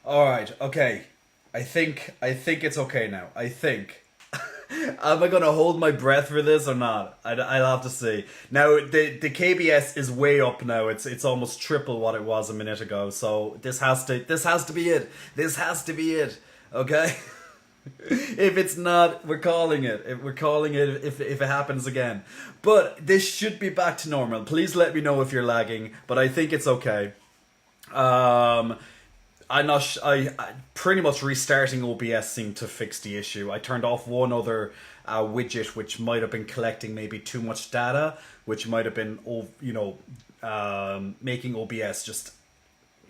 All right, okay. I think it's okay now. I think. Am I gonna hold my breath for this or not? I'll have to see. Now the KBS is way up now. It's almost triple what it was a minute ago. So this has to be it. This has to be it. Okay. If it's not, we're calling it. If we're calling it if it happens again. But this should be back to normal. Please let me know if you're lagging. But I think it's okay. Um, I'm not. I pretty much restarting OBS seemed to fix the issue. I turned off one other widget which might have been collecting maybe too much data, which might have been making OBS just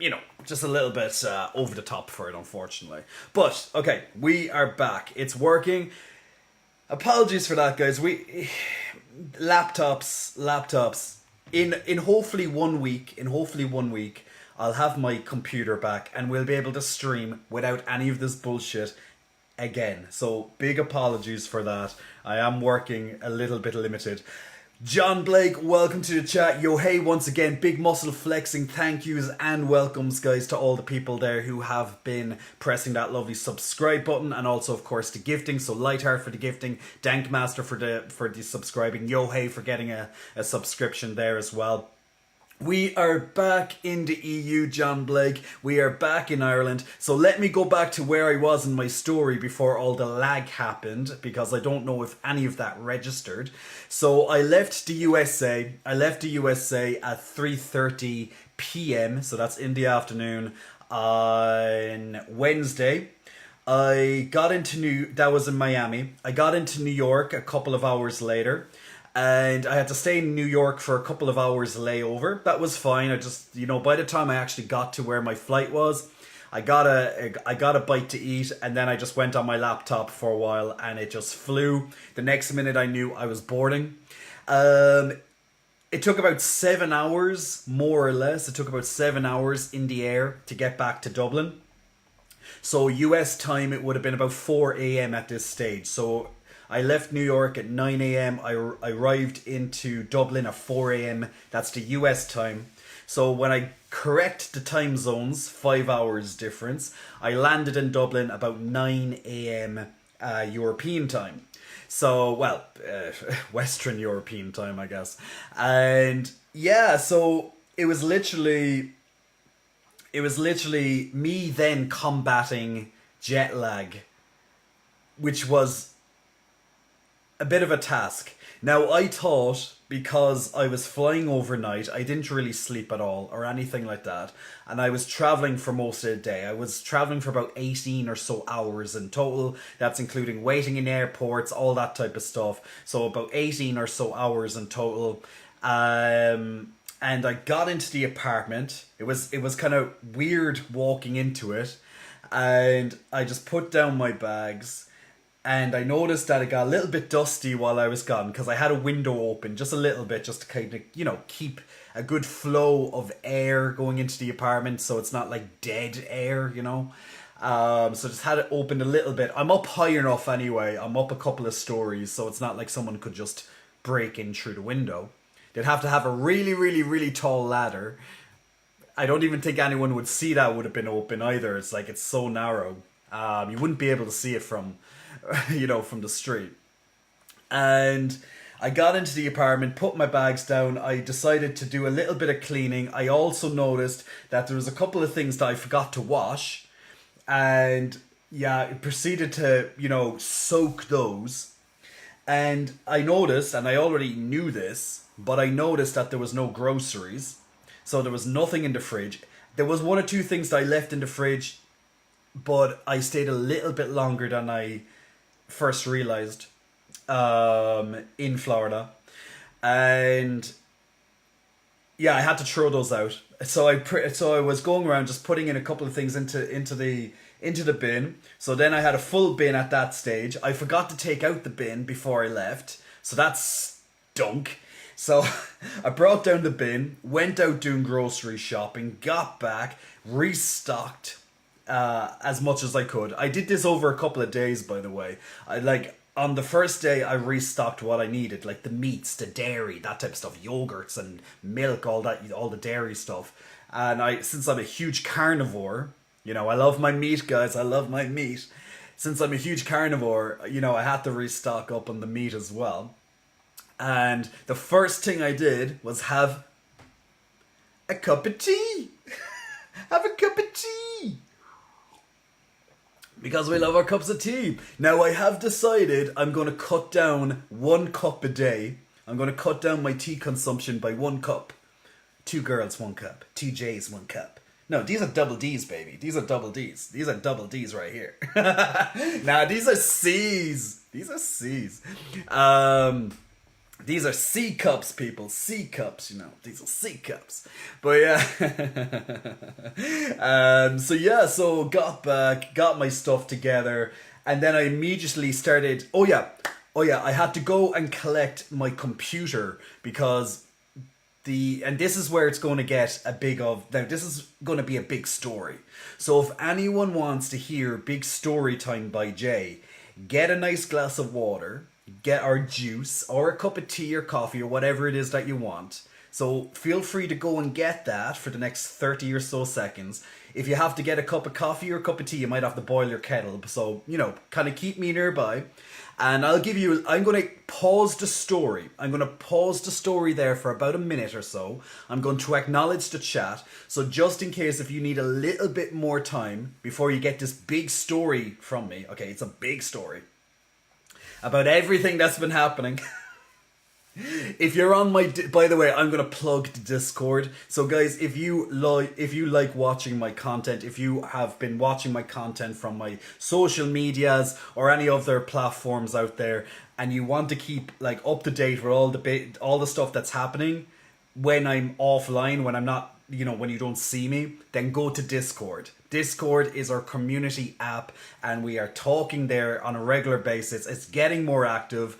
a little bit over the top for it, unfortunately. But okay, we are back. It's working. Apologies for that, guys. We laptops. In hopefully 1 week. In hopefully 1 week, I'll have my computer back and we'll be able to stream without any of this bullshit again. So big apologies for that. I am working a little bit limited. John Blake, welcome to the chat. Yo, hey, once again, big muscle flexing thank yous and welcomes, guys, to all the people there who have been pressing that lovely subscribe button, and also, of course, the gifting. So, Lightheart for the gifting, Dankmaster for the subscribing, Yo, hey, for getting a subscription there as well. We are back in the EU, John Blake. We are back in Ireland. So let me go back to where I was in my story before all the lag happened, because I don't know if any of that registered. So I left the USA. I left the USA at 3:30 p.m. So that's in the afternoon on Wednesday. That was in Miami. I got into New York a couple of hours later. And I had to stay in New York for a couple of hours layover. That was fine. I just, by the time I actually got to where my flight was, I got a bite to eat, and then I just went on my laptop for a while, and it just flew. The next minute I knew I was boarding. It took about 7 hours, more or less. It took about 7 hours in the air to get back to Dublin. So US time, it would have been about 4 a.m. at this stage. So I left New York at 9 a.m. I arrived into Dublin at 4 a.m. That's the US time. So when I correct the time zones, 5 hours difference, I landed in Dublin about 9 a.m. European time. So, well, Western European time, I guess. And yeah, so it was literally me then combating jet lag, which was a bit of a task. Now, I thought because I was flying overnight, I didn't really sleep at all or anything like that. And I was traveling for most of the day. I was traveling for about 18 or so hours in total. That's including waiting in airports, all that type of stuff. So about 18 or so hours in total. And I got into the apartment. It was kind of weird walking into it. And I just put down my bags, and I noticed that it got a little bit dusty while I was gone, because I had a window open just a little bit, just to kind of, keep a good flow of air going into the apartment, so it's not like dead air. So just had it open a little bit. I'm up high enough anyway. I'm up a couple of stories, so it's not like someone could just break in through the window. They'd have to have a really, really, really tall ladder. I don't even think anyone would see that would have been open either. It's like, it's so narrow. You wouldn't be able to see it from from the street. And I got into the apartment, put my bags down. I decided to do a little bit of cleaning. I also noticed that there was a couple of things that I forgot to wash. And yeah, I proceeded to, soak those. And I noticed, and I already knew this, but I noticed that there was no groceries. So there was nothing in the fridge. There was one or two things that I left in the fridge, but I stayed a little bit longer than I first realized in Florida. And yeah, I had to throw those out. So I was going around just putting in a couple of things into the bin. So then I had a full bin at that stage. I forgot to take out the bin before I left, so that stunk. So I brought down the bin, went out doing grocery shopping, got back, restocked as much as I could. I did this over a couple of days, by the way. On the first day, I restocked what I needed, like the meats, the dairy, that type of stuff, yogurts and milk, all the dairy stuff. And since I'm a huge carnivore, You know, I love my meat, guys. I love my meat. Since I'm a huge carnivore, you know, I had to restock up on the meat as well. And the first thing I did was have a cup of tea. Have a cup of tea. Because we love our cups of tea. Now I have decided I'm going to cut down 1 cup a day. I'm going to cut down my tea consumption by 1 cup. 2 girls, 1 cup. 2 J's, 1 cup. No, these are double D's, baby. These are double D's. These are double D's right here. Nah, these are C's. These are C's. These are C cups, people. C cups, you know. These are C cups. But yeah. So got my stuff together, and then I immediately started. Oh yeah. I had to go and collect my computer because and this is where it's going to get this is going to be a big story. So if anyone wants to hear Big Story Time by Jay, get a nice glass of water, get our juice or a cup of tea or coffee or whatever it is that you want. So feel free to go and get that for the next 30 or so seconds. If you have to get a cup of coffee or a cup of tea, you might have to boil your kettle. So, you know, kind of keep me nearby. And I'm going to pause the story. I'm going to pause the story there for about a minute or so. I'm going to acknowledge the chat. So just in case if you need a little bit more time before you get this big story from me. Okay, it's a big story about everything that's been happening. If you're on by the way, I'm gonna plug the Discord. So guys, if you like watching my content, if you have been watching my content from my social medias or any other platforms out there, and you want to keep like up to date with all the stuff that's happening when I'm offline, when I'm not, you know, when you don't see me, then go to Discord. Discord is our community app, and we are talking there on a regular basis. It's getting more active.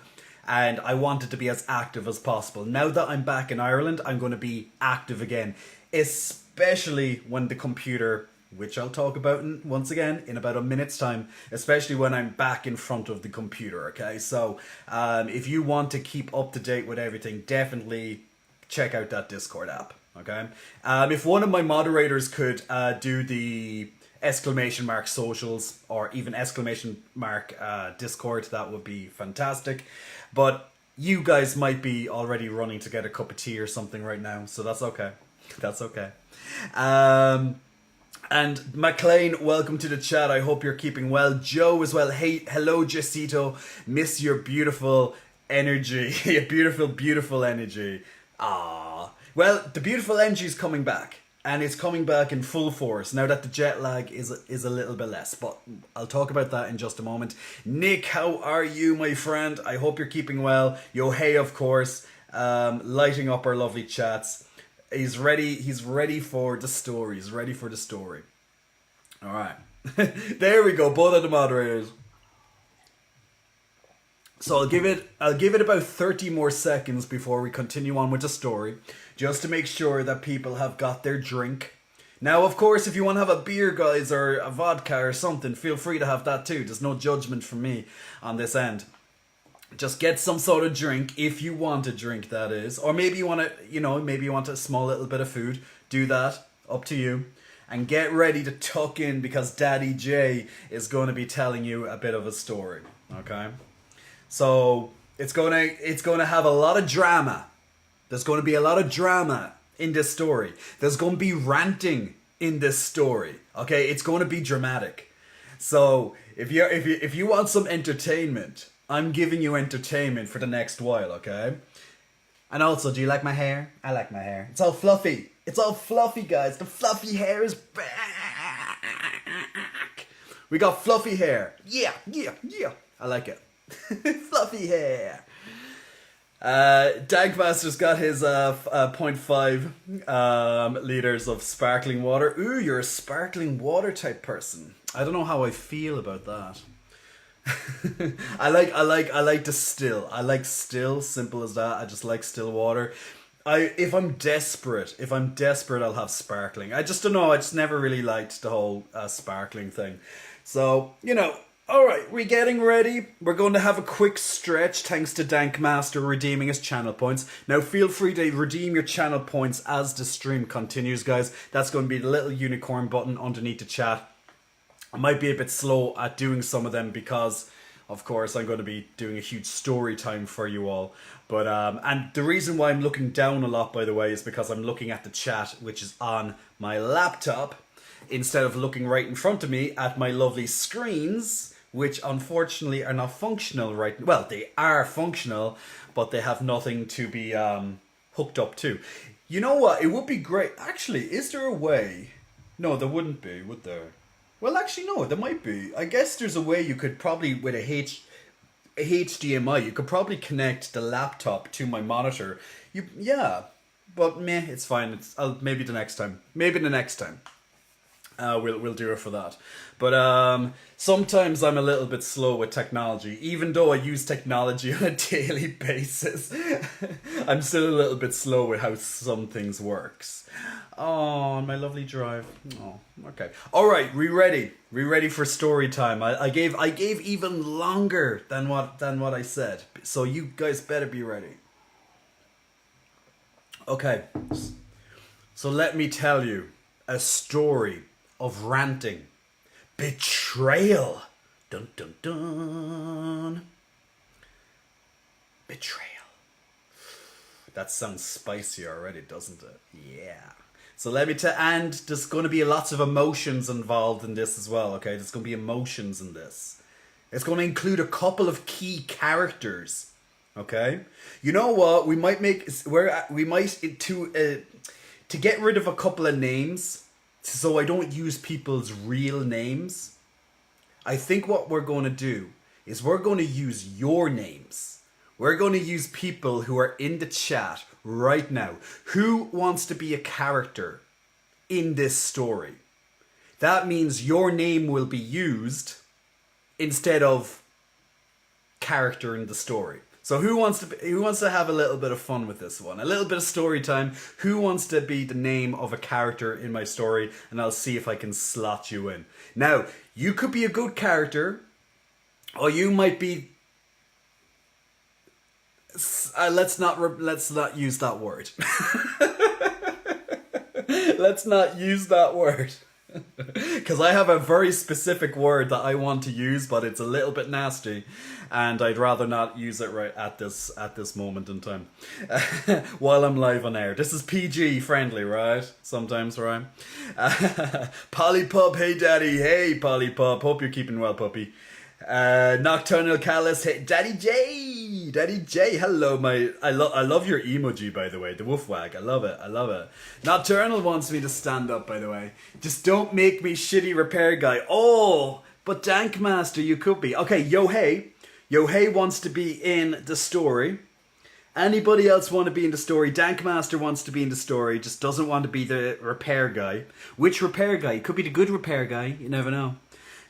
And I want it to be as active as possible. Now that I'm back in Ireland, I'm going to be active again. Especially when the computer, which I'll talk about once again in about a minute's time. Especially when I'm back in front of the computer, okay? So if you want to keep up to date with everything, definitely check out that Discord app, okay? If one of my moderators could do the ! socials or even ! Discord, that would be fantastic. But you guys might be already running to get a cup of tea or something right now, so that's okay. That's okay. And McLean, welcome to the chat. I hope you're keeping well. Joe as well. Hey, hello, Jacito. Miss your beautiful energy. Your beautiful energy. Ah, well, the beautiful energy is coming back. And it's coming back in full force now that the jet lag is a little bit less. But I'll talk about that in just a moment. Nick, how are you, my friend? I hope you're keeping well. Yo, hey, of course, lighting up our lovely chats. He's ready for the story. He's ready for the story. All right. There we go, both of the moderators. So I'll give it about 30 more seconds before we continue on with the story, just to make sure that people have got their drink. Now, of course, if you want to have a beer, guys, or a vodka or something, feel free to have that too. There's no judgment from me on this end. Just get some sort of drink if you want a drink, that is. Or maybe you want a small little bit of food. Do that. Up to you. And get ready to tuck in because Daddy J is going to be telling you a bit of a story. Okay? So it's gonna have a lot of drama. There's going to be a lot of drama in this story. There's going to be ranting in this story. Okay, it's going to be dramatic. So if you want some entertainment, I'm giving you entertainment for the next while. Okay. And also, do you like my hair? I like my hair. It's all fluffy. It's all fluffy, guys. The fluffy hair is back. We got fluffy hair. Yeah. I like it. Fluffy hair. Dankmaster's got his 0.5 liters of sparkling water. Ooh, you're a sparkling water type person. I don't know how I feel about that. I like distill. I like still, simple as that. I just like still water. If I'm desperate, I'll have sparkling. I just don't know. I just never really liked the whole sparkling thing. So, you know. Alright, we're getting ready. We're going to have a quick stretch thanks to Dankmaster redeeming his channel points. Now feel free to redeem your channel points as the stream continues, guys. That's going to be the little unicorn button underneath the chat. I might be a bit slow at doing some of them because, of course, I'm going to be doing a huge story time for you all. But and the reason why I'm looking down a lot, by the way, is because I'm looking at the chat, which is on my laptop, instead of looking right in front of me at my lovely screens, which unfortunately are not functional right. Well, they are functional, but they have nothing to be hooked up to. You know what? It would be great. Actually, is there a way? No, there wouldn't be, would there? Well, actually, no, there might be. I guess there's a way you could probably, with a HDMI, you could probably connect the laptop to my monitor. Yeah, but meh, it's fine. Maybe the next time. Maybe the next time. We'll do it for that. But sometimes I'm a little bit slow with technology. Even though I use technology on a daily basis, I'm still a little bit slow with how some things works. Oh, my lovely drive. Oh, okay. All right, we ready? We ready for story time? I gave even longer than what I said. So you guys better be ready. Okay. So let me tell you a story of ranting, betrayal, dun dun dun, betrayal. That sounds spicy already, doesn't it? Yeah. So let me and there's going to be lots of emotions involved in this as well. Okay, there's going to be emotions in this. It's going to include a couple of key characters. Okay, you know what? We might to get rid of a couple of names, so I don't use people's real names. I think what we're going to do is we're going to use your names. We're going to use people who are in the chat right now. Who wants to be a character in this story? That means your name will be used instead of character in the story. So who wants to have a little bit of fun with this one? A little bit of story time. Who wants to be the name of a character in my story? And I'll see if I can slot you in. Now, you could be a good character, or you might be. Let's not use that word. Let's not use that word. Because I have a very specific word that I want to use, but it's a little bit nasty, and I'd rather not use it right at this moment in time. While I'm live on air. This is PG friendly, right? Sometimes, right? Polly Pup, hey daddy, hey Polly Pup, hope you're keeping well, puppy. Nocturnal Callus, hey Daddy J, hello I love your emoji, by the way, the wolf wag, I love it. Nocturnal wants me to stand up, by the way. Just don't make me shitty repair guy. Oh, but Dankmaster, you could be. Okay, Yo Hey wants to be in the story. Anybody else want to be in the story? Dankmaster wants to be in the story, just doesn't want to be the repair guy. Which repair guy? Could be the good repair guy, you never know.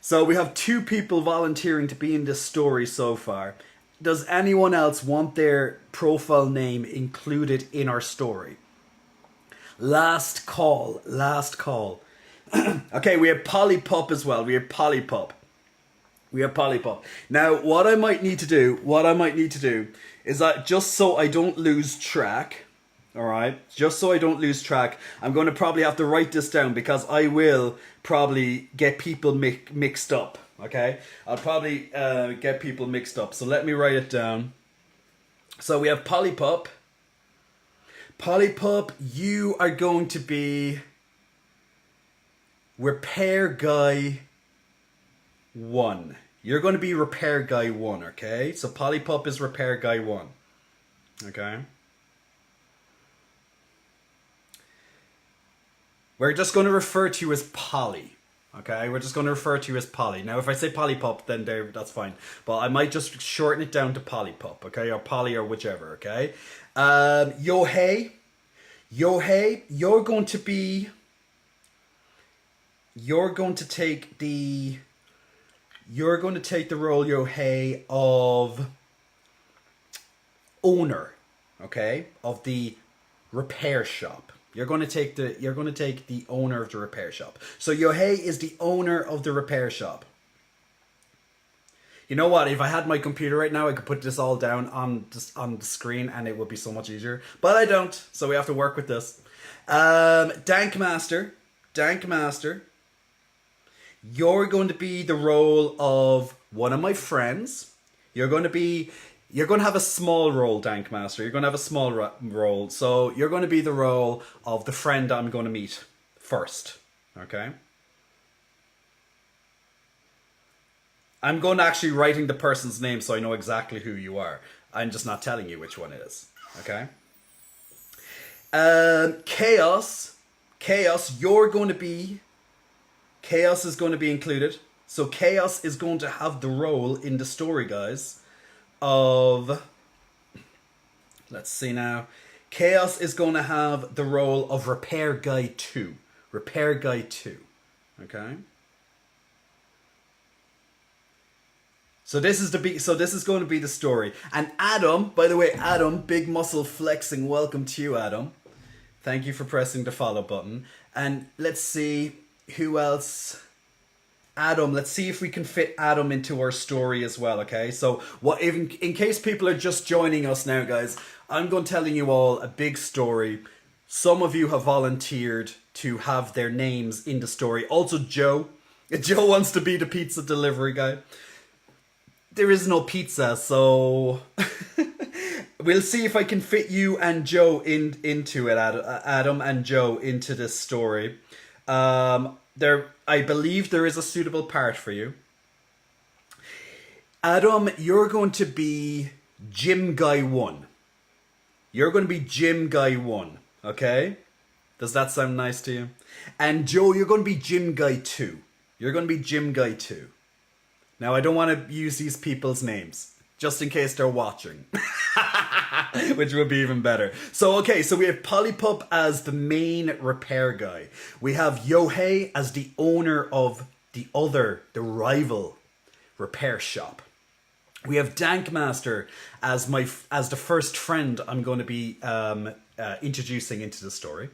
So we have 2 people volunteering to be in this story so far. Does anyone else want their profile name included in our story? Last call. Okay, we have Polly Pup as well. We have Polly Pup. Now, what I might need to do is that just so I don't lose track, alright? Just so I don't lose track, I'm going to probably have to write this down because I will probably get people mixed up, okay? I'll probably get people mixed up. So let me write it down. So we have Polly Pup. Polly Pup, you are going to be Repair Guy 1. You're going to be Repair Guy 1, okay? So Polly Pup is Repair Guy 1, okay? We're just going to refer to you as Polly. Okay, we're just going to refer to you as Polly. Now, if I say Polly Pup, then that's fine. But I might just shorten it down to Polly Pup, okay? Or Polly or whichever, okay? Yo Hey, you're going to be... You're going to take the role, Yo Hey, of owner, okay? Of the repair shop. You're going to take the owner of the repair shop. So Yo Hey is the owner of the repair shop. You know what? If I had my computer right now, I could put this all down on the screen, and it would be so much easier. But I don't, so we have to work with this. Dankmaster. You're going to be the role of one of my friends. You're going to have a small role, Dankmaster. You're going to have a small role. So you're going to be the role of the friend I'm going to meet first. Okay? I'm going to actually writing the person's name so I know exactly who you are. I'm just not telling you which one it is. Okay? Chaos. Chaos, you're going to be... Chaos is going to be included. So Chaos is going to have the role in the story, guys, of... Let's see now. Chaos is going to have the role of Repair Guy 2. Repair Guy 2. Okay? So this is going to be the story. And Adam, by the way, Adam, big muscle flexing. Welcome to you, Adam. Thank you for pressing the follow button. And let's see who else. Adam, let's see if we can fit Adam into our story as well, okay? So what even in case people are just joining us now, guys, I'm going to telling you all a big story. Some of you have volunteered to have their names in the story. Also Joe. Joe wants to be the pizza delivery guy. There is no pizza, so we'll see if I can fit you and Joe into it, Adam and Joe into this story. I believe there is a suitable part for you. Adam, you're going to be Gym Guy 1. You're going to be Gym Guy 1, okay? Does that sound nice to you? And Joe, you're going to be Gym Guy 2. You're going to be Gym Guy 2. Now, I don't want to use these people's names, just in case they're watching. Which would be even better. So, okay, so we have Polypup as the main repair guy. We have Yohei as the owner of the rival repair shop. We have Dankmaster as the first friend I'm going to be introducing into the story.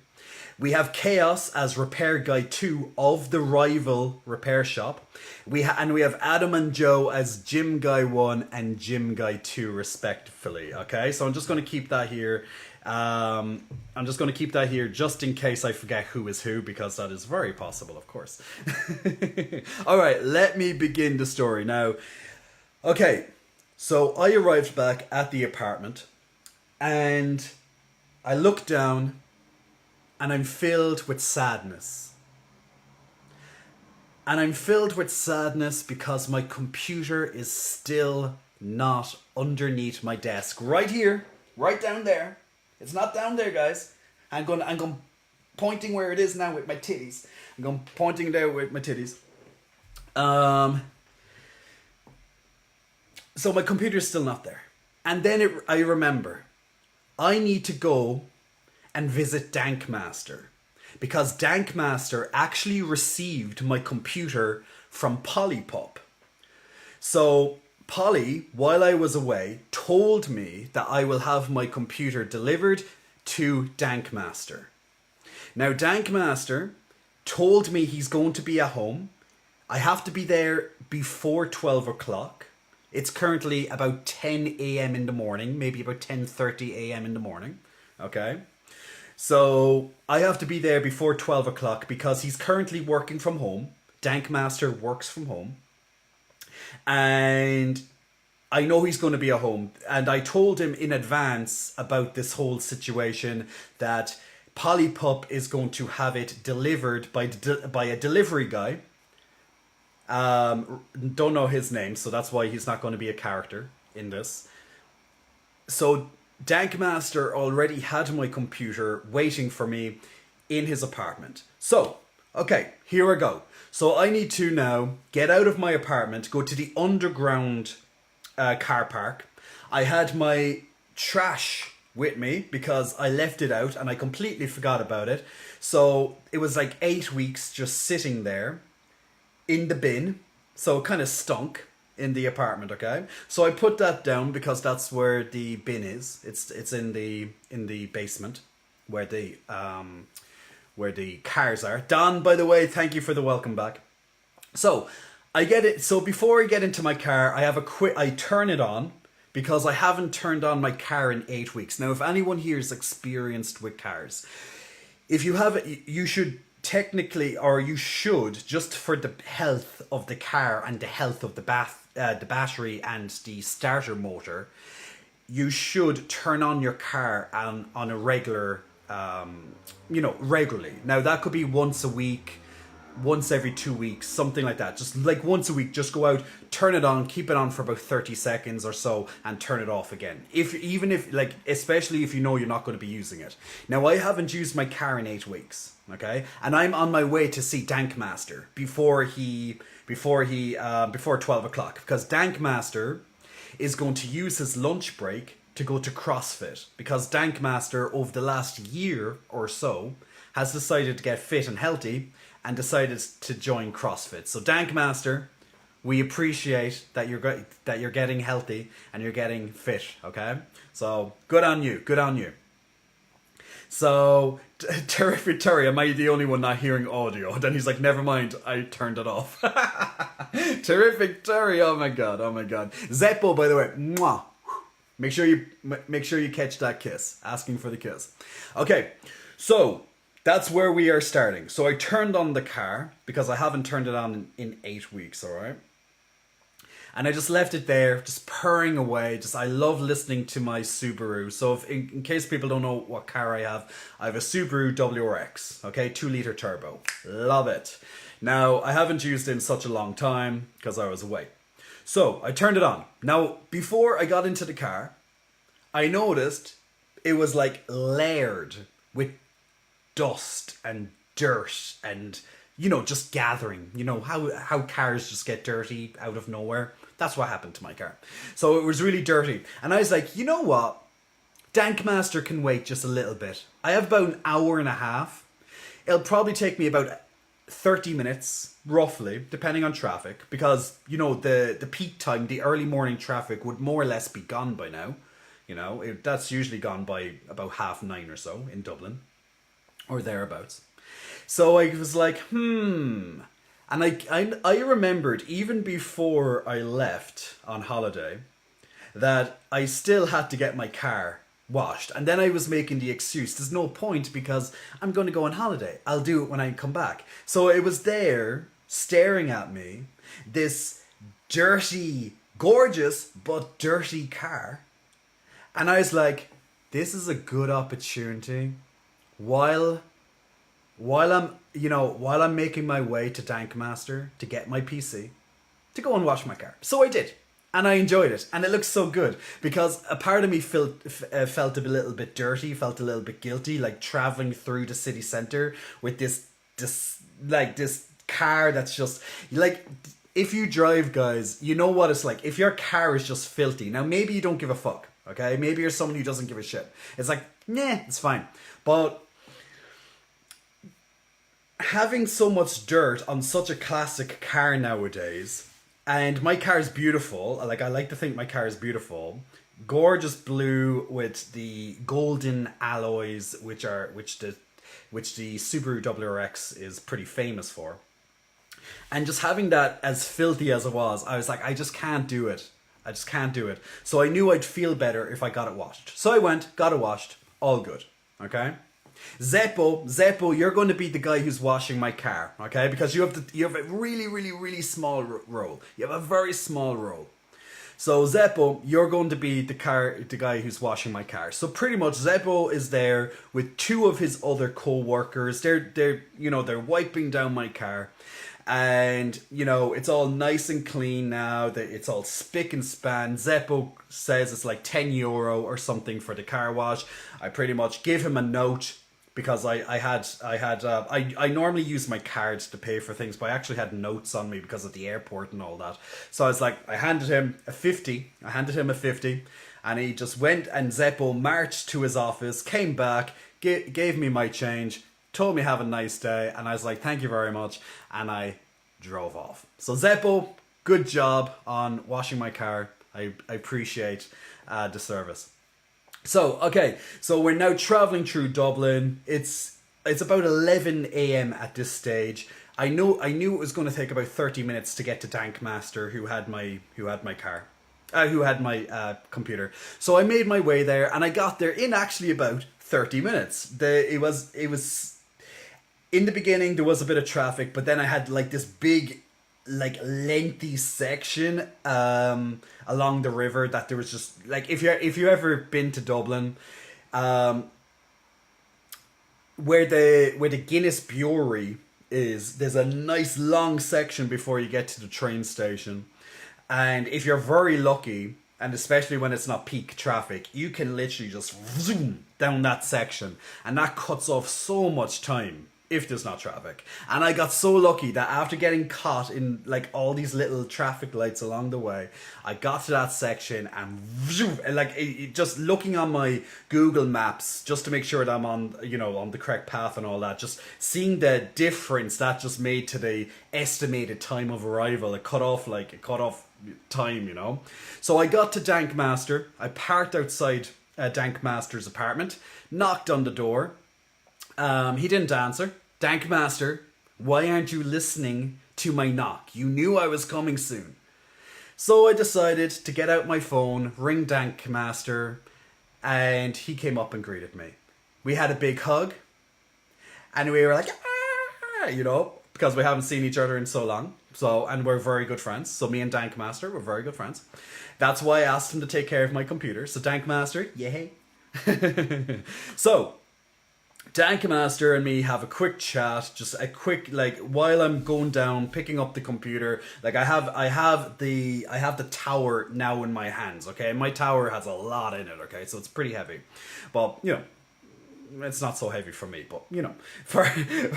We have Chaos as Repair Guy 2 of the rival repair shop. We have Adam and Joe as Gym Guy 1 and Gym Guy 2 respectively. Okay, so I'm just going to keep that here. Just in case I forget who is who, because that is very possible, of course. All right, let me begin the story now. Okay, so I arrived back at the apartment and I looked down and I'm filled with sadness. And I'm filled with sadness because my computer is still not underneath my desk. Right here, right down there. It's not down there, guys. I'm going pointing where it is now with my titties. I'm going pointing there with my titties. So my computer's still not there. And then I remember, I need to go and visit Dankmaster, because Dankmaster actually received my computer from Polypup. So Polly, while I was away, told me that I will have my computer delivered to Dankmaster. Now Dankmaster told me he's going to be at home. I have to be there before 12 o'clock. It's currently about 10 a.m. in the morning, maybe about 10:30 a.m. in the morning. Okay? So I have to be there before 12 o'clock because he's currently working from home. Dankmaster works from home. And I know he's going to be at home. And I told him in advance about this whole situation that Polypup is going to have it delivered by a delivery guy. Don't know his name, so that's why he's not going to be a character in this. So Dankmaster already had my computer waiting for me in his apartment. So, okay, here I go. So I need to now get out of my apartment, go to the underground car park. I had my trash with me because I left it out and I completely forgot about it. So it was like 8 weeks just sitting there in the bin. So it kind of stunk in the apartment, okay? So I put that down because that's where the bin is. It's in the basement where the cars are. Don, by the way, thank you for the welcome back. So I get it. So before I get into my car, I turn it on because I haven't turned on my car in 8 weeks. Now, if anyone here is experienced with cars, if you have it, you should technically, or you should, just for the health of the car and the health of the battery and the starter motor, you should turn on your car on a regular, regularly. Now that could be once a week, once every 2 weeks, something like that. Just like once a week, just go out, turn it on, keep it on for about 30 seconds or so, and turn it off again. Especially if you know you're not going to be using it. Now, I haven't used my car in 8 weeks, okay, and I'm on my way to see Dankmaster before 12 o'clock, because Dankmaster is going to use his lunch break to go to CrossFit, because Dankmaster over the last year or so has decided to get fit and healthy and decided to join CrossFit. So Dankmaster, we appreciate that you're getting healthy and you're getting fit, okay? So good on you, good on you. So Terrific Terry, am I the only one not hearing audio? Then he's like, never mind, I turned it off. Terrific Terry, oh my god, oh my god. Zeppo, by the way, mwah. Make sure you catch that kiss. Asking for the kiss. Okay, so that's where we are starting. So I turned on the car because I haven't turned it on in 8 weeks, all right? And I just left it there, just purring away. I love listening to my Subaru. So in case people don't know what car I have a Subaru WRX, okay? 2-liter turbo. Love it. Now, I haven't used it in such a long time because I was away. So I turned it on. Now, before I got into the car, I noticed it was like layered with dust and dirt and, just gathering. You know, how cars just get dirty out of nowhere. That's what happened to my car. So it was really dirty. And I was like, you know what? Dankmaster can wait just a little bit. I have about an hour and a half. It'll probably take me about 30 minutes, roughly, depending on traffic. Because, the peak time, the early morning traffic would more or less be gone by now. That's usually gone by about 9:30 or so in Dublin. Or thereabouts. So I was like, And I remembered, even before I left on holiday, that I still had to get my car washed. And then I was making the excuse, there's no point because I'm going to go on holiday. I'll do it when I come back. So it was there, staring at me, this dirty, gorgeous, but dirty car. And I was like, this is a good opportunity. While I'm making my way to Dankmaster to get my PC, to go and wash my car. So I did. And I enjoyed it. And it looks so good. Because a part of me felt a little bit dirty, felt a little bit guilty, like traveling through the city centre with this car that's just, like, if you drive, guys, you know what it's like. If your car is just filthy, now maybe you don't give a fuck, okay? Maybe you're someone who doesn't give a shit. It's like, nah, it's fine. But having so much dirt on such a classic car nowadays, and my car is beautiful, I like to think my car is beautiful, gorgeous blue with the golden alloys, which the Subaru WRX is pretty famous for. And just having that as filthy as it was, I was like, I just can't do it. I just can't do it. So I knew I'd feel better if I got it washed. So I went, got it washed, all good, okay? Zeppo, you're going to be the guy who's washing my car, okay? Because you have a really, really, really small role. You have a very small role. So Zeppo, you're going to be the guy who's washing my car. So pretty much Zeppo is there with 2 of his other co-workers. They're wiping down my car. And, it's all nice and clean now. It's all spick and span. Zeppo says it's like €10 or something for the car wash. I pretty much give him a note because I normally use my card to pay for things, but I actually had notes on me because of the airport and all that. So I was like, I handed him a 50, and he just went, and Zeppo marched to his office, came back, gave me my change, told me have a nice day, and I was like, thank you very much, and I drove off. So Zeppo, good job on washing my car. I appreciate the service. So, okay, so we're now travelling through Dublin. It's about 11 a.m. at this stage. I knew it was going to take about 30 minutes to get to Dankmaster, who had my computer. So I made my way there, and I got there in actually about 30 minutes. It in the beginning there was a bit of traffic, but then I had like this big, like lengthy section along the river that there was just like, if you ever been to Dublin, where the Guinness Brewery is, there's a nice long section before you get to the train station, and if you're very lucky, and especially when it's not peak traffic, you can literally just zoom down that section, and that cuts off so much time if there's not traffic. And I got so lucky that after getting caught in like all these little traffic lights along the way, I got to that section and zoom, and like just looking on my Google Maps just to make sure that I'm on, you know, on the correct path and all that, just seeing the difference that just made to the estimated time of arrival. It cut off time, you know. So I got to Dankmaster. I parked outside Dankmaster's apartment, knocked on the door. He didn't answer. Dankmaster, why aren't you listening to my knock? You knew I was coming soon. So I decided to get out my phone, ring Dankmaster, and he came up and greeted me. We had a big hug, and we were like, ah, you know, because we haven't seen each other in so long. So, and we're very good friends. So me and Dankmaster were very good friends. That's why I asked him to take care of my computer. So Dankmaster, yay. So, Dankmaster and me have a quick chat, just a quick, like, while I'm going down, picking up the computer. Like, I have the tower now in my hands, okay? My tower has a lot in it, okay? So it's pretty heavy. But, you know, it's not so heavy for me, but, you know,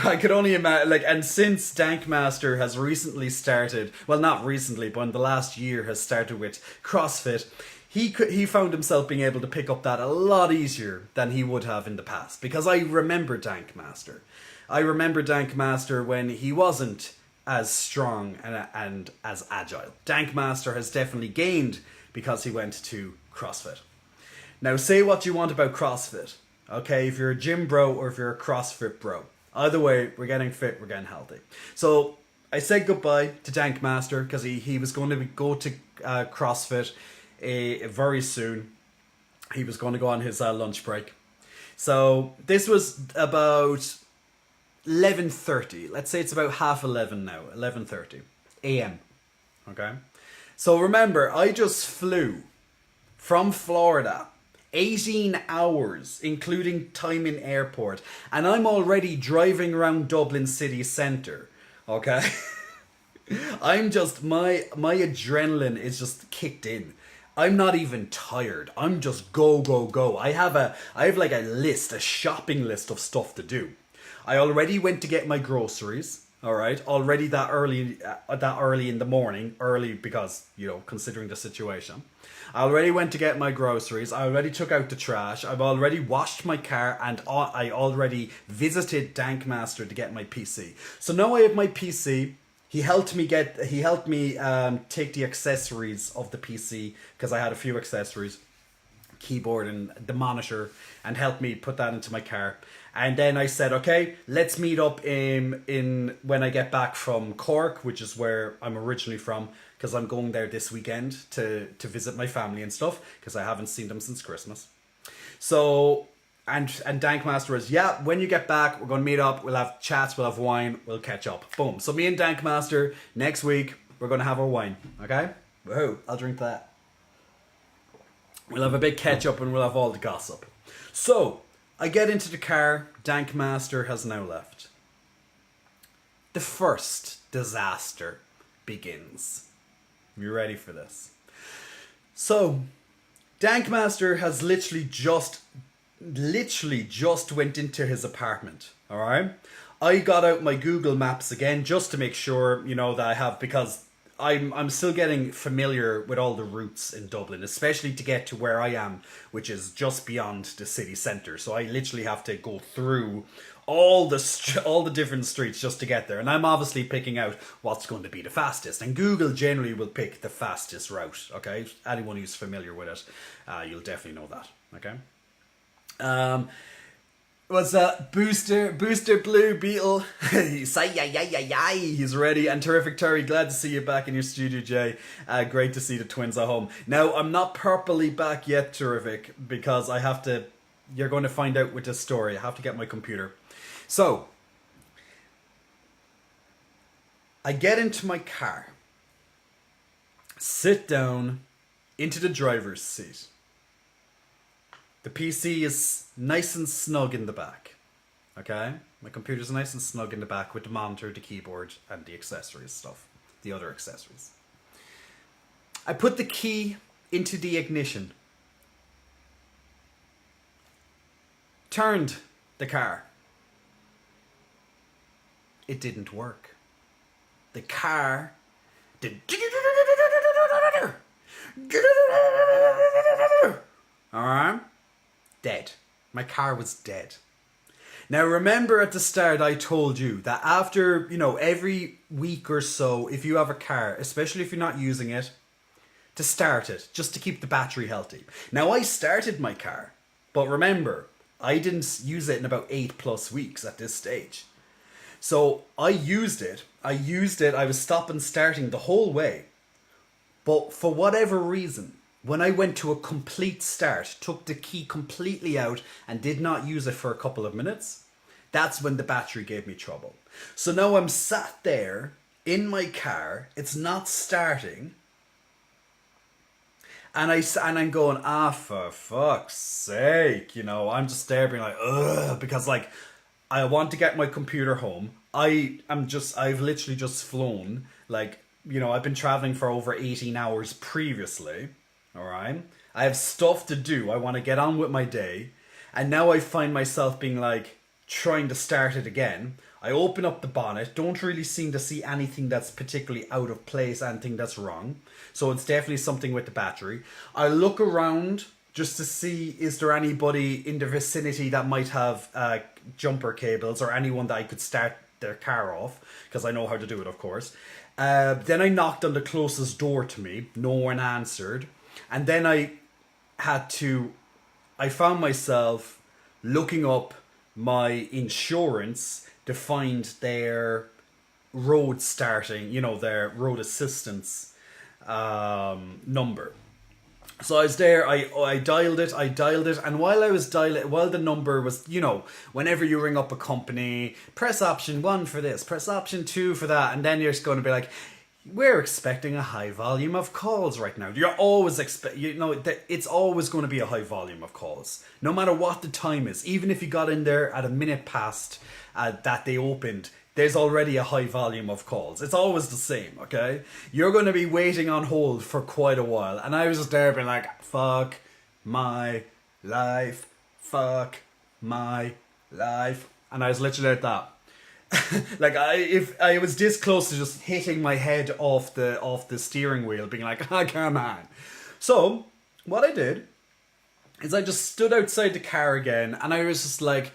I could only imagine, like, and since Dankmaster has recently started, well, not recently, but in the last year has started with CrossFit, he found himself being able to pick up that a lot easier than he would have in the past. Because I remember Dankmaster. I remember Dankmaster when he wasn't as strong and as agile. Dankmaster has definitely gained because he went to CrossFit. Now, say what you want about CrossFit, okay? If you're a gym bro or if you're a CrossFit bro. Either way, we're getting fit, we're getting healthy. So, I said goodbye to Dankmaster because he was going to go to CrossFit very soon. He was going to go on his lunch break. So this was about 11:30. Let's say it's about 11:30 now. 11:30 a.m. Okay. So remember, I just flew from Florida, 18 hours, including time in airport, and I'm already driving around Dublin city centre. Okay. I'm just my adrenaline is just kicked in. I'm not even tired. I'm just go, go, go. I have like a shopping list of stuff to do. I already went to get my groceries. All right, already that early in the morning, early because, you know, considering the situation. I already went to get my groceries. I already took out the trash. I've already washed my car, and I already visited Dankmaster to get my PC. So now I have my PC. He helped me take the accessories of the PC because I had a few accessories, keyboard and the monitor, and helped me put that into my car. And then I said, okay, let's meet up in when I get back from Cork, which is where I'm originally from, because I'm going there this weekend to visit my family and stuff because I haven't seen them since Christmas. So. And Dankmaster was, yeah, when you get back, we're going to meet up, we'll have chats, we'll have wine, we'll catch up. Boom. So me and Dankmaster, next week, we're going to have our wine, okay? Woohoo, I'll drink that. We'll have a big catch up and we'll have all the gossip. So, I get into the car, Dankmaster has now left. The first disaster begins. You ready for this? So, Dankmaster has literally just went into his apartment, all right? I got out my Google Maps again just to make sure, you know, that I have, because I'm still getting familiar with all the routes in Dublin, especially to get to where I am, which is just beyond the city centre. So I literally have to go through all the different streets just to get there. And I'm obviously picking out what's going to be the fastest. And Google generally will pick the fastest route, okay? Anyone who's familiar with it, you'll definitely know that, okay? What's that? Booster Blue Beetle. Say yeah. He's ready. And terrific Terry, glad to see you back in your studio, Jay. Great to see the twins at home. Now, I'm not properly back yet, terrific, because I have to. You're going to find out with this story. I have to get my computer. So, I get into my car, sit down into the driver's seat. The PC is nice and snug in the back. Okay? My computer's nice and snug in the back with the monitor, the keyboard, and the accessories stuff. The other accessories. I put the key into the ignition. Turned the car. It didn't work. The car did. Alright? Dead. My car was dead. Now remember at the start I told you that after, every week or so, if you have a car, especially if you're not using it, to start it, just to keep the battery healthy. Now I started my car, but remember, I didn't use it in about 8+ weeks at this stage. So I used it, I was stop and starting the whole way. But for whatever reason, when I went to a complete start, took the key completely out and did not use it for a couple of minutes, that's when the battery gave me trouble. So now I'm sat there in my car, it's not starting, and I'm going, for fuck's sake, I'm just there being like, ugh, because I want to get my computer home. I've literally just flown, I've been traveling for over 18 hours previously, alright? I have stuff to do, I want to get on with my day, and now I find myself being trying to start it again. I open up the bonnet, don't really seem to see anything that's particularly out of place, anything that's wrong. So it's definitely something with the battery. I look around just to see, is there anybody in the vicinity that might have jumper cables or anyone that I could start their car off, because I know how to do it, of course. Then I knocked on the closest door to me, no one answered. And then I found myself looking up my insurance to find their road starting, their road assistance number. So I was there, I dialed it, and while the number was, whenever you ring up a company, press option 1 for this, press option 2 for that, and then you're just going to be like, we're expecting a high volume of calls right now. You're always it's always going to be a high volume of calls, no matter what the time is. Even if you got in there at a minute past that they opened, there's already a high volume of calls. It's always the same, okay? You're going to be waiting on hold for quite a while. And I was just there being like, fuck my life, fuck my life. And I was literally like that. If I was this close to just hitting my head off the steering wheel, being like, come on. So, what I did is I just stood outside the car again, and I was just like,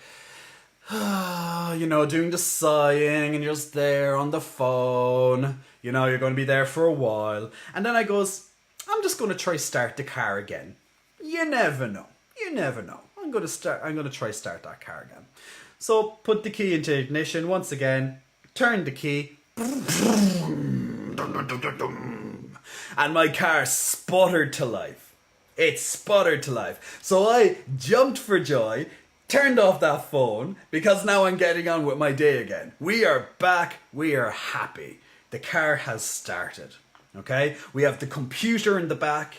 doing the sighing, and you're just there on the phone, you're going to be there for a while. And then I goes, I'm just going to try start the car again. You never know. I'm going to try start that car again. So, put the key into ignition once again, turn the key, and my car sputtered to life. It sputtered to life. So I jumped for joy, turned off that phone, because now I'm getting on with my day again. We are back, we are happy. The car has started, okay? We have the computer in the back.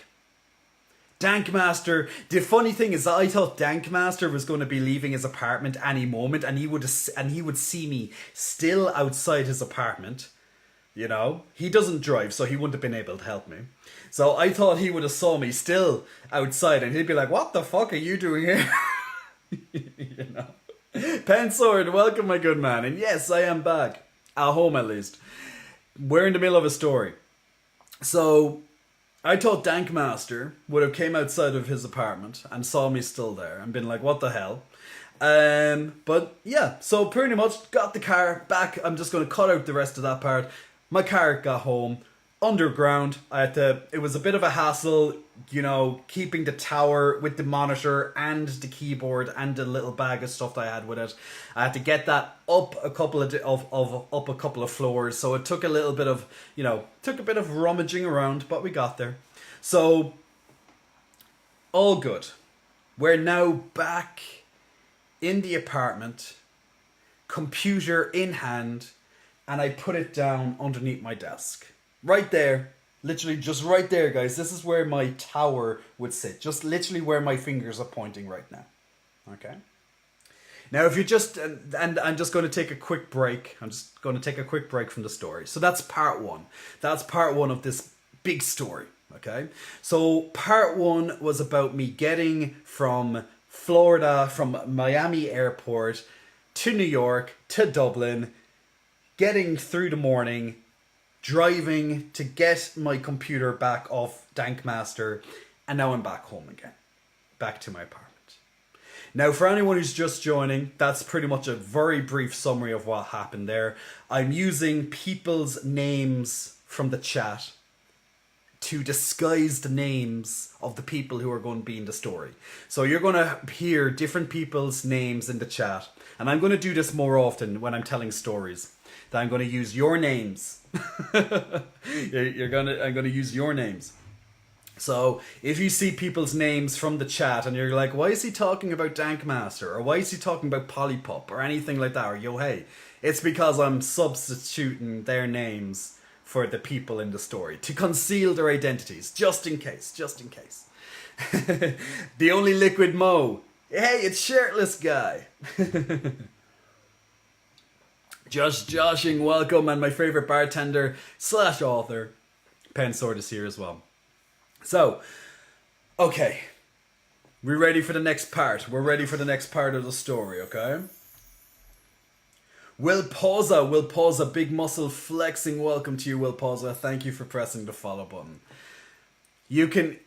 Dankmaster, the funny thing is that I thought Dankmaster was going to be leaving his apartment any moment, and he would see me still outside his apartment. He doesn't drive, so he wouldn't have been able to help me. So I thought he would have saw me still outside, and he'd be like, "What the fuck are you doing here?" Pensword, welcome, my good man. And yes, I am back at home, at least. We're in the middle of a story, so I thought Dankmaster would have came outside of his apartment and saw me still there and been like, what the hell? But yeah, so pretty much got the car back. I'm just going to cut out the rest of that part. My car got home, underground. It was a bit of a hassle, keeping the tower with the monitor and the keyboard and the little bag of stuff that I had with it. I had to get that up a couple of floors, so it took a little bit of, rummaging around, but we got there. So, all good. We're now back in the apartment, computer in hand, and I put it down underneath my desk. Right there. Literally just right there, guys. This is where my tower would sit. Just literally where my fingers are pointing right now. Okay? Now, if you just, and I'm just going to take a quick break. I'm just going to take a quick break from the story. So that's part one. That's part one of this big story. Okay? So part one was about me getting from Florida, from Miami airport to New York, to Dublin, getting through the morning, driving to get my computer back off Dankmaster, and now I'm back home again. Back to my apartment. Now, for anyone who's just joining, that's pretty much a very brief summary of what happened there. I'm using people's names from the chat to disguise the names of the people who are going to be in the story. So you're going to hear different people's names in the chat. And I'm going to do this more often when I'm telling stories. That I'm going to use your names. I'm going to use your names. So if you see people's names from the chat and you're like, why is he talking about Dankmaster? Or why is he talking about Polypup? Or anything like that. Or yo, hey. It's because I'm substituting their names for the people in the story. To conceal their identities. Just in case. Just in case. The only liquid Mo. Hey, it's Shirtless Guy. Just joshing, welcome. And my favourite bartender / author, Pensword, is here as well. So, okay, we're ready for the next part. We're ready for the next part of the story, okay? Will Pausa, big muscle flexing. Welcome to you, Will Pausa. Thank you for pressing the follow button. You can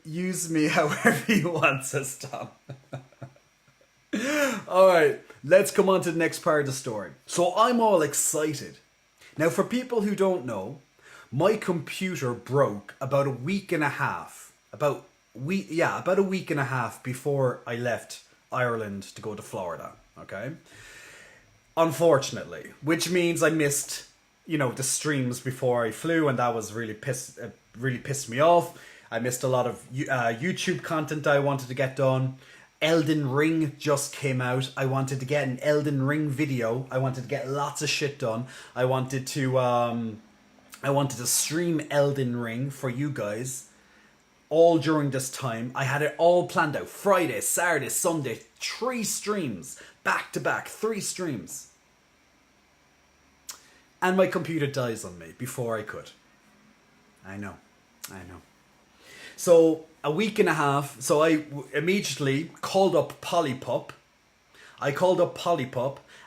use me however you want, says Tom. All right, let's come on to the next part of the story. So I'm all excited. Now, for people who don't know, my computer broke about a week and a half before I left Ireland to go to Florida, okay? Unfortunately, which means I missed, the streams before I flew, and that was really pissed me off. I missed a lot of YouTube content that I wanted to get done. Elden Ring just came out. I wanted to get an Elden Ring video. I wanted to get lots of shit done. I wanted to stream Elden Ring for you guys all during this time. I had it all planned out. Friday, Saturday, Sunday, 3 streams. Back to back, 3 streams. And my computer dies on me before I could. I know. So, a week and a half, so I immediately called up Polypup. And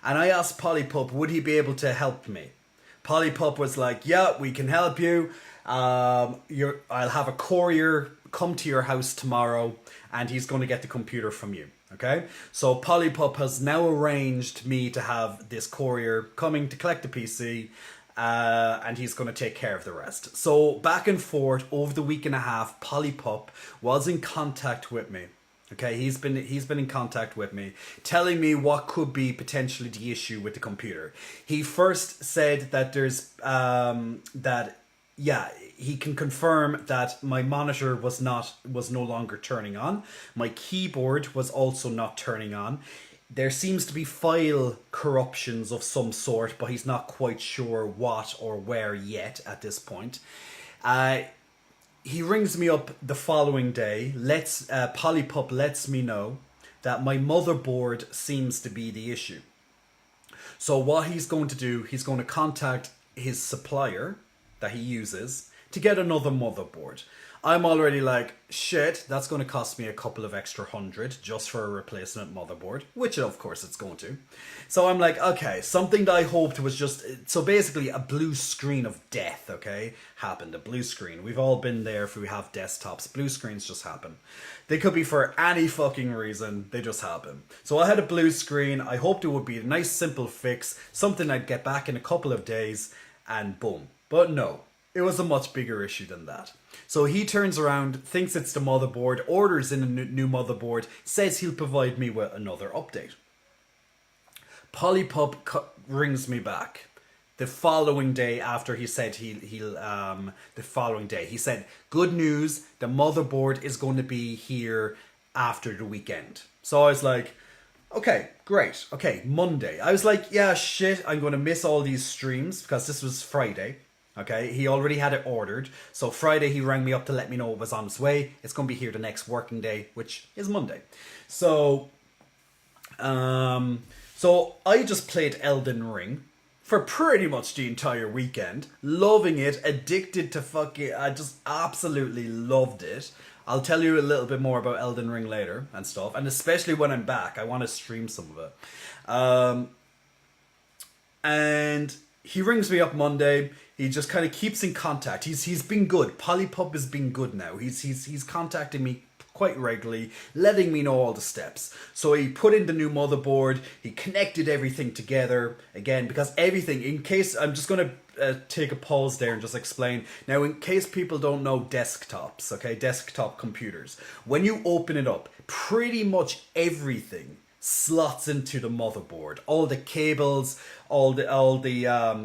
I asked Polypup, would he be able to help me? Polypup was like, yeah, we can help you. I'll have a courier come to your house tomorrow and he's going to get the computer from you. Okay? So Polypup has now arranged me to have this courier coming to collect the PC and he's going to take care of the rest. So back and forth over the week and a half, Polypup was in contact with me. Okay, he's been in contact with me, telling me what could be potentially the issue with the computer. He first said that he can confirm that my monitor was no longer turning on. My keyboard was also not turning on. There seems to be file corruptions of some sort, but he's not quite sure what or where yet at this point. He rings me up the following day. Polypup lets me know that my motherboard seems to be the issue. So what he's going to do, he's going to contact his supplier that he uses to get another motherboard. I'm already like, shit, that's going to cost me a couple of extra $100 just for a replacement motherboard, which of course it's going to. So I'm like, okay, something that I hoped was just, so basically a blue screen of death, okay, happened, a blue screen. We've all been there if we have desktops, blue screens just happen. They could be for any fucking reason, they just happen. So I had a blue screen, I hoped it would be a nice simple fix, something I'd get back in a couple of days, and boom. But no, it was a much bigger issue than that. So he turns around, thinks it's the motherboard, orders in a new motherboard, says he'll provide me with another update. Polypup rings me back the following day after he said the following day. He said, good news, the motherboard is going to be here after the weekend. So I was like, Okay, great. Okay, Monday. I was like, yeah, shit, I'm going to miss all these streams because this was Friday. Okay, he already had it ordered. So Friday he rang me up to let me know it was on its way. It's going to be here the next working day, which is Monday. So, so I just played Elden Ring for pretty much the entire weekend, loving it, addicted to fucking. I just absolutely loved it. I'll tell you a little bit more about Elden Ring later and stuff, and especially when I'm back, I want to stream some of it. And he rings me up Monday. He just kind of keeps in contact. He's been good. Polypub has been good now. He's contacting me quite regularly, letting me know all the steps. So he put in the new motherboard. He connected everything together again, because everything. In case I'm just gonna take a pause there and just explain now. In case people don't know desktops, okay, desktop computers. When you open it up, pretty much everything slots into the motherboard. All the cables, all the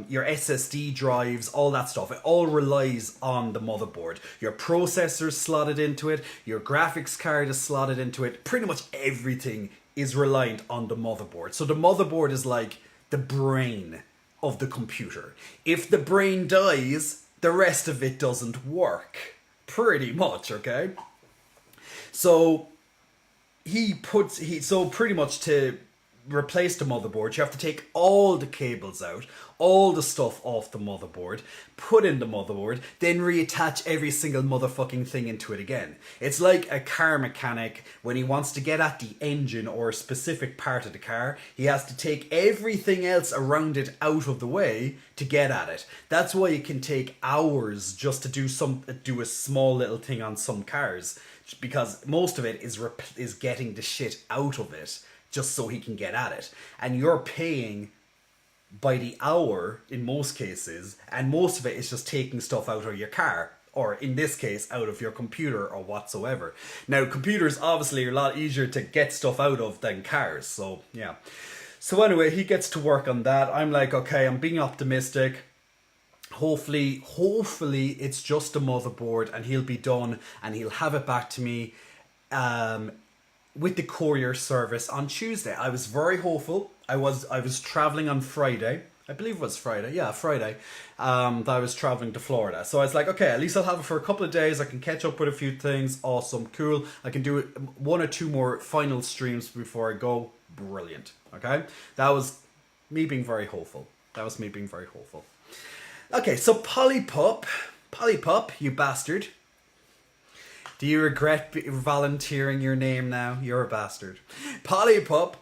your SSD drives, all that stuff. It all relies on the motherboard. Your processor's slotted into it. Your graphics card is slotted into it. Pretty much everything is reliant on the motherboard. So the motherboard is like the brain of the computer. If the brain dies, the rest of it doesn't work. Pretty much, okay? So so pretty much to replace the motherboard, you have to take all the cables out, all the stuff off the motherboard, put in the motherboard, then reattach every single motherfucking thing into it again. It's like a car mechanic when he wants to get at the engine or a specific part of the car, he has to take everything else around it out of the way to get at it. That's why it can take hours just to do a small little thing on some cars, because most of it is getting the shit out of it just so he can get at it. And you're paying by the hour in most cases, and most of it is just taking stuff out of your car, or in this case, out of your computer or whatsoever. Now, computers obviously are a lot easier to get stuff out of than cars, so yeah. So anyway, he gets to work on that. I'm like, okay, I'm being optimistic. Hopefully it's just a motherboard and he'll be done and he'll have it back to me with the courier service on Tuesday. I was very hopeful. I was traveling on Friday. I believe it was Friday. Yeah, Friday. That I was traveling to Florida. So I was like, okay, at least I'll have it for a couple of days. I can catch up with a few things. Awesome, cool. I can do one or two more final streams before I go. Brilliant. Okay? That was me being very hopeful. Okay, so Polypup, you bastard. Do you regret volunteering your name now? You're a bastard. Polypup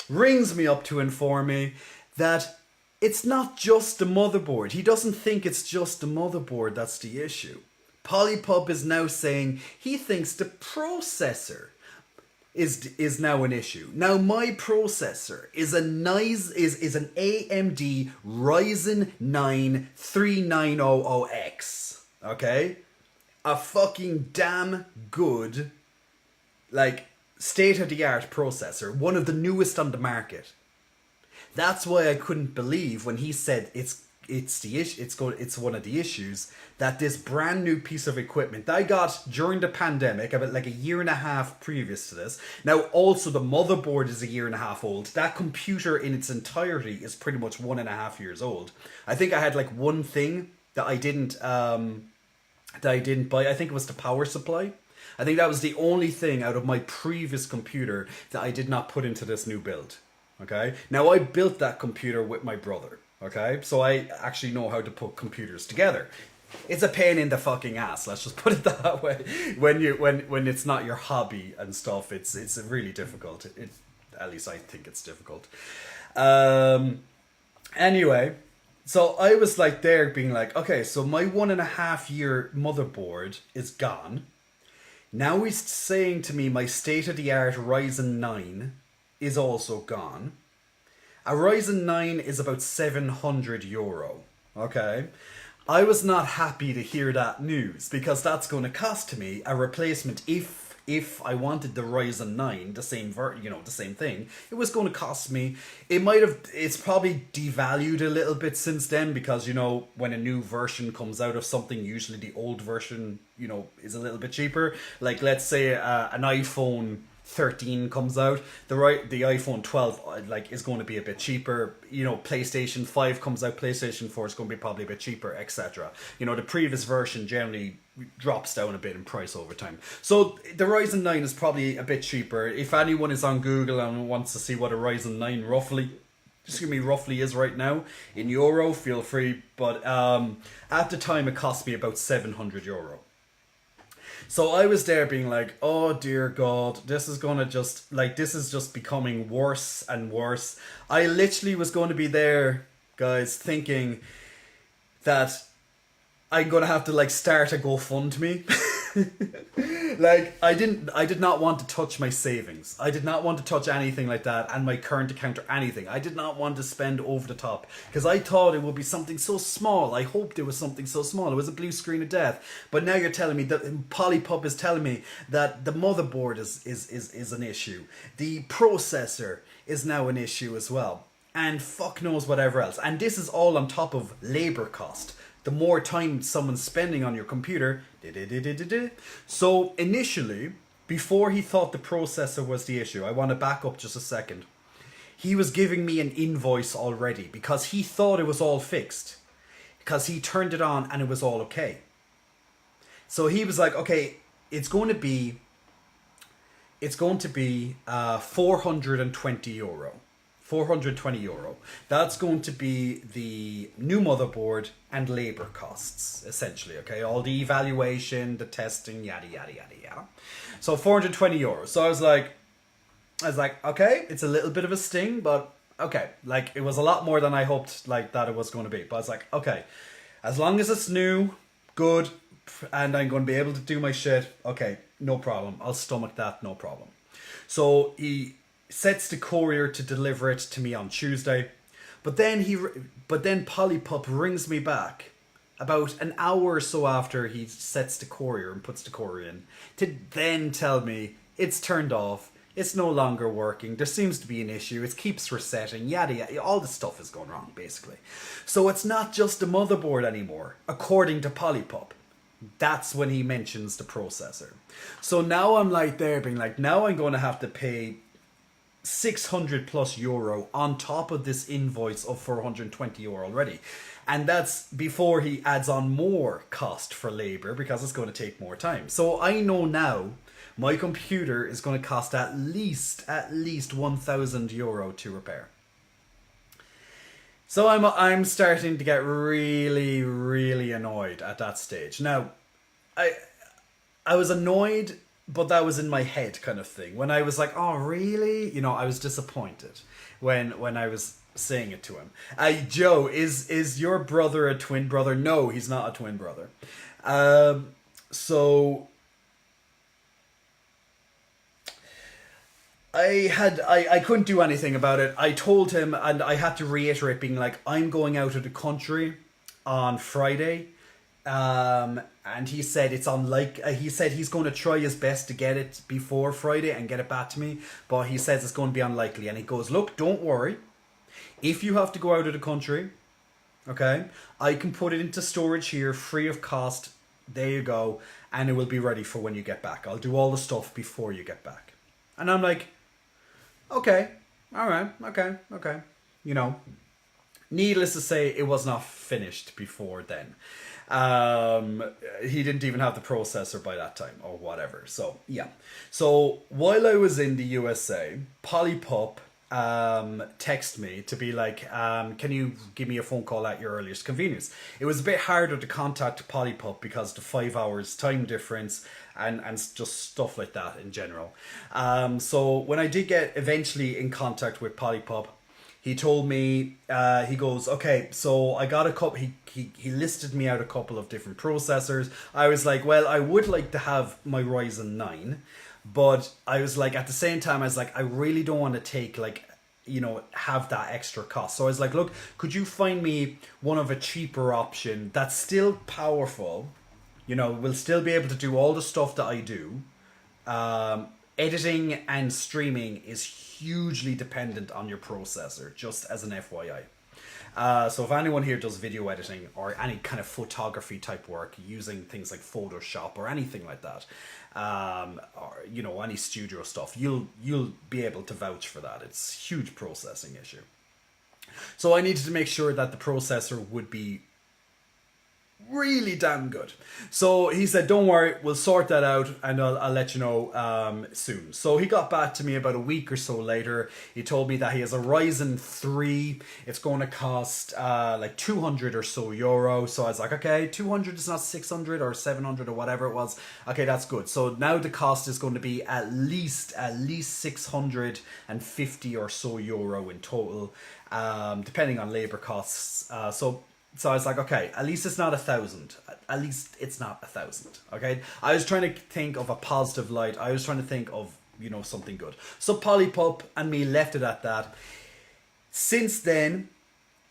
rings me up to inform me that it's not just the motherboard. He doesn't think it's just the motherboard that's the issue. Polypup is now saying he thinks the processor is now an issue. Now my processor is an AMD Ryzen 9 3900X. Okay? A fucking damn good, like, state-of-the-art processor. One of the newest on the market. That's why I couldn't believe when he said it's one of the issues, that this brand new piece of equipment that I got during the pandemic, about like a year and a half previous to this. Now also the motherboard is a year and a half old. That computer in its entirety is pretty much 1.5 years old. I think I had like one thing that I didn't buy. I think it was the power supply. I think that was the only thing out of my previous computer that I did not put into this new build. Okay? Now I built that computer with my brother. Okay? So I actually know how to put computers together. It's a pain in the fucking ass, let's just put it that way. When it's not your hobby and stuff, it's really difficult. At least I think it's difficult. Anyway, so I was like there being like, okay, so my 1.5 year motherboard is gone. Now he's saying to me my state-of-the-art Ryzen 9 is also gone. A Ryzen 9 is about €700. Okay? I was not happy to hear that news, because that's going to cost me a replacement. If I wanted the Ryzen 9, the same thing, it was going to cost me. It's probably devalued a little bit since then, because, when a new version comes out of something, usually the old version, is a little bit cheaper. Like, let's say an iPhone 13 comes out, the iPhone 12 like is going to be a bit cheaper. PlayStation 5 comes out, PlayStation 4 is going to be probably a bit cheaper, etc. The previous version generally drops down a bit in price over time. So the Ryzen 9 is probably a bit cheaper. If anyone is on Google and wants to see what a Ryzen 9 roughly is right now in euro, feel free. But at the time it cost me about €700. So I was there being like, oh dear God, this is just becoming worse and worse. I literally was going to be there, guys, thinking that I'm going to have to start a GoFundMe. I did not want to touch my savings. I did not want to touch anything like that, and my current account or anything. I did not want to spend over the top because I thought it would be something so small. I hoped it was something so small. It was a blue screen of death. But now you're telling me that Polypop is telling me that the motherboard is an issue. The processor is now an issue as well. And fuck knows whatever else. And this is all on top of labor cost. The more time someone's spending on your computer. So initially, before he thought the processor was the issue, I want to back up just a second. He was giving me an invoice already because he thought it was all fixed. Because he turned it on and it was all okay. So he was like, okay, it's going to be €420. €420. That's going to be the new motherboard and labor costs, essentially. Okay, all the evaluation, the testing, yada yada yada yada. So €420. So I was like, okay, it's a little bit of a sting, but okay, it was a lot more than I hoped that it was going to be. But I was like, okay, as long as it's new, good, and I'm going to be able to do my shit, okay, no problem. I'll stomach that, no problem. So he sets the courier to deliver it to me on Tuesday, but then Polypop rings me back about an hour or so after he sets the courier and puts the courier in to then tell me it's turned off, it's no longer working, there seems to be an issue, it keeps resetting, yada yada, all the stuff is going wrong basically. So it's not just the motherboard anymore, according to Polypop. That's when he mentions the processor. So now I'm there being now I'm going to have to pay €600+ on top of this invoice of €420 already. And that's before he adds on more cost for labor because it's going to take more time. So I know now my computer is going to cost at least €1,000 to repair. So I'm starting to get really, really annoyed at that stage. Now, I was annoyed, but that was in my head kind of thing. When I was like, oh, really? I was disappointed when I was saying it to him. Joe, is your brother a twin brother? No, he's not a twin brother. So I couldn't do anything about it. I told him, and I had to reiterate being I'm going out of the country on Friday. And he said he said he's going to try his best to get it before Friday and get it back to me, but he says it's going to be unlikely. And he goes, look, don't worry. If you have to go out of the country, okay, I can put it into storage here free of cost. There you go. And it will be ready for when you get back. I'll do all the stuff before you get back. And I'm like, okay, all right, okay. Needless to say, it was not finished before then. He didn't even have the processor by that time or whatever. So yeah. So while I was in the USA, Polypop text me to be can you give me a phone call at your earliest convenience? It was a bit harder to contact Polypop because the 5 hours time difference and just stuff like that in general. So when I did get eventually in contact with Polypop, he told me, he goes, okay, so I got a couple, he listed me out a couple of different processors. I was like, well, I would like to have my Ryzen 9, but I was at the same time, I was I really don't want to take have that extra cost. So I was like, look, could you find me one of a cheaper option that's still powerful, will still be able to do all the stuff that I do. Editing and streaming is hugely dependent on your processor, just as an FYI. So if anyone here does video editing or any kind of photography type work using things like Photoshop or anything like that, or you know, any studio stuff, you'll be able to vouch for that. It's a huge processing issue. So I needed to make sure that the processor would be really damn good. So he said, don't worry, we'll sort that out and I'll let you know soon. So he got back to me about a week or so later. He told me that he has a Ryzen 3. It's going to cost like 200 or so euro. So I was like, okay, 200 is not 600 or 700 or whatever it was. Okay, that's good. So now the cost is going to be at least 650 or so euro in total, depending on labor costs. So I was like, okay, at least it's not 1,000. At least it's not 1,000. Okay. I was trying to think of a positive light. I was trying to think of, you know, something good. So Polypup and me left it at that. Since then,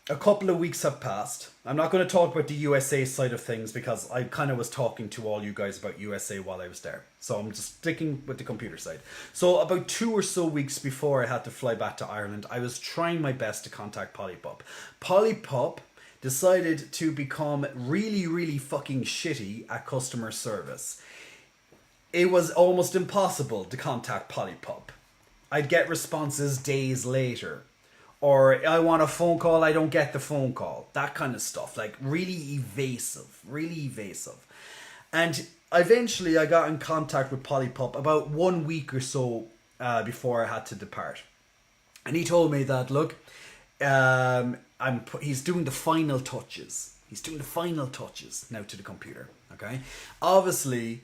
a couple of weeks have passed. I'm not going to talk about the USA side of things because I kind of was talking to all you guys about USA while I was there. So I'm just sticking with the computer side. So about 2 or so weeks before I had to fly back to Ireland, I was trying my best to contact Polypup. Polypup decided to become really, really fucking shitty at customer service. It was almost impossible to contact Polypup. I'd get responses days later. Or I want a phone call, I don't get the phone call. That kind of stuff. Like really evasive. Really evasive. And eventually I got in contact with Polypup about 1 week or so before I had to depart. And he told me that, look, he's doing the final touches. He's doing the final touches now to the computer. Okay. Obviously,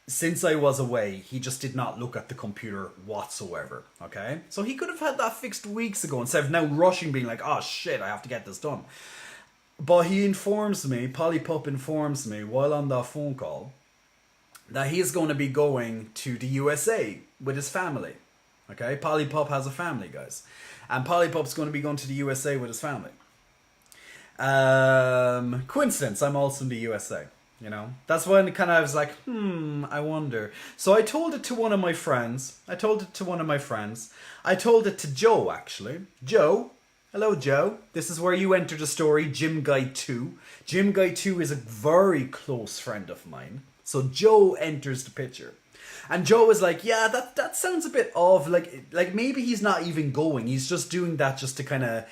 since I was away, he just did not look at the computer whatsoever. Okay. So he could have had that fixed weeks ago instead of now rushing, being like, oh shit, I have to get this done. But he informs me, Polypup informs me while on that phone call that he's going to be going to the USA with his family. Okay. Polypup has a family, guys. And Polypup's going to be going to the USA with his family. Coincidence, I'm also in the USA, you know. That's when kind of I was like, I wonder. So I told it to one of my friends. I told it to Joe, actually. Joe, hello Joe. This is where you enter the story, Gym Guy 2. Gym Guy 2 is a very close friend of mine. So Joe enters the picture. And Joe was like, yeah, that sounds a bit off. Like maybe he's not even going. He's just doing that just to kind of,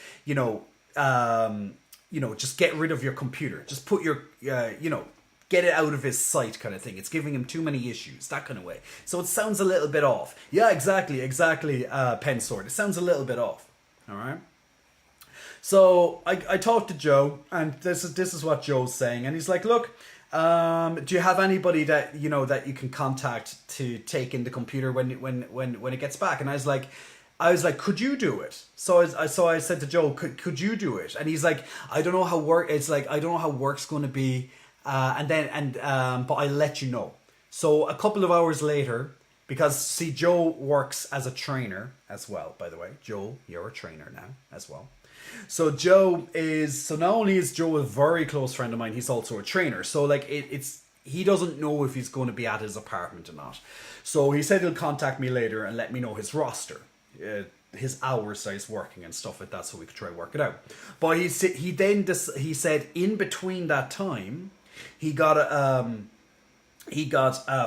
just get rid of your computer. Just put your, get it out of his sight kind of thing. It's giving him too many issues, that kind of way. So it sounds a little bit off. Yeah, exactly, Pensword. It sounds a little bit off. All right. So I talked to Joe, and this is what Joe's saying. And he's like, look, do you have anybody that that you can contact to take in the computer when it gets back? And I was like, could you do it? So I said to Joe, could you do it? And he's like, I don't know how work's going to be, but I'll let you know. So a couple of hours later, because see, Joe works as a trainer as well. By the way, Joe, you're a trainer now as well. So not only is Joe a very close friend of mine, he's also a trainer. So like he doesn't know if he's going to be at his apartment or not. So he said he'll contact me later and let me know his roster, his hours that he's working and stuff like that, so we could try to work it out. But he said in between that time, he got a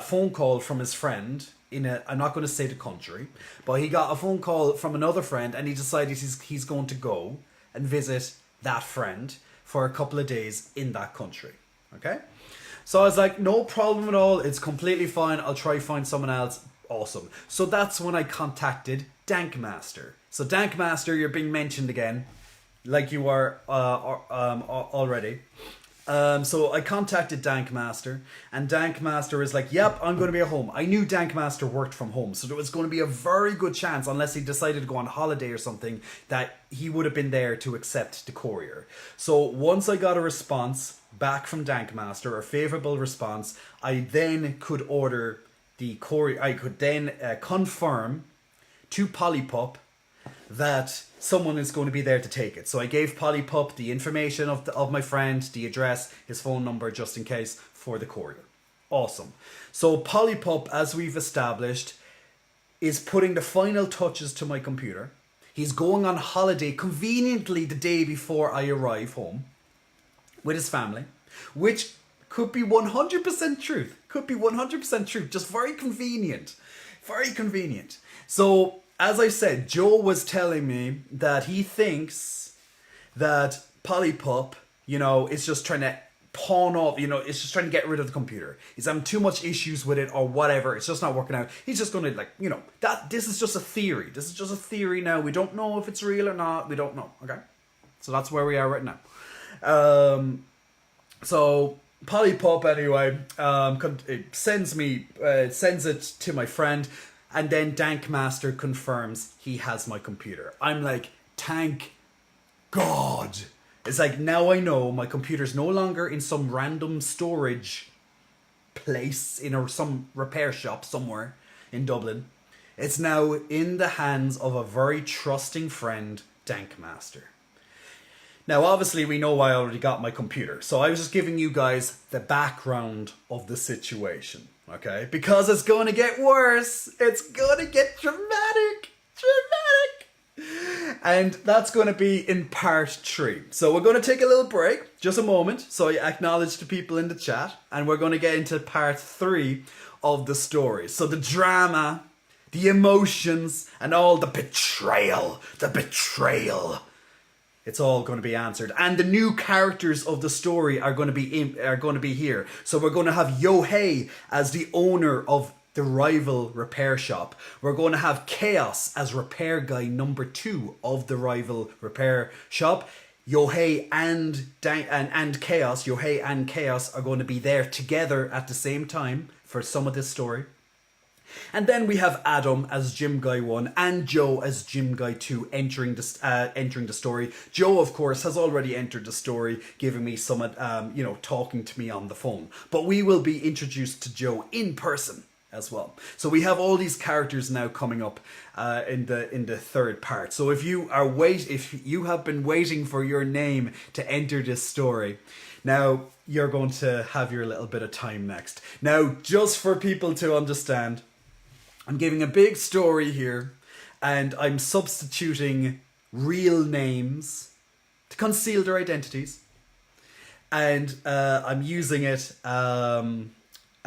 phone call from his friend. I'm not going to say the country, but he got a phone call from another friend, and he decided he's going to go and visit that friend for a couple of days in that country. Okay? So I was like, no problem at all. It's completely fine. I'll try find someone else. Awesome. So that's when I contacted Dankmaster. So Dankmaster, you're being mentioned again, like you are already. So I contacted Dankmaster, and Dankmaster is like, yep, I'm going to be at home. I knew Dankmaster worked from home, so there was going to be a very good chance, unless he decided to go on holiday or something, that he would have been there to accept the courier. So once I got a response back from Dankmaster, a favorable response, I then could order the courier. I could then confirm to Polypup that someone is going to be there to take it. So I gave Polypup the information of my friend, the address, his phone number, just in case, for the courier. Awesome. So Polypup, as we've established, is putting the final touches to my computer. He's going on holiday conveniently the day before I arrive home with his family, which could be 100% truth. Could be 100% truth. Just very convenient. Very convenient. So, as I said, Joe was telling me that he thinks that Polypup, you know, is just trying to pawn off, you know, it's just trying to get rid of the computer. He's having too much issues with it or whatever. It's just not working out. He's just going to, like, you know, that this is just a theory. This is just a theory now. We don't know if it's real or not. We don't know. Okay? So that's where we are right now. So Polypup anyway, it sends it to my friend, and then Dankmaster confirms he has my computer. I'm like, thank God. It's like, now I know my computer's no longer in some random storage place in some repair shop somewhere in Dublin. It's now in the hands of a very trusting friend, Dankmaster. Now, obviously, we know I already got my computer, so I was just giving you guys the background of the situation, okay? Because it's going to get worse. It's going to get dramatic. And that's going to be in part 3. So we're going to take a little break, just a moment, so I acknowledge the people in the chat, and we're going to get into part 3 of the story. So the drama, the emotions, and all the betrayal, it's all going to be answered, and the new characters of the story are going to be here. So we're going to have Yohei as the owner of the rival repair shop. We're going to have Chaos as repair guy number 2 of the rival repair shop. Yohei and Chaos, Yohei and Chaos are going to be there together at the same time for some of this story. And then we have Adam as Gym Guy 1 and Joe as Gym Guy 2 entering the story. Joe, of course, has already entered the story, giving me some, talking to me on the phone. But we will be introduced to Joe in person as well. So we have all these characters now coming up in the third part. So if you have been waiting for your name to enter this story, now you're going to have your little bit of time next. Now, just for people to understand, I'm giving a big story here, and I'm substituting real names to conceal their identities, and I'm using it,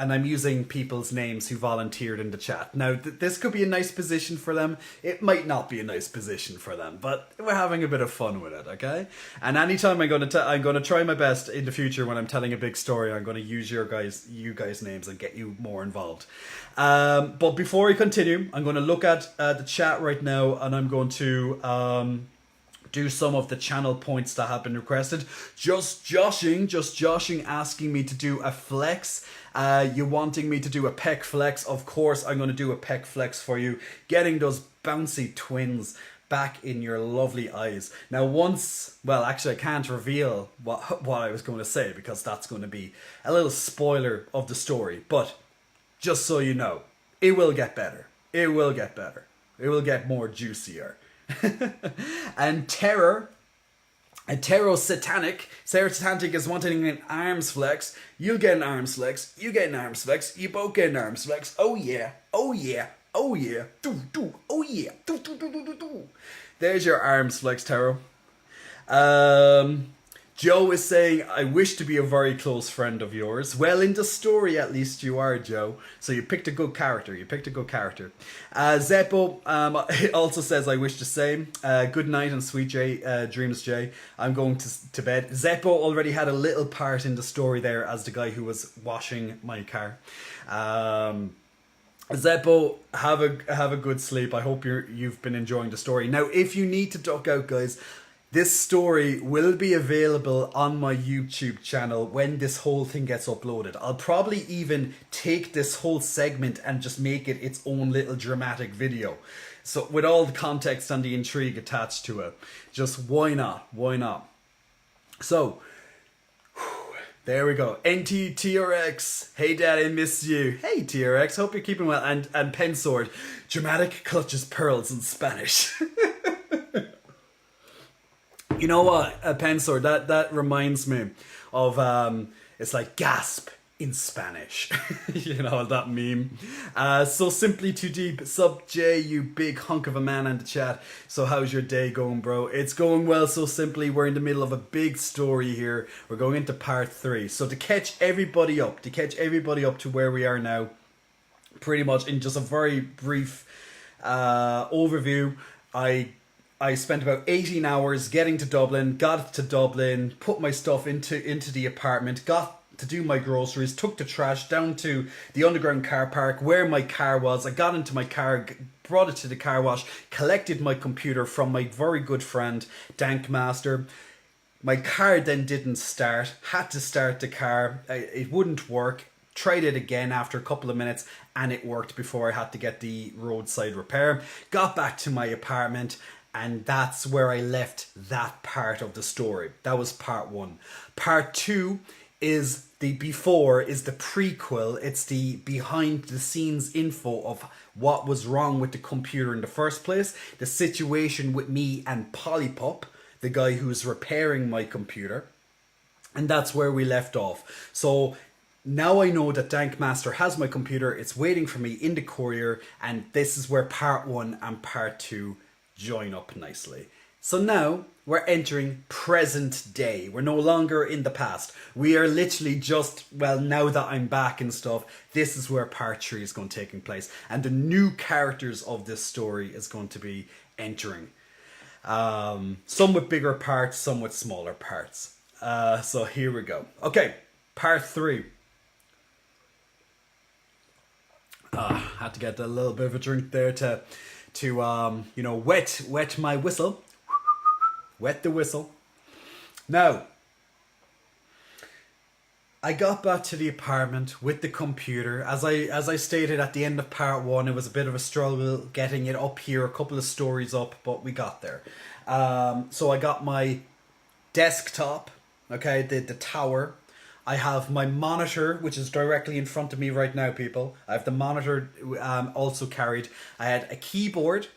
and I'm using people's names who volunteered in the chat. Now, this could be a nice position for them. It might not be a nice position for them, but we're having a bit of fun with it, okay? And anytime I'm going to try my best in the future when I'm telling a big story, I'm going to use you guys' names and get you more involved. But before I continue, I'm going to look at the chat right now, and I'm going to do some of the channel points that have been requested. Just joshing, asking me to do a flex. You wanting me to do a pec flex? Of course, I'm going to do a pec flex for you. Getting those bouncy twins back in your lovely eyes. Now, actually, I can't reveal what I was going to say, because that's going to be a little spoiler of the story. But just so you know, it will get better. It will get better. It will get more juicier. And Terror Satanic is wanting an arms flex. You get an arms flex. You get an arms flex. You both get an arms flex. Oh yeah. Oh yeah. Oh yeah. Do. Oh yeah. Do. There's your arms flex, Terror. Joe is saying, I wish to be a very close friend of yours. Well, in the story, at least you are, Joe. So you picked a good character. Zeppo also says, I wish the same. Good night and sweet dreams, Jay. I'm going to bed. Zeppo already had a little part in the story there as the guy who was washing my car. Zeppo, have a good sleep. I hope you've been enjoying the story. Now, if you need to duck out, guys, this story will be available on my YouTube channel when this whole thing gets uploaded. I'll probably even take this whole segment and just make it its own little dramatic video. So with all the context and the intrigue attached to it. Just why not? Why not? So, there we go. NTTRX. Hey Dad, I miss you. Hey TRX, hope you're keeping well. And Pensword. Dramatic clutches pearls in Spanish. You know what, Pensor, that reminds me of, it's like gasp, in Spanish. You know, that meme. So simply too deep. Sup Jay, you big hunk of a man in the chat. So how's your day going, bro? It's going well. So simply, we're in the middle of a big story here. We're going into part 3. So to catch everybody up to where we are now, pretty much in just a very brief overview, I spent about 18 hours getting to Dublin, got to Dublin, put my stuff into the apartment, got to do my groceries, took the trash down to the underground car park where my car was. I got into my car, brought it to the car wash, collected my computer from my very good friend Dankmaster. My car then didn't start, had to start the car, it wouldn't work. Tried it again after a couple of minutes and it worked before I had to get the roadside repair. Got back to my apartment and that's where I left that part of the story. That was part 1. Part 2 is the prequel. It's the behind the scenes info of what was wrong with the computer in the first place. The situation with me and Polypup, the guy who's repairing my computer. And that's where we left off. So now I know that Dankmaster has my computer. It's waiting for me in the courier. And this is where part 1 and part 2 join up nicely. So now we're entering present day. We're no longer in the past. We are literally just, well, now that I'm back and stuff, this is where part 3 is going to take place. And the new characters of this story is going to be entering. Some with bigger parts, some with smaller parts. So here we go. Okay, part 3. Had to get a little bit of a drink there to you know, wet my whistle. Wet the whistle. Now, I got back to the apartment with the computer. As I stated at the end of part 1, it was a bit of a struggle getting it up here, a couple of stories up, but we got there. So I got my desktop, okay, the tower. I have my monitor, which is directly in front of me right now, people. I have the monitor also carried. I had a keyboard,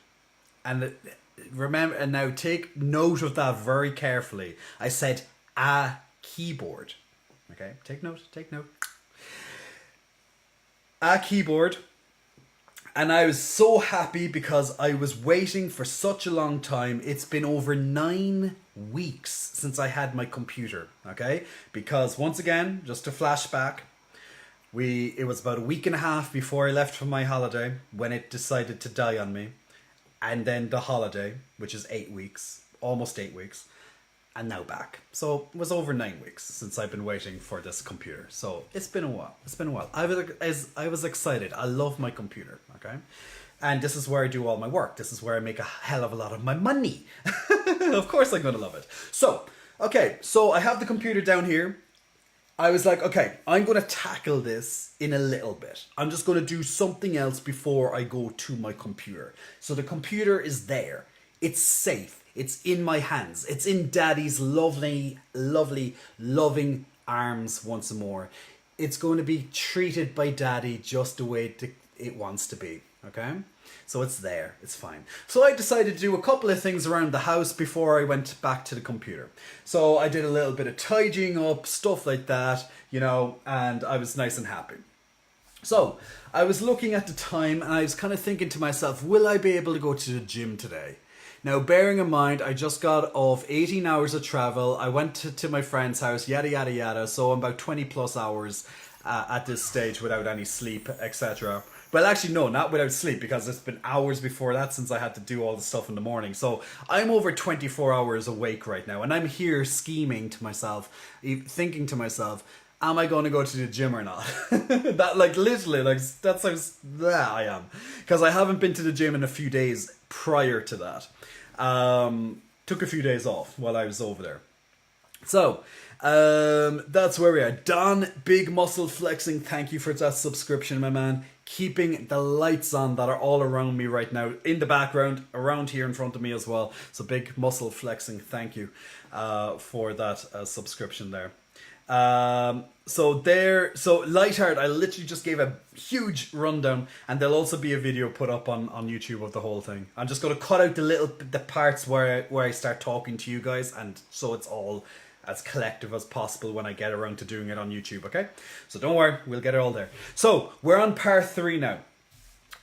and remember, and now take note of that very carefully. I said a keyboard. Okay, take note. A keyboard. And I was so happy because I was waiting for such a long time. It's been over 9 weeks since I had my computer, okay? Because once again, just to flashback, it was about a week and a half before I left for my holiday when it decided to die on me. And then the holiday, which is 8 weeks, almost 8 weeks, and now back. So it was over 9 weeks since I've been waiting for this computer. So it's been a while. I was excited. I love my computer, okay? And this is where I do all my work. This is where I make a hell of a lot of my money. Of course I'm going to love it. So, okay, so I have the computer down here. I was like, okay, I'm going to tackle this in a little bit. I'm just going to do something else before I go to my computer. So the computer is there. It's safe. It's in my hands. It's in Daddy's lovely, lovely, loving arms once more. It's going to be treated by Daddy just the way it wants to be, okay? So it's there. It's fine. So I decided to do a couple of things around the house before I went back to the computer. So I did a little bit of tidying up, stuff like that, you know, and I was nice and happy. So I was looking at the time and I was kind of thinking to myself, will I be able to go to the gym today? Now, bearing in mind, I just got off 18 hours of travel. I went to my friend's house, yada, yada, yada. So I'm about 20 plus hours at this stage without any sleep, etc. Well, actually, no, not without sleep, because it's been hours before that since I had to do all the stuff in the morning. So I'm over 24 hours awake right now. And I'm here scheming to myself, thinking to myself, am I going to go to the gym or not? That, like, literally, like, that's how I am. Because I haven't been to the gym in a few days prior to that. Took a few days off while I was over there. So, that's where we are. Don, big muscle flexing, thank you for that subscription, my man. Keeping the lights on that are all around me right now, in the background, around here in front of me as well. So big muscle flexing, thank you for that subscription there. So Lightheart, I literally just gave a huge rundown, and there'll also be a video put up on YouTube of the whole thing. I'm just going to cut out the parts where I start talking to you guys, and so it's all as collective as possible when I get around to doing it on YouTube, okay? So don't worry, we'll get it all there. So, we're on part 3 now.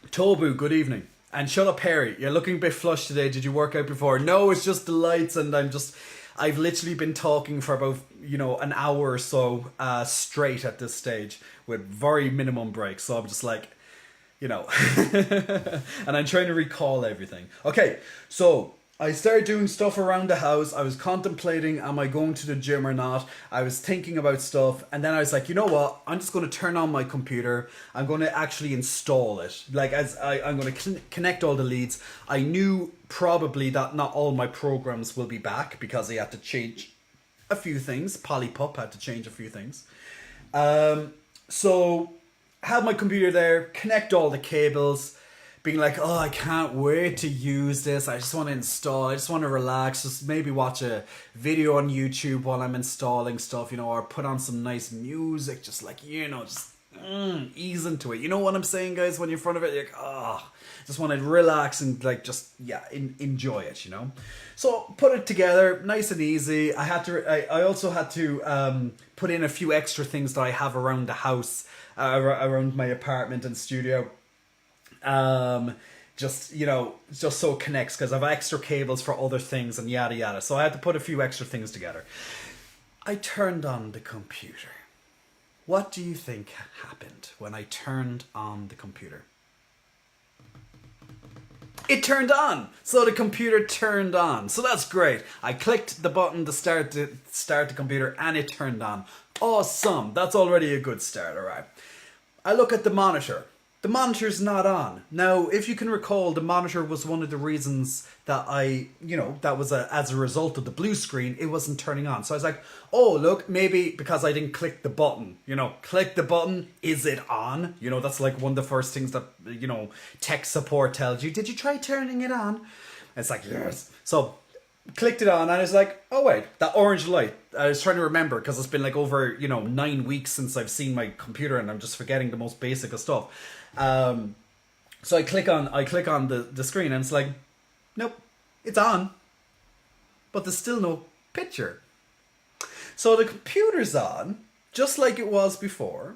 Tobu, good evening. And shut up, Harry. You're looking a bit flushed today. Did you work out before? No, it's just the lights, and I've literally been talking for about, an hour or so straight at this stage with very minimum breaks. So I'm just like, and I'm trying to recall everything. Okay, so I started doing stuff around the house. I was contemplating, am I going to the gym or not? I was thinking about stuff, and then I was like, you know what? I'm just going to turn on my computer. I'm going to actually install it. Like, I'm going to connect all the leads. I knew probably that not all my programs will be back because I had to change a few things. Polypup had to change a few things. So, had my computer there, connect all the cables, being like, oh, I can't wait to use this. I just want to install. I just want to relax. Just maybe watch a video on YouTube while I'm installing stuff, or put on some nice music. Just like, just ease into it. You know what I'm saying, guys? When you're in front of it, you're like, just want to relax and like enjoy it, So put it together, nice and easy. I also had to put in a few extra things that I have around the house, around my apartment and studio. Just so it connects, because I have extra cables for other things and yada yada. So I had to put a few extra things together. I turned on the computer. What do you think happened when I turned on the computer? It turned on! So the computer turned on. So that's great. I clicked the button to start the computer and it turned on. Awesome. That's already a good start, alright. I look at the monitor. The monitor's not on. Now, if you can recall, the monitor was one of the reasons that that was as a result of the blue screen, it wasn't turning on. So I was like, oh, look, maybe because I didn't click the button. Click the button, is it on? That's like one of the first things that, tech support tells you. Did you try turning it on? It's like, yes. So, clicked it on and I was like, oh wait, that orange light. I was trying to remember because it's been like over, 9 weeks since I've seen my computer and I'm just forgetting the most basic of stuff. So I click on the screen and it's like, nope, it's on, but there's still no picture. So the computer's on, just like it was before.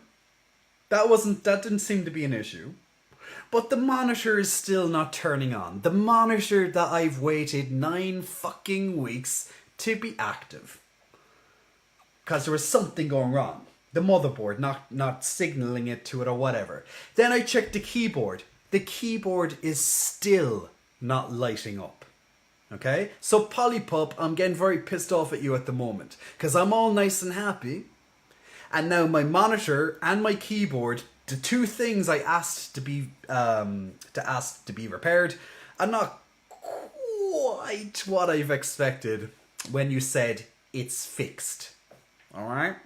That didn't seem to be an issue. But the monitor is still not turning on. The monitor that I've waited 9 fucking weeks to be active. Because there was something going wrong. The motherboard not signaling it to it or whatever. Then I checked the keyboard. The keyboard is still not lighting up. Okay? So Polypup, I'm getting very pissed off at you at the moment. Because I'm all nice and happy. And now my monitor and my keyboard, the 2 things I asked to be repaired, are not quite what I've expected when you said it's fixed. Alright?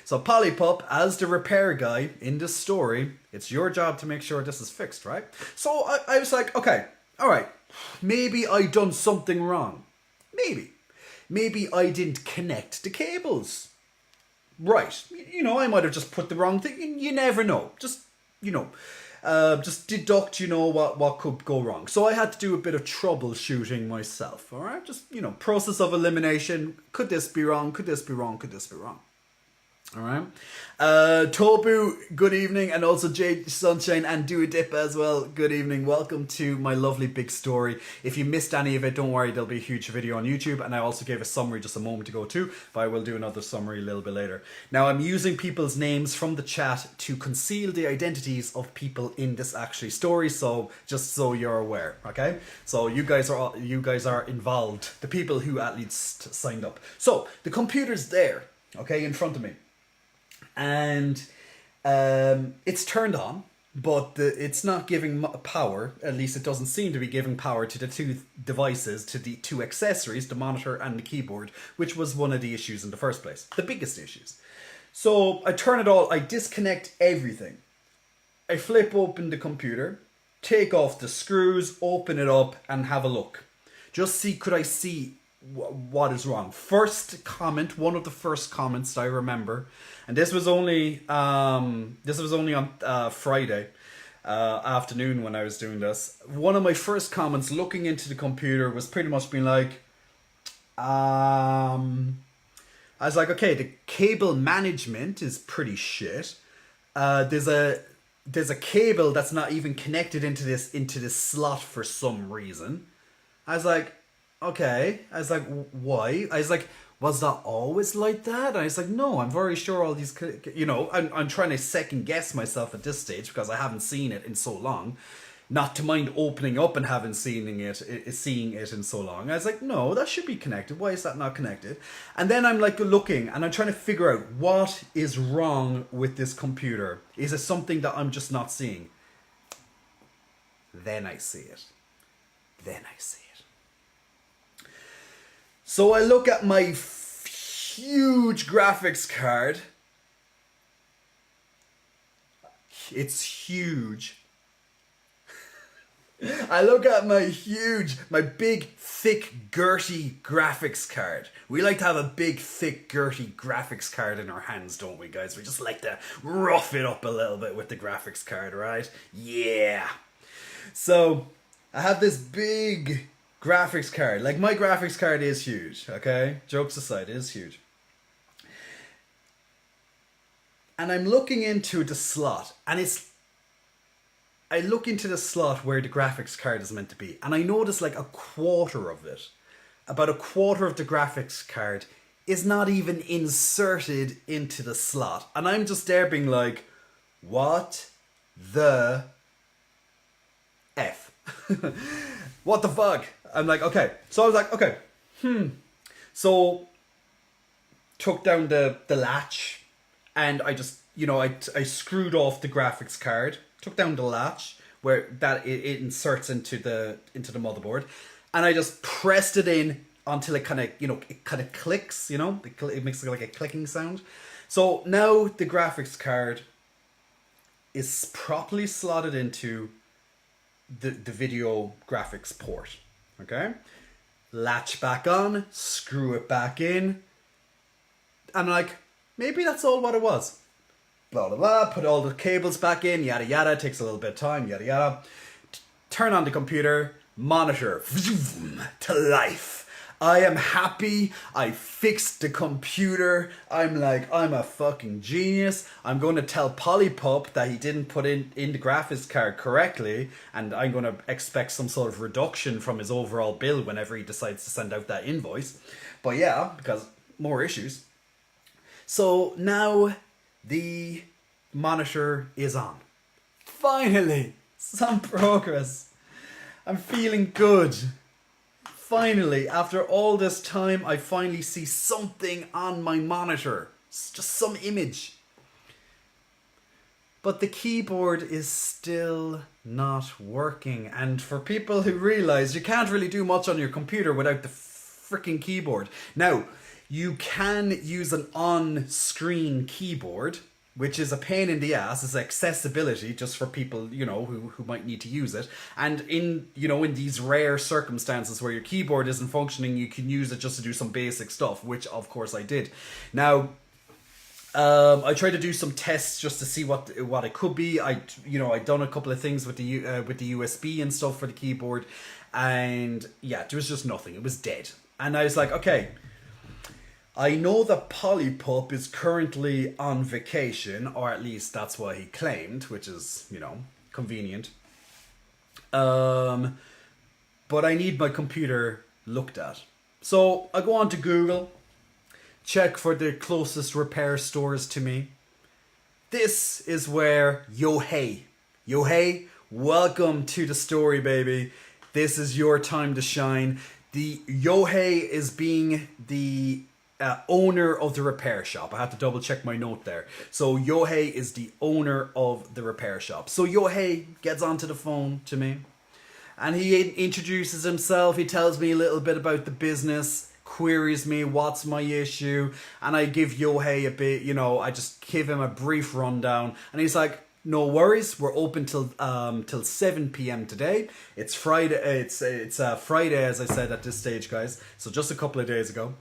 So Polypup, as the repair guy in this story, it's your job to make sure this is fixed, right? So I was like, okay, alright, maybe I done something wrong. Maybe I didn't connect the cables. Right, I might have just put the wrong thing. You never know. Just deduct, what could go wrong. So I had to do a bit of troubleshooting myself, all right? Just, process of elimination. Could this be wrong? Could this be wrong? Could this be wrong? All right. Tobu, good evening. And also Jade Sunshine and Duadip as well. Good evening. Welcome to my lovely big story. If you missed any of it, don't worry. There'll be a huge video on YouTube. And I also gave a summary just a moment ago too. But I will do another summary a little bit later. Now, I'm using people's names from the chat to conceal the identities of people in this actually story. So just so you're aware. Okay. So you guys are involved. The people who at least signed up. So the computer's there. Okay. In front of me. And it's turned on, but it's not giving power. At least it doesn't seem to be giving power to the 2 devices, to the 2 accessories, the monitor and the keyboard, which was one of the issues in the first place, the biggest issues. So I turn it all, I disconnect everything. I flip open the computer, take off the screws, open it up and have a look. Just see, could I see what is wrong? First comment, one of the first comments that I remember, and this was only on Friday afternoon when I was doing this. One of my first comments looking into the computer was pretty much being like, I was like, okay, the cable management is pretty shit. There's a cable that's not even connected into this slot for some reason. I was like, okay. I was like, why? I was like, was that always like that? I was like, no, I'm very sure all these, I'm trying to second guess myself at this stage because I haven't seen it in so long. Not to mind opening up and having seeing it in so long. I was like, no, that should be connected. Why is that not connected? And then I'm like looking and I'm trying to figure out what is wrong with this computer. Is it something that I'm just not seeing? Then I see it. Then I see it. So I look at my huge graphics card. It's huge. I look at my big, thick, girty graphics card. We like to have a big, thick, girty graphics card in our hands, don't we, guys? We just like to rough it up a little bit with the graphics card, right? Yeah. So, I have this big graphics card. Like, my graphics card is huge, okay? Jokes aside, it is huge. And I'm looking into the slot, and I look into the slot where the graphics card is meant to be, and I notice like a quarter of it, about a quarter of the graphics card, is not even inserted into the slot. And I'm just there being like, what the F? What the fuck? I'm like, okay. So I was like, okay, So, took down the latch, and I just, I screwed off the graphics card, took down the latch where that it inserts into the motherboard, and I just pressed it in until it kind of clicks, it makes like a clicking sound. So now the graphics card is properly slotted into the video graphics port. Okay, latch back on, screw it back in. I'm like, maybe that's all what it was. Blah, blah, blah, put all the cables back in, yada, yada, takes a little bit of time, yada, yada. Turn on the computer, monitor, to life. I am happy, I fixed the computer, I'm like, I'm a fucking genius. I'm going to tell Polypup that he didn't put in the graphics card correctly, and I'm going to expect some sort of reduction from his overall bill whenever he decides to send out that invoice. But yeah, because more issues. So now the monitor is on. Finally, some progress. I'm feeling good. Finally, after all this time, I finally see something on my monitor. It's just some image. But the keyboard is still not working. And for people who realize you can't really do much on your computer without the freaking keyboard. Now, you can use an on-screen keyboard, which is a pain in the ass. It's accessibility just for people, who might need to use it. And in these rare circumstances where your keyboard isn't functioning, you can use it just to do some basic stuff, which of course I did. Now, I tried to do some tests just to see what it could be. I'd done a couple of things with the USB and stuff for the keyboard, and yeah, there was just nothing. It was dead. And I was like, okay, I know that Polypup is currently on vacation, or at least that's what he claimed, which is, convenient. But I need my computer looked at. So I go on to Google, check for the closest repair stores to me. This is where Yohei, welcome to the story, baby. This is your time to shine. The Yohei is being the owner of the repair shop. I have to double check my note there. So Yohei is the owner of the repair shop. So Yohei gets onto the phone to me and he introduces himself. He tells me a little bit about the business, queries me, what's my issue, and I give Yohei a bit, I just give him a brief rundown, and he's like, no worries, we're open till 7 p.m. today. It's Friday. It's Friday, as I said at this stage, guys. So just a couple of days ago,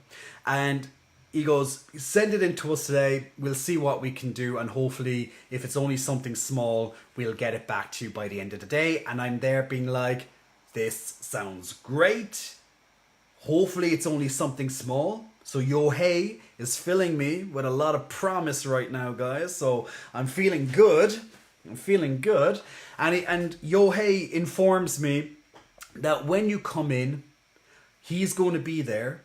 and he goes, send it in to us today. We'll see what we can do, and hopefully, if it's only something small, we'll get it back to you by the end of the day. And I'm there being like, this sounds great. Hopefully, it's only something small. So Yohei is filling me with a lot of promise right now, guys. So I'm feeling good. I'm feeling good. And Yohei informs me that when you come in, he's going to be there.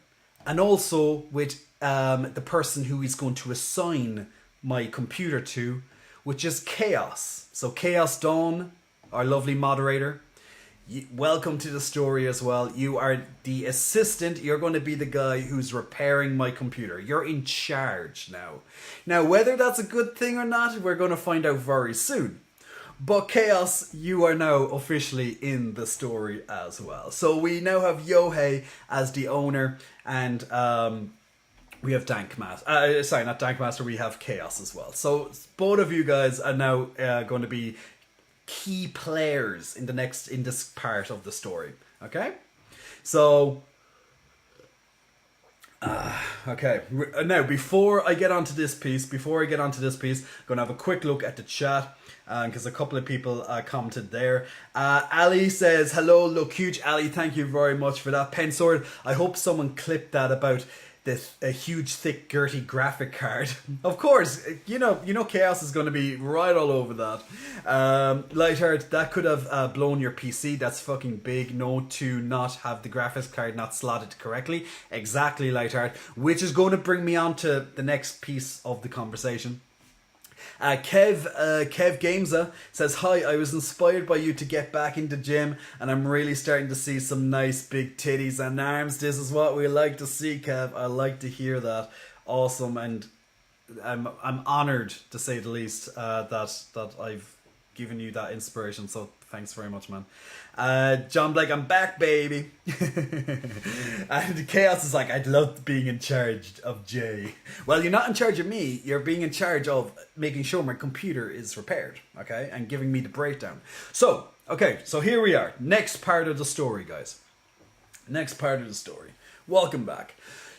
And also with the person who he's going to assign my computer to, which is Chaos. So Chaos Dawn, our lovely moderator, welcome to the story as well. You are the assistant. You're going to be the guy who's repairing my computer. You're in charge now. Now, whether that's a good thing or not, we're going to find out very soon. But Chaos, you are now officially in the story as well. So we now have Yohei as the owner, and we have Dankmaster. Sorry, not Dankmaster. We have Chaos as well. So both of you guys are now going to be key players in this part of the story. Okay, so okay. Now before I get onto this piece, I'm gonna have a quick look at the chat because a couple of people commented there. Ali says hello, look huge. Ali, thank you very much for that. Pensword, I hope someone clipped that about a huge, thick, girty graphic card. Of course, you know, Chaos is going to be right all over that. Lightheart, that could have blown your PC. That's fucking big. No, to not have the graphics card not slotted correctly. Exactly, Lightheart. Which is going to bring me on to the next piece of the conversation. Kev Gamesa says, hi, I was inspired by you to get back into gym and I'm really starting to see some nice big titties and arms. This is what we like to see, Kev. I like to hear that. Awesome. And I'm honoured, to say the least, that I've given you that inspiration. So thanks very much, man. John Blake, I'm back, baby. And Chaos is like, I'd love being in charge of Jay. Well, you're not in charge of me. You're being in charge of making sure my computer is repaired, okay? And giving me the breakdown. So, okay, so here we are. Next part of the story, guys. Next part of the story. Welcome back.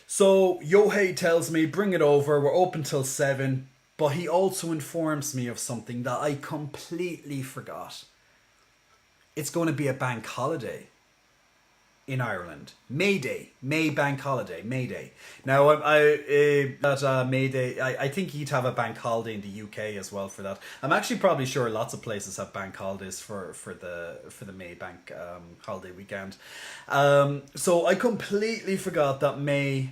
So, Yohei tells me, bring it over. We're open till 7. But he also informs me of something that I completely forgot. It's going to be a bank holiday in Ireland. May Day. May bank holiday. May Day. Now, May Day, I think you'd have a bank holiday in the UK as well for that. I'm actually probably sure lots of places have bank holidays for the May bank holiday weekend. So I completely forgot that May,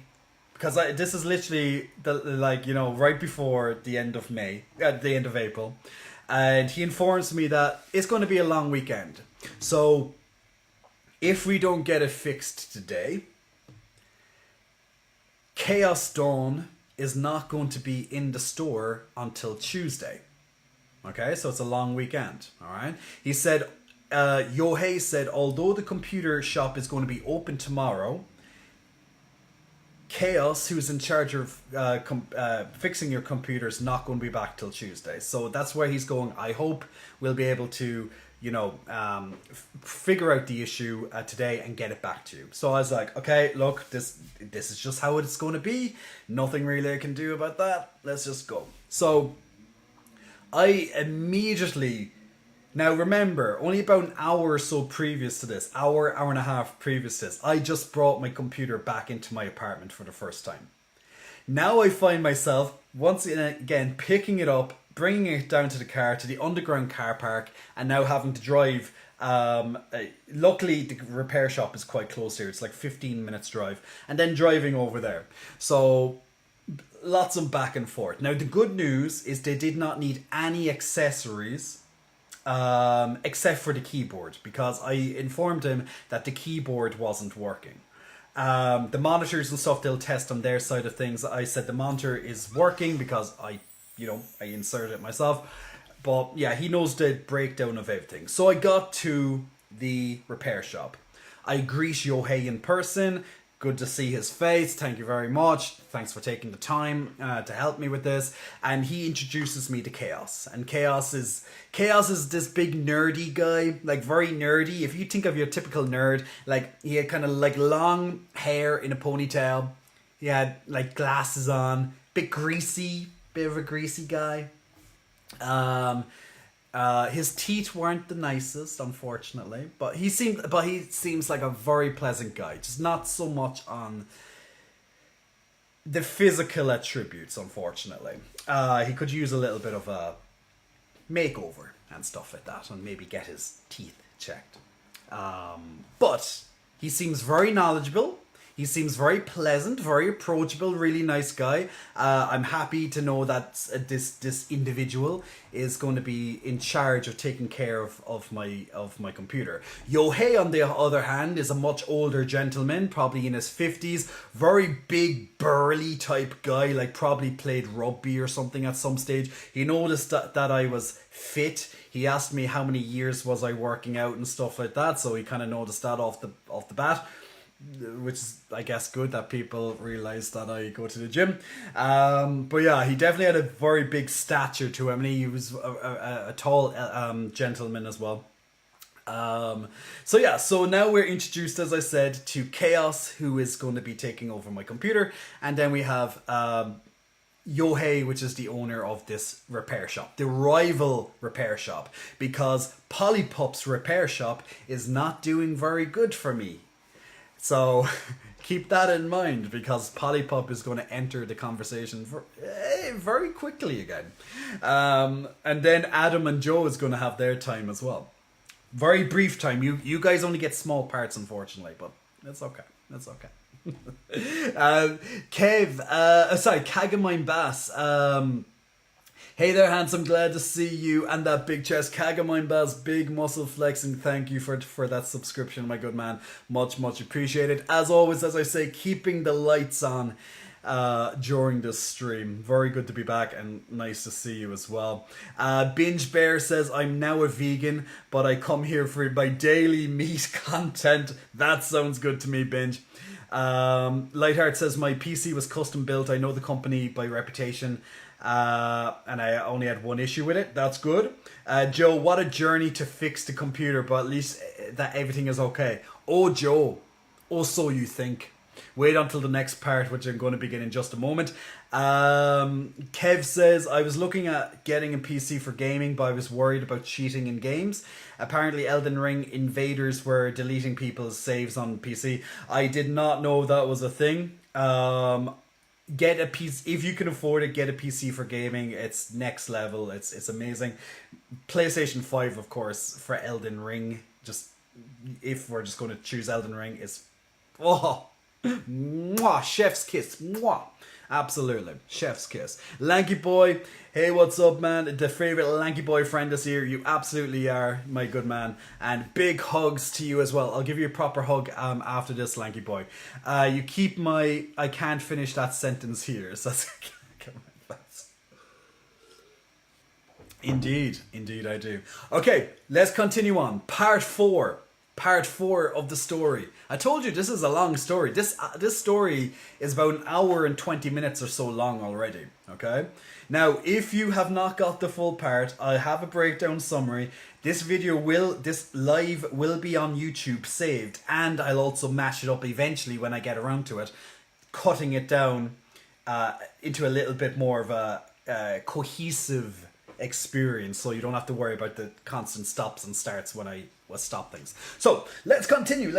because this is literally right before the end of May, the end of April. And he informs me that it's going to be a long weekend. So, if we don't get it fixed today, Chaos Dawn is not going to be in the store until Tuesday. Okay, so it's a long weekend. All right. He said, Yohei said, although the computer shop is going to be open tomorrow, Chaos, who's in charge of fixing your computer, is not going to be back till Tuesday. So that's where he's going. I hope we'll be able to, figure out the issue today and get it back to you. So I was like, okay, look, this is just how it's going to be. Nothing really I can do about that. Let's just go. So I immediately... Now remember, only about an hour or so previous to this, hour and a half previous to this, I just brought my computer back into my apartment for the first time. Now I find myself, once again, picking it up, bringing it down to the car, to the underground car park, and now having to drive. Luckily, the repair shop is quite close here. It's like 15 minutes drive. And then driving over there. So, lots of back and forth. Now, the good news is they did not need any accessories except for the keyboard, because I informed him that the keyboard wasn't working. The monitors and stuff, they'll test on their side of things. I said the monitor is working because I inserted it myself. But yeah, he knows the breakdown of everything. So I got to the repair shop. I greet Yohei in person. Good to see his face. Thank you very much. Thanks for taking the time to help me with this. And he introduces me to Chaos. And Chaos is this big nerdy guy, like very nerdy. If you think of your typical nerd, like he had kind of like long hair in a ponytail. He had like glasses on, bit of a greasy guy. His teeth weren't the nicest, unfortunately, but he seems like a very pleasant guy. Just not so much on the physical attributes, unfortunately. He could use a little bit of a makeover and stuff like that, and maybe get his teeth checked. But he seems very knowledgeable. He seems very pleasant, very approachable, really nice guy. I'm happy to know that this individual is going to be in charge of taking care of my computer. Yohei, on the other hand, is a much older gentleman, probably in his 50s, very big, burly type guy, like probably played rugby or something at some stage. He noticed that I was fit. He asked me how many years was I working out and stuff like that, so he kind of noticed that off the bat. Which is, I guess, good that people realize that I go to the gym. But yeah, he definitely had a very big stature to him, and he was a tall gentleman as well. So now we're introduced, as I said, to Chaos, who is going to be taking over my computer, and then we have Yohei, which is the owner of this repair shop, the rival repair shop, because Polypup's repair shop is not doing very good for me. So keep that in mind, because Polypup is going to enter the conversation very quickly again. And then Adam and Joe is going to have their time as well. Very brief time. You guys only get small parts, unfortunately, but it's okay. That's okay. Kagamine Bass. Hey there, handsome, glad to see you. And that big chest, Kagamine Bass, big muscle flexing. Thank you for that subscription, my good man. Much appreciated. As always, as I say, keeping the lights on during this stream. Very good to be back, and nice to see you as well. Binge Bear says, I'm now a vegan, but I come here for my daily meat content. That sounds good to me, Binge. Lightheart says, my PC was custom built. I know the company by reputation. And I only had one issue with it. That's good. Joe, what a journey to fix the computer, but at least that everything is okay. Oh, Joe. Oh, so you think. Wait until the next part, which I'm going to begin in just a moment. Kev says, I was looking at getting a PC for gaming, but I was worried about cheating in games. Apparently Elden Ring invaders were deleting people's saves on PC. I did not know that was a thing. Get a PC if you can afford it. Get a PC for gaming. It's next level. It's amazing. PlayStation 5, of course, for Elden Ring. Just if we're just going to choose Elden Ring, is mwah, chef's kiss. Mwah. Absolutely, chef's kiss. Lanky Boy, hey, what's up, man? The favorite Lanky Boy friend this year. You absolutely are, my good man. And big hugs to you as well. I'll give you a proper hug after this, Lanky Boy. You keep my... I can't finish that sentence here. So that's... Indeed I do. Okay, let's continue on. Part 4 of the story. I told you this is a long story. This story is about an hour and 20 minutes or so long already. Okay? Now, if you have not got the full part, I have a breakdown summary. This live will be on YouTube saved, and I'll also mash it up eventually when I get around to it, cutting it down into a little bit more of a cohesive experience, so you don't have to worry about the constant stops and starts when I stop things. So let's continue.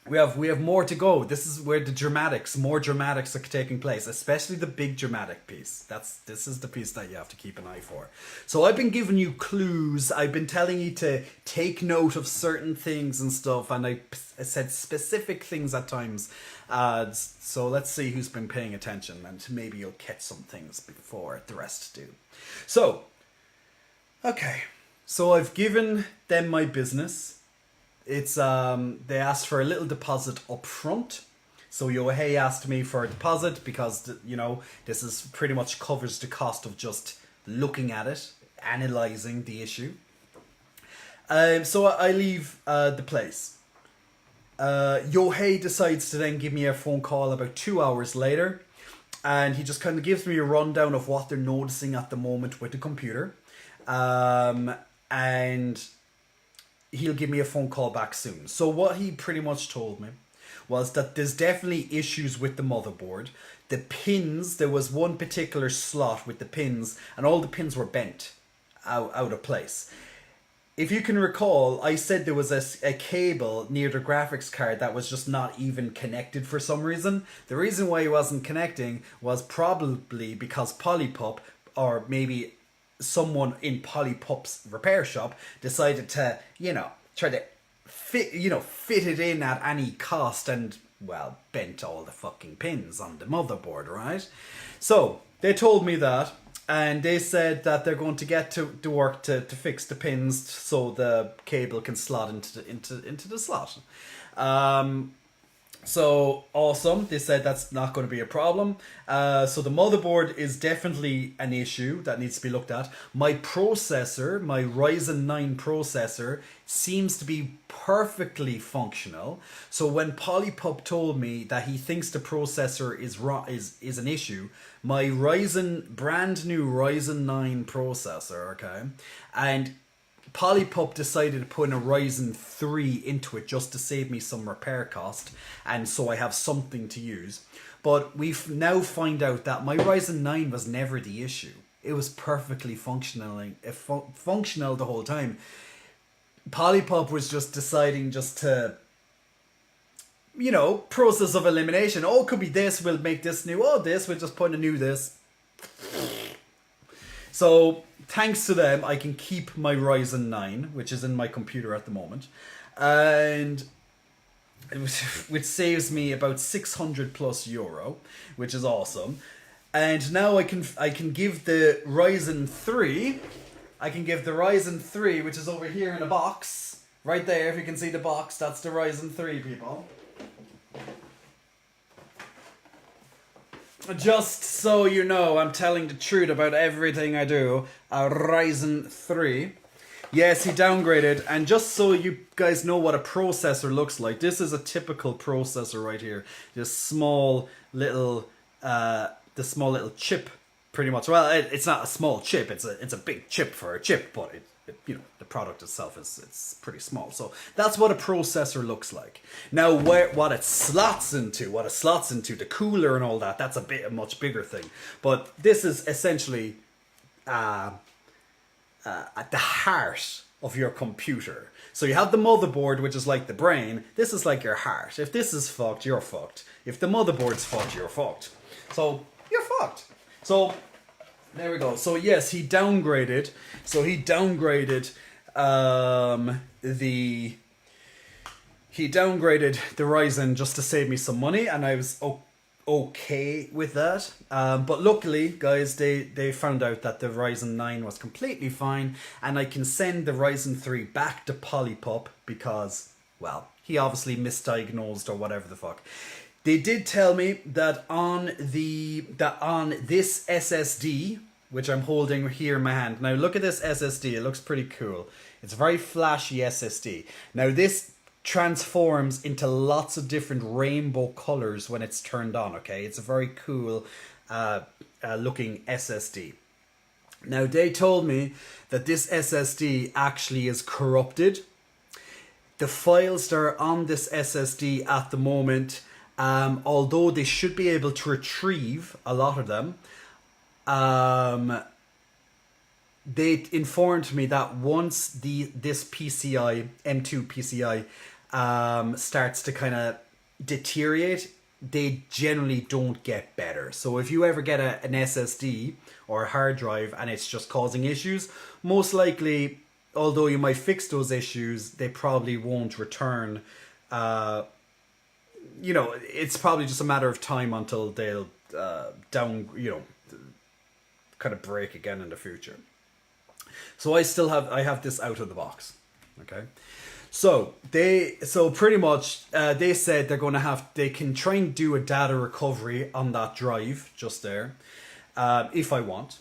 We have more to go. This is where more dramatics are taking place, especially the big dramatic piece. This is the piece that you have to keep an eye for. So I've been giving you clues. I've been telling you to take note of certain things and stuff, and I said specific things at times. So let's see who's been paying attention, and maybe you'll catch some things before the rest do. So, okay. So I've given them my business. It's they asked for a little deposit up front. So Yohei asked me for a deposit because, this is pretty much covers the cost of just looking at it, analysing the issue. So I leave the place. Yohei decides to then give me a phone call about 2 hours later. And he just kind of gives me a rundown of what they're noticing at the moment with the computer. And he'll give me a phone call back soon. So what he pretty much told me was that there's definitely issues with the motherboard. The pins, there was one particular slot with the pins, and all the pins were bent out of place. if you can recall, I said there was a cable near the graphics card that was just not even connected for some reason. The reason why it wasn't connecting was probably because Polypup, or maybe someone in Polypup's repair shop, decided to, try to fit it in at any cost and, well, bent all the fucking pins on the motherboard, right? So, they told me that, and they said that they're going to get to work to fix the pins so the cable can slot into the slot. So awesome. They said that's not going to be a problem. So the motherboard is definitely an issue that needs to be looked at. My processor, my Ryzen 9 processor, seems to be perfectly functional. So when Polypup told me that he thinks the processor is an issue, my brand new Ryzen 9 processor, okay, and Polypup decided to put in a Ryzen 3 into it just to save me some repair cost, and so I have something to use. But we've now find out that my Ryzen 9 was never the issue. It was perfectly functional the whole time. Polypup was just deciding just to, process of elimination. Oh, it could be this, we'll make this new. Oh, this, we'll just put a new this. So, thanks to them, I can keep my Ryzen 9, which is in my computer at the moment, and which saves me about 600 plus euro, which is awesome. And now I can give the Ryzen 3, which is over here in a box, right there. If you can see the box, that's the Ryzen 3, people. Just so you know, I'm telling the truth about everything I do. A Ryzen 3. Yes, he downgraded. And just so you guys know what a processor looks like, this is a typical processor right here. This small little, chip, pretty much. Well, it's not a small chip. It's a big chip for a chip, but the product itself it's pretty small. So that's what a processor looks like. Now, what it slots into, the cooler and all that, that's a much bigger thing. But this is essentially at the heart of your computer. So you have the motherboard, which is like the brain. This is like your heart. If this is fucked, you're fucked. If the motherboard's fucked, you're fucked. So you're fucked. So there we go. So yes, he downgraded. So he downgraded the Ryzen just to save me some money, and I was okay with that. But luckily, guys, they found out that the Ryzen 9 was completely fine, and I can send the Ryzen 3 back to Polypup because, well, he obviously misdiagnosed or whatever the fuck. They did tell me that on this SSD, which I'm holding here in my hand. Now look at this SSD, it looks pretty cool. It's a very flashy SSD. Now this transforms into lots of different rainbow colors when it's turned on, okay? It's a very cool looking SSD. Now they told me that this SSD actually is corrupted. The files that are on this SSD at the moment, although they should be able to retrieve a lot of them, they informed me that once this PCI, M2 PCI, starts to kind of deteriorate, they generally don't get better. So if you ever get an SSD or a hard drive and it's just causing issues, most likely, although you might fix those issues, they probably won't return. It's probably just a matter of time until they'll kind of break again in the future. So I have this out of the box. Okay. So pretty much they said they can try and do a data recovery on that drive just there, if I want,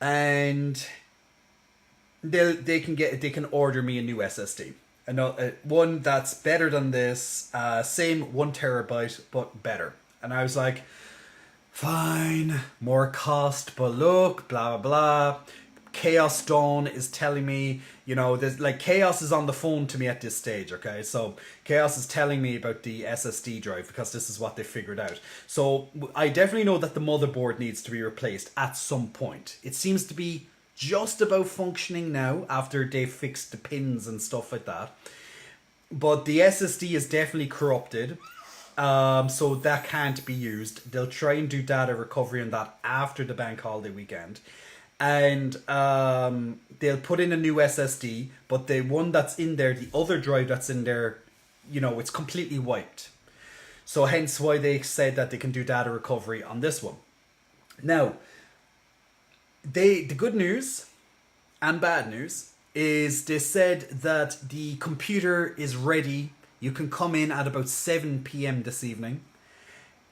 and they can order me a new SSD, one that's better than this, same 1 terabyte but better. And I was like, fine, more cost, but look, blah blah blah. Chaos Dawn is telling me, there's like Chaos is on the phone to me at this stage, okay? So Chaos is telling me about the SSD drive because this is what they figured out. So I definitely know that the motherboard needs to be replaced at some point. It seems to be just about functioning now after they fixed the pins and stuff like that. But the SSD is definitely corrupted. So that can't be used. They'll try and do data recovery on that after the bank holiday weekend. And they'll put in a new SSD, but the one that's in there, the other drive that's in there, it's completely wiped. So hence why they said that they can do data recovery on this one. Now, the good news and bad news is they said that the computer is ready. You can come in at about 7 p.m. this evening.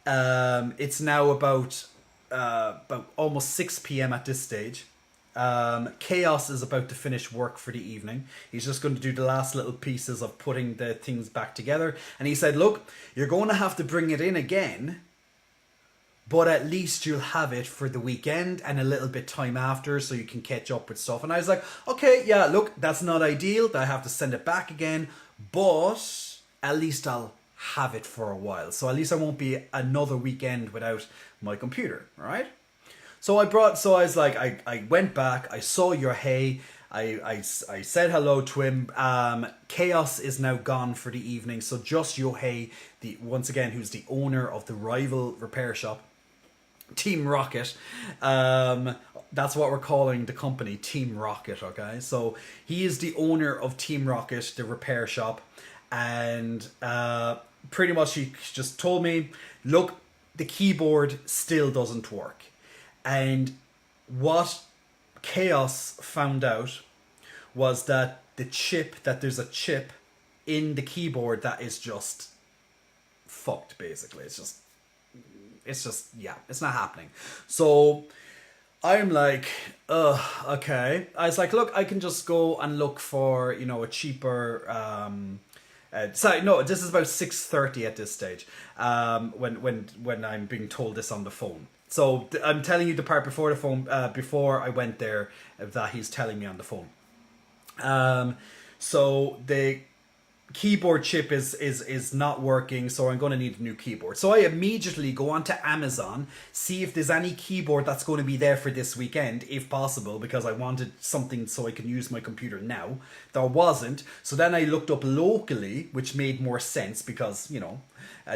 It's now about almost 6 p.m. at this stage. Chaos is about to finish work for the evening. He's just going to do the last little pieces of putting the things back together. And he said, look, you're going to have to bring it in again, but at least you'll have it for the weekend and a little bit time after so you can catch up with stuff. And I was like, okay, yeah, look, that's not ideal. I have to send it back again, but at least I'll have it for a while. So at least I won't be another weekend without my computer, all right? So I was like, I went back, I saw Yohei, I said hello to him. Chaos is now gone for the evening, so just Yohei, once again, who's the owner of the rival repair shop, Team Rocket. That's what we're calling the company, Team Rocket, okay? So he is the owner of Team Rocket, the repair shop, and pretty much he just told me, look, the keyboard still doesn't work. And what Chaos found out was that there's a chip in the keyboard that is just fucked, basically. It's just, yeah, it's not happening. So I'm like, okay. I was like, look, I can just go and look for, a cheaper, sorry, no, this is about 6:30 at this stage, when I'm being told this on the phone. So I'm telling you the part before the phone, before I went there, that he's telling me on the phone. So the keyboard chip is not working, so I'm going to need a new keyboard. So I immediately go onto Amazon, see if there's any keyboard that's going to be there for this weekend, if possible, because I wanted something so I can use my computer now. There wasn't. So then I looked up locally, which made more sense because,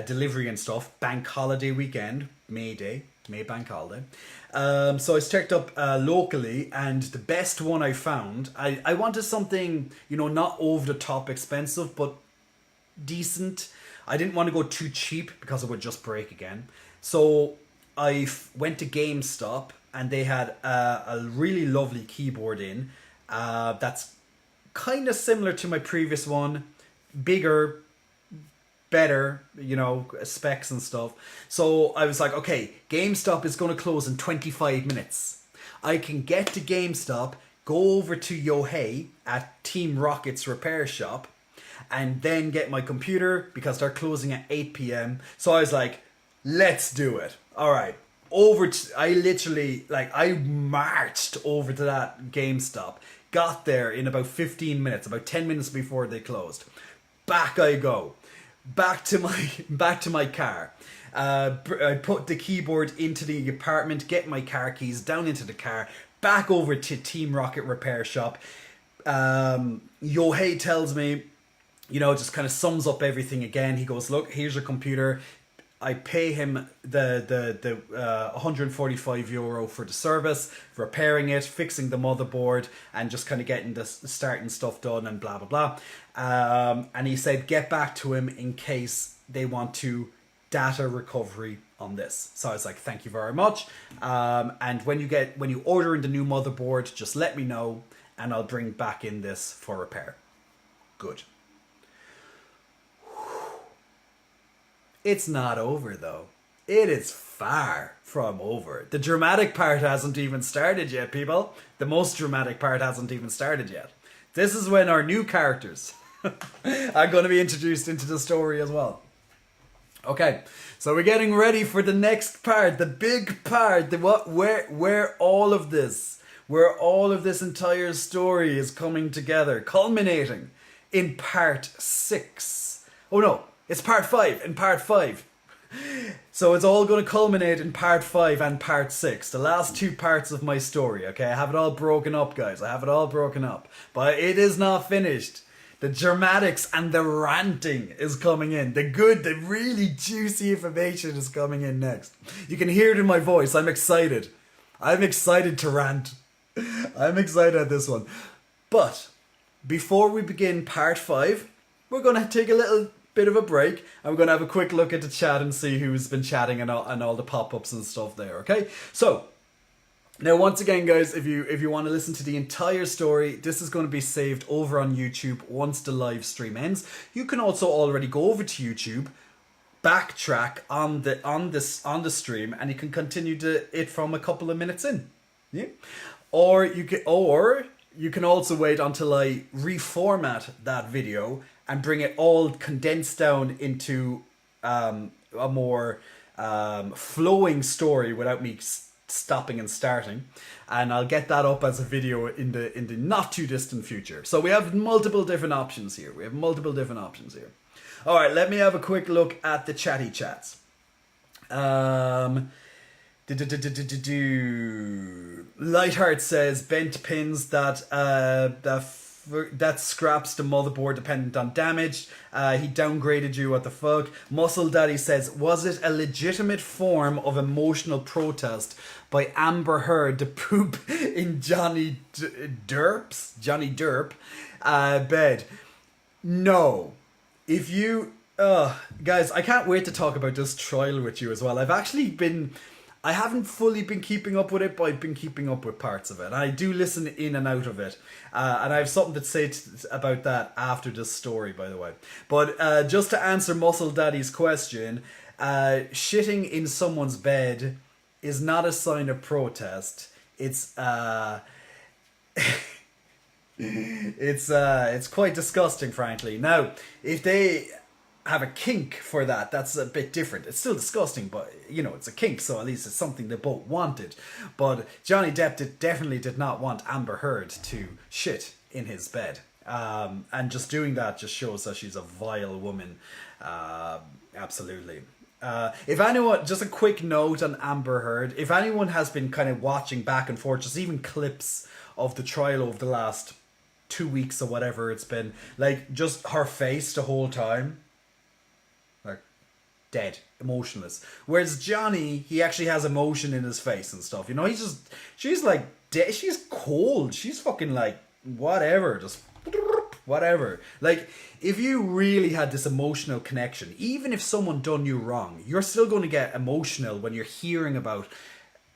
delivery and stuff, bank holiday weekend, May bank holiday. So I checked up locally, and the best one I found, I wanted something, not over the top expensive, but decent. I didn't want to go too cheap because it would just break again. So I went to GameStop, and they had a really lovely keyboard in that's kind of similar to my previous one, bigger, better, specs and stuff. So I was like, okay, GameStop is going to close in 25 minutes. I can get to GameStop, go over to Yohei at Team Rocket's repair shop, and then get my computer because they're closing at 8 p.m. So I was like, let's do it. All right. I marched over to that GameStop, got there in about 15 minutes, about 10 minutes before they closed. Back I go. Back to my car. I put the keyboard into the apartment, get my car keys, down into the car, back over to Team Rocket repair shop. Yohei tells me, just kind of sums up everything again. He goes, look, here's your computer. I pay him the 145 euro for the service, for repairing it, fixing the motherboard, and just kind of getting the starting stuff done and blah, blah, blah. And he said, get back to him in case they want to data recovery on this. So I was like, thank you very much. And when you order in the new motherboard, just let me know and I'll bring back in this for repair. Good. It's not over though. It is far from over. The dramatic part hasn't even started yet, people. The most dramatic part hasn't even started yet. This is when our new characters are going to be introduced into the story as well. Okay, so we're getting ready for the next part, the big part, where all of this entire story is coming together, culminating in part 6. Oh no, it's part 5. In part 5, So it's all going to culminate in part 5 and part 6, the last 2 parts of my story, okay? I have it all broken up, guys. I have it all broken up. But it is not finished. The dramatics and the ranting is coming in. The good, the really juicy information is coming in next. You can hear it in my voice. I'm excited. I'm excited to rant. I'm excited at this one. But before we begin part 5, we're going to take a little bit of a break, and we're going to have a quick look at the chat and see who's been chatting and all the pop-ups and stuff there, okay? So, now once again, guys, if you want to listen to the entire story, this is going to be saved over on YouTube once the live stream ends. You can also already go over to YouTube, backtrack on the stream, and you can continue it from a couple of minutes in. Yeah? Or you can also wait until I reformat that video and bring it all condensed down into a more flowing story without me stopping and starting, and I'll get that up as a video in the not too distant future. So we have multiple different options here. All right, let me have a quick look at the chatty chats. Lightheart says bent pins that scraps the motherboard dependent on damage. He downgraded you, what the fuck. Muscle Daddy says, was it a legitimate form of emotional protest by Amber Heard to poop in Johnny Depp bed? No. If you guys, I can't wait to talk about this trial with you as well. I haven't fully been keeping up with it, but I've been keeping up with parts of it. I do listen in and out of it. And I have something to say about that after this story, by the way. But just to answer Muscle Daddy's question, shitting in someone's bed is not a sign of protest. It's it's quite disgusting, frankly. Now, if they have a kink for that, that's a bit different. It's still disgusting, but you know, it's a kink, so at least it's something they both wanted. But Johnny Depp definitely did not want Amber Heard to shit in his bed, and just doing that just shows that she's a vile woman. Absolutely. If anyone, just a quick note on Amber Heard, if anyone has been kind of watching back and forth, just even clips of the trial over the last 2 weeks or whatever it's been, like just her face the whole time, dead, emotionless. Whereas Johnny, he actually has emotion in his face and stuff. You know, she's like dead. She's cold. She's fucking like whatever, just whatever. Like, if you really had this emotional connection, even if someone done you wrong, you're still going to get emotional when you're hearing about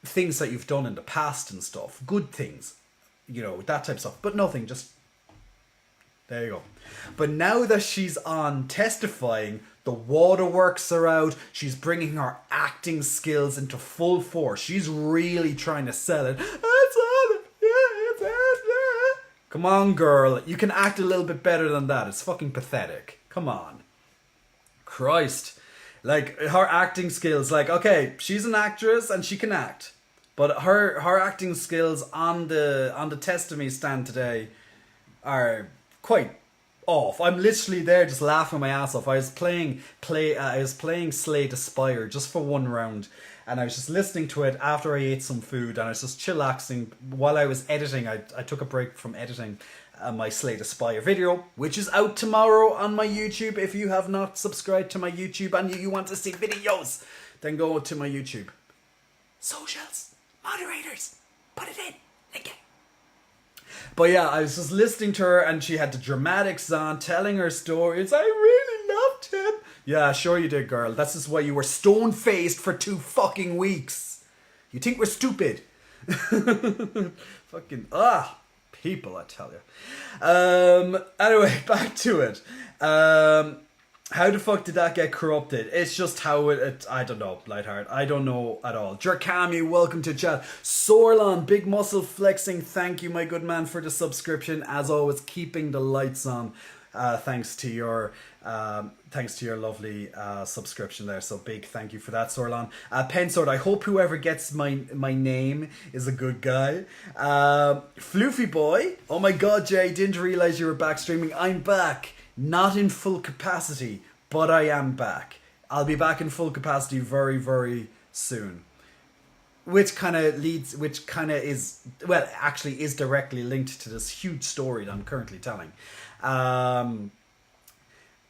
things that you've done in the past and stuff. Good things, you know, that type of stuff. But nothing, just there you go. But now that she's on testifying, the waterworks are out. She's bringing her acting skills into full force. She's really trying to sell it. Come on, girl. You can act a little bit better than that. It's fucking pathetic. Come on. Christ. Like, her acting skills, like, okay, she's an actress and she can act. But her acting skills on the testimony stand today are quite off. I'm literally there just laughing my ass off. I was playing Slay the Spire just for one round, and I was just listening to it after I ate some food, and I was just chillaxing while I was editing. I took a break from editing my Slay the Spire video, which is out tomorrow on my YouTube. If you have not subscribed to my YouTube and you want to see videos, then go to my YouTube. Socials, moderators, put it in, link it. But yeah, I was just listening to her and she had the dramatics on, telling her stories. I really loved him. Yeah, sure you did, girl. That's just why you were stone-faced for 2 fucking weeks. You think we're stupid. Fucking, people, I tell you. Anyway, back to it. How the fuck did that get corrupted? It's just how it I don't know, Lightheart. I don't know at all. Jerkami, welcome to chat. Sorlon, big muscle flexing. Thank you, my good man, for the subscription. As always, keeping the lights on. Thanks to your lovely subscription there. So big thank you for that, Sorlon. Pensword, I hope whoever gets my name is a good guy. Floofy boy. Oh my god, Jay, didn't realize you were back streaming. I'm back. Not in full capacity, but I am back. I'll be back in full capacity very, very soon. Which kind of actually is directly linked to this huge story that I'm currently telling.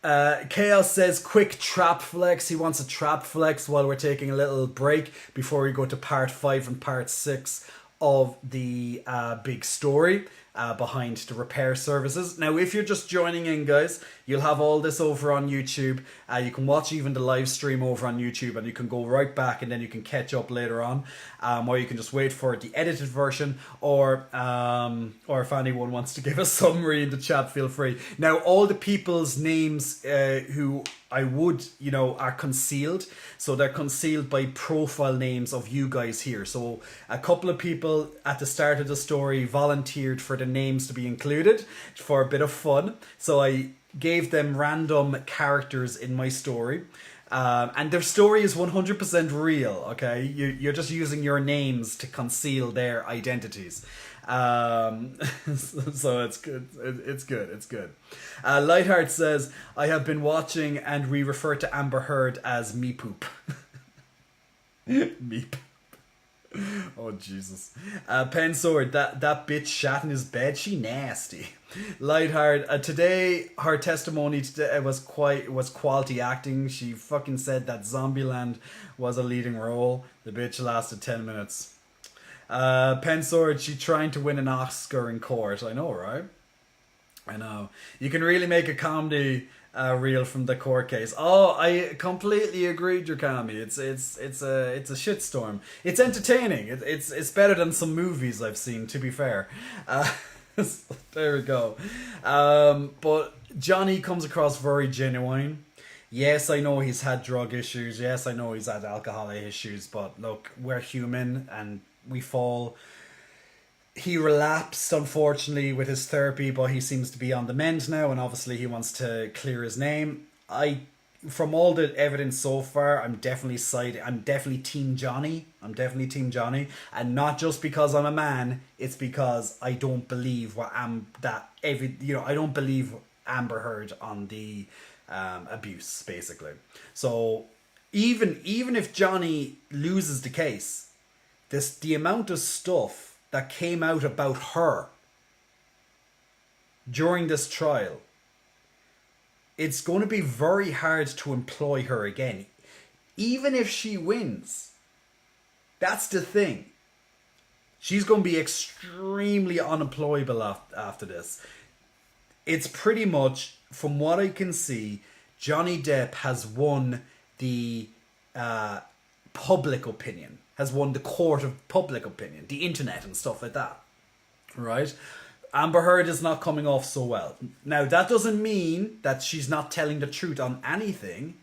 Chaos says, quick trap flex. He wants a trap flex while we're taking a little break before we go to part 5 and part 6 of the big story behind the repair services. Now, if you're just joining in, guys, you'll have all this over on YouTube. You can watch even the live stream over on YouTube, and you can go right back and then you can catch up later on, or you can just wait for the edited version, or if anyone wants to give a summary in the chat, feel free. Now, all the people's names who I would, are concealed. So they're concealed by profile names of you guys here. So a couple of people at the start of the story volunteered for the names to be included for a bit of fun. So I gave them random characters in my story. And their story is 100% real, okay? You're just using your names to conceal their identities. So it's good. It's good. Lightheart says, I have been watching and we refer to Amber Heard as me poop. Me poop. Oh Jesus. Pen Sword, that bitch shat in his bed, she nasty. Lightheart, today her testimony was quality acting. She fucking said that Zombieland was a leading role. The bitch lasted 10 minutes. Pen Sword, she trying to win an Oscar in court. I know, right? I know. You can really make a comedy reel from the court case. Oh, I completely agree, Drakami. It's a shitstorm. It's entertaining. It's better than some movies I've seen, to be fair. There we go. But Johnny comes across very genuine. Yes, I know he's had drug issues. Yes, I know he's had alcohol issues. But look, we're human and we fall. He relapsed, unfortunately, with his therapy, but he seems to be on the mend now, and obviously he wants to clear his name. From all the evidence so far, I'm definitely Team Johnny. And not just because I'm a man. It's because I don't believe I don't believe Amber Heard on the abuse, basically. So even if Johnny loses the case, the amount of stuff that came out about her during this trial, it's going to be very hard to employ her again. Even if she wins, that's the thing. She's going to be extremely unemployable after this. It's pretty much, from what I can see, Johnny Depp has won the public opinion. Has won the court of public opinion, the internet and stuff like that, right? Amber Heard is not coming off so well. Now, that doesn't mean that she's not telling the truth on anything.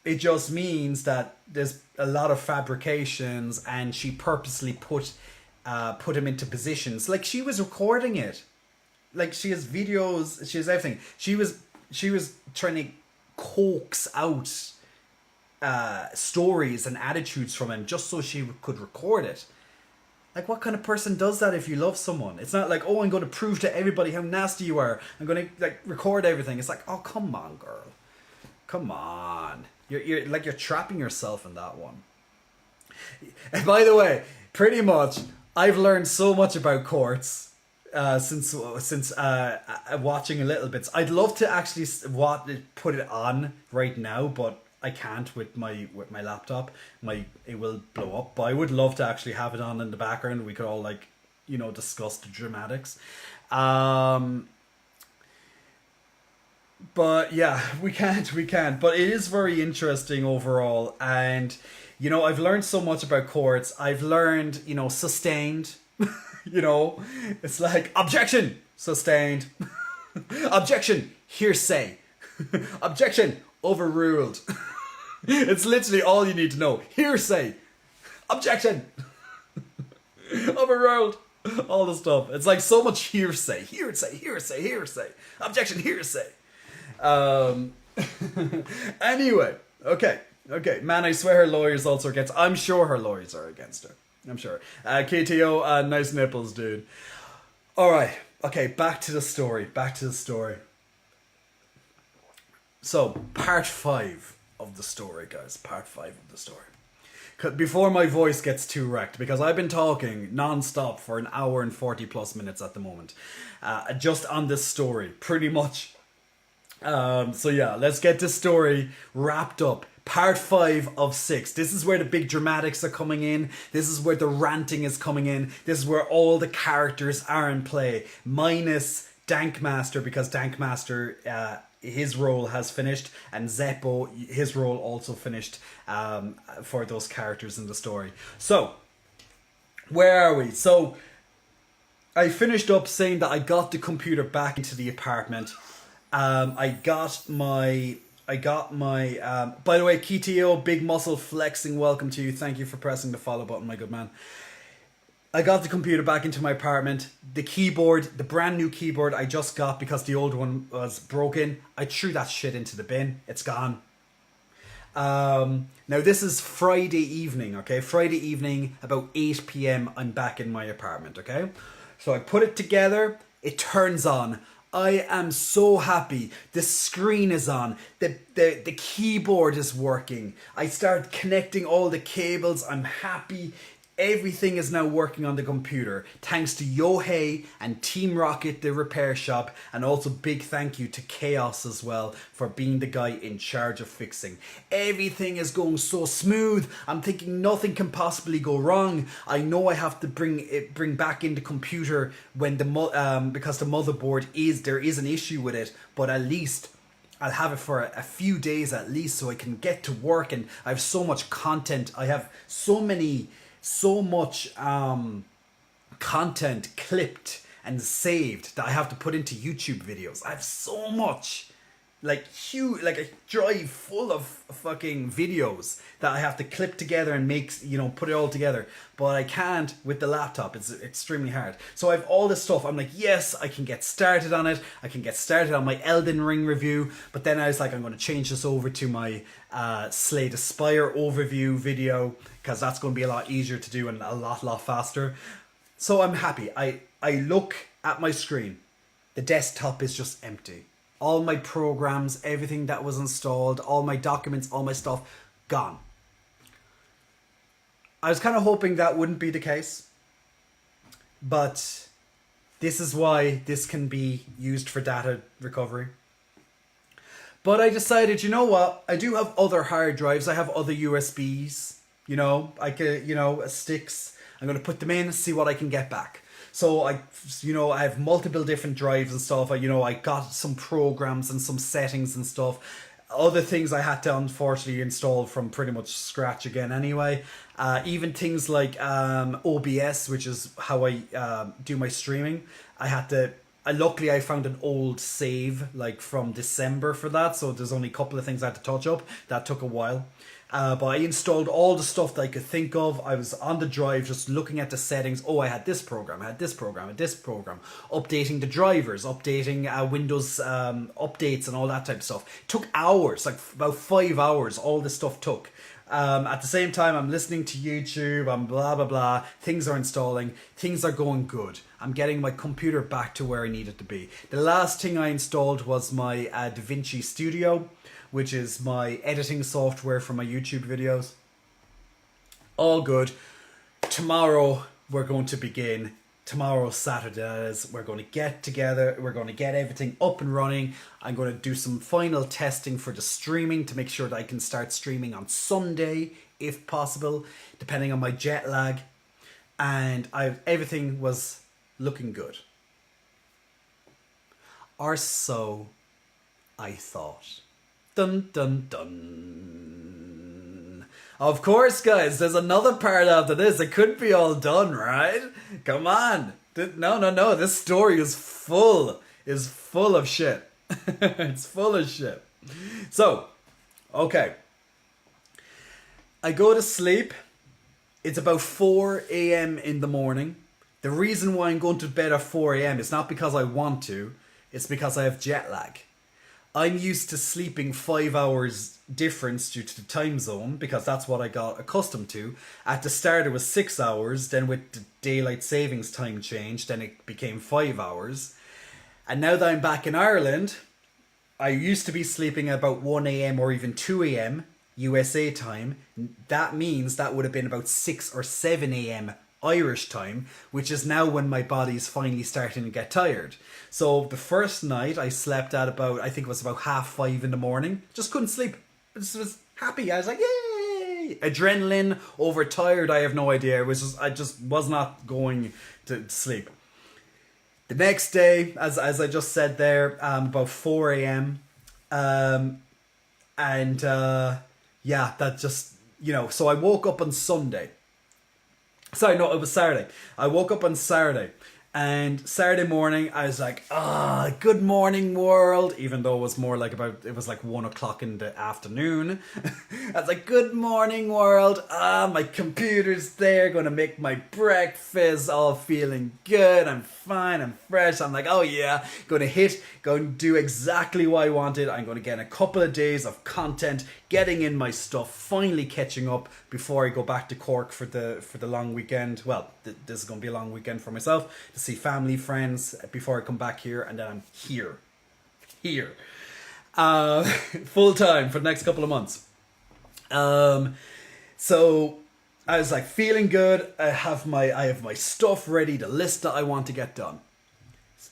It just means that there's a lot of fabrications and she purposely put him into positions. Like, she was recording it. Like, she has videos, she has everything. She was trying to coax out stories and attitudes from him just so she could record it. Like, what kind of person does that if you love someone? It's not like, oh, I'm going to prove to everybody how nasty you are. I'm going to record everything. It's like, oh, come on, girl. Come on. You're trapping yourself in that one. And by the way, pretty much, I've learned so much about courts since watching a little bit. I'd love to actually put it on right now, but I can't with my laptop. It will blow up. But I would love to actually have it on in the background. We could all discuss the dramatics. But yeah, we can't. But it is very interesting overall. And, I've learned so much about courts. I've learned, sustained. It's like, objection, sustained. Objection, hearsay. Objection, overruled. It's literally all you need to know. Hearsay. Objection. Overruled. All the stuff. It's like so much hearsay. Hearsay. Objection, hearsay. Anyway. Okay. Man, I swear her lawyers also are against. I'm sure her lawyers are against her. I'm sure. KTO, nice nipples, dude. Alright. Okay, back to the story. So, part 5 of the story, guys. Part 5 of the story. Before my voice gets too wrecked, because I've been talking non-stop for an hour and 40 plus minutes at the moment, just on this story, pretty much. So yeah, let's get this story wrapped up. Part 5 of 6. This is where the big dramatics are coming in. This is where the ranting is coming in. This is where all the characters are in play, minus Dankmaster, because Dankmaster, his role has finished, and Zeppo, his role also finished for those characters in the story. So, where are we? So, I finished up saying that I got the computer back into the apartment. I got my, by the way, Kitio, Big Muscle Flexing, welcome to you. Thank you for pressing the follow button, my good man. I got the computer back into my apartment. The keyboard, the brand new keyboard I just got because the old one was broken. I threw that shit into the bin. It's gone. Now this is Friday evening, okay? Friday evening, about 8 p.m. I'm back in my apartment, okay? So I put it together. It turns on. I am so happy. The screen is on. The keyboard is working. I start connecting all the cables. I'm happy. Everything is now working on the computer. Thanks to Yohei and Team Rocket, the repair shop, and also big thank you to Chaos as well for being the guy in charge of fixing. Everything is going so smooth. I'm thinking nothing can possibly go wrong. I know I have to bring back in the computer when because the motherboard there is an issue with it, but at least I'll have it for a few days at least so I can get to work, and I have so much content. I have so much content clipped and saved that I have to put into YouTube videos. I have so much, like huge, like a drive full of fucking videos that I have to clip together and make, put it all together. But I can't with the laptop. It's extremely hard. So I have all this stuff. I'm like, yes, I can get started on it. I can get started on my Elden Ring review. But then I was like, I'm going to change this over to my Slay the Spire overview video, because that's going to be a lot easier to do and a lot faster. So I'm happy. I look at my screen. The desktop is just empty. All my programs, everything that was installed, all my documents, all my stuff, gone. I was kind of hoping that wouldn't be the case. But this is why this can be used for data recovery. But I decided, you know what? I do have other hard drives. I have other USBs. I could, sticks. I'm going to put them in, see what I can get back. So I have multiple different drives and stuff. I got some programs and some settings and stuff. Other things I had to unfortunately install from pretty much scratch again anyway. Even things like OBS, which is how I do my streaming. Luckily I found an old save like from December for that. So there's only a couple of things I had to touch up. That took a while. But I installed all the stuff that I could think of. I was on the drive just looking at the settings. Oh, I had this program, I had this program, I had this program. Updating the drivers, updating Windows updates and all that type of stuff. It took hours, like about 5 hours, all this stuff took. At the same time, I'm listening to YouTube, I'm blah, blah, blah. Things are installing. Things are going good. I'm getting my computer back to where I need it to be. The last thing I installed was my DaVinci Studio, which is my editing software for my YouTube videos. All good. Tomorrow we're going to begin. Tomorrow, Saturday, we're going to get together. We're going to get everything up and running. I'm going to do some final testing for the streaming to make sure that I can start streaming on Sunday, if possible, depending on my jet lag. And everything was looking good. Or so I thought. Dun dun dun. Of course, guys, there's another part after this. It could be all done, right? Come on. No. This story is full of shit. It's full of shit. So, okay. I go to sleep. It's about 4 a.m. in the morning. The reason why I'm going to bed at 4 a.m. is not because I want to. It's because I have jet lag. I'm used to sleeping 5 hours difference due to the time zone, because that's what I got accustomed to. At the start it was 6 hours, then with the daylight savings time change, then it became 5 hours. And now that I'm back in Ireland, I used to be sleeping about 1 a.m. or even 2 a.m. USA time. That means that would have been about 6 or 7 a.m. Irish time, which is now when my body's finally starting to get tired. So the first night I slept at about, I think it was about 5:30 in the morning. Just couldn't sleep. Just was happy. I was like, yay! Adrenaline, overtired, I have no idea. It was just, I just was not going to sleep. The next day, as I just said there, about 4 a.m. Yeah, that just, so I woke up on Sunday. Sorry, no, it was Saturday. I woke up on Saturday. And Saturday morning, I was like, good morning, world. Even though it was more like it was like 1 o'clock in the afternoon. I was like, good morning, world. My computer's there, gonna make my breakfast, all feeling good. I'm fine, I'm fresh. I'm like, oh yeah, going to do exactly what I wanted. I'm going to get a couple of days of content, getting in my stuff, finally catching up before I go back to Cork for the long weekend. Well, this is going to be a long weekend for myself, to see family, friends, before I come back here, and then I'm here full time for the next couple of months. So I was like feeling good. I have my stuff ready, the list that I want to get done.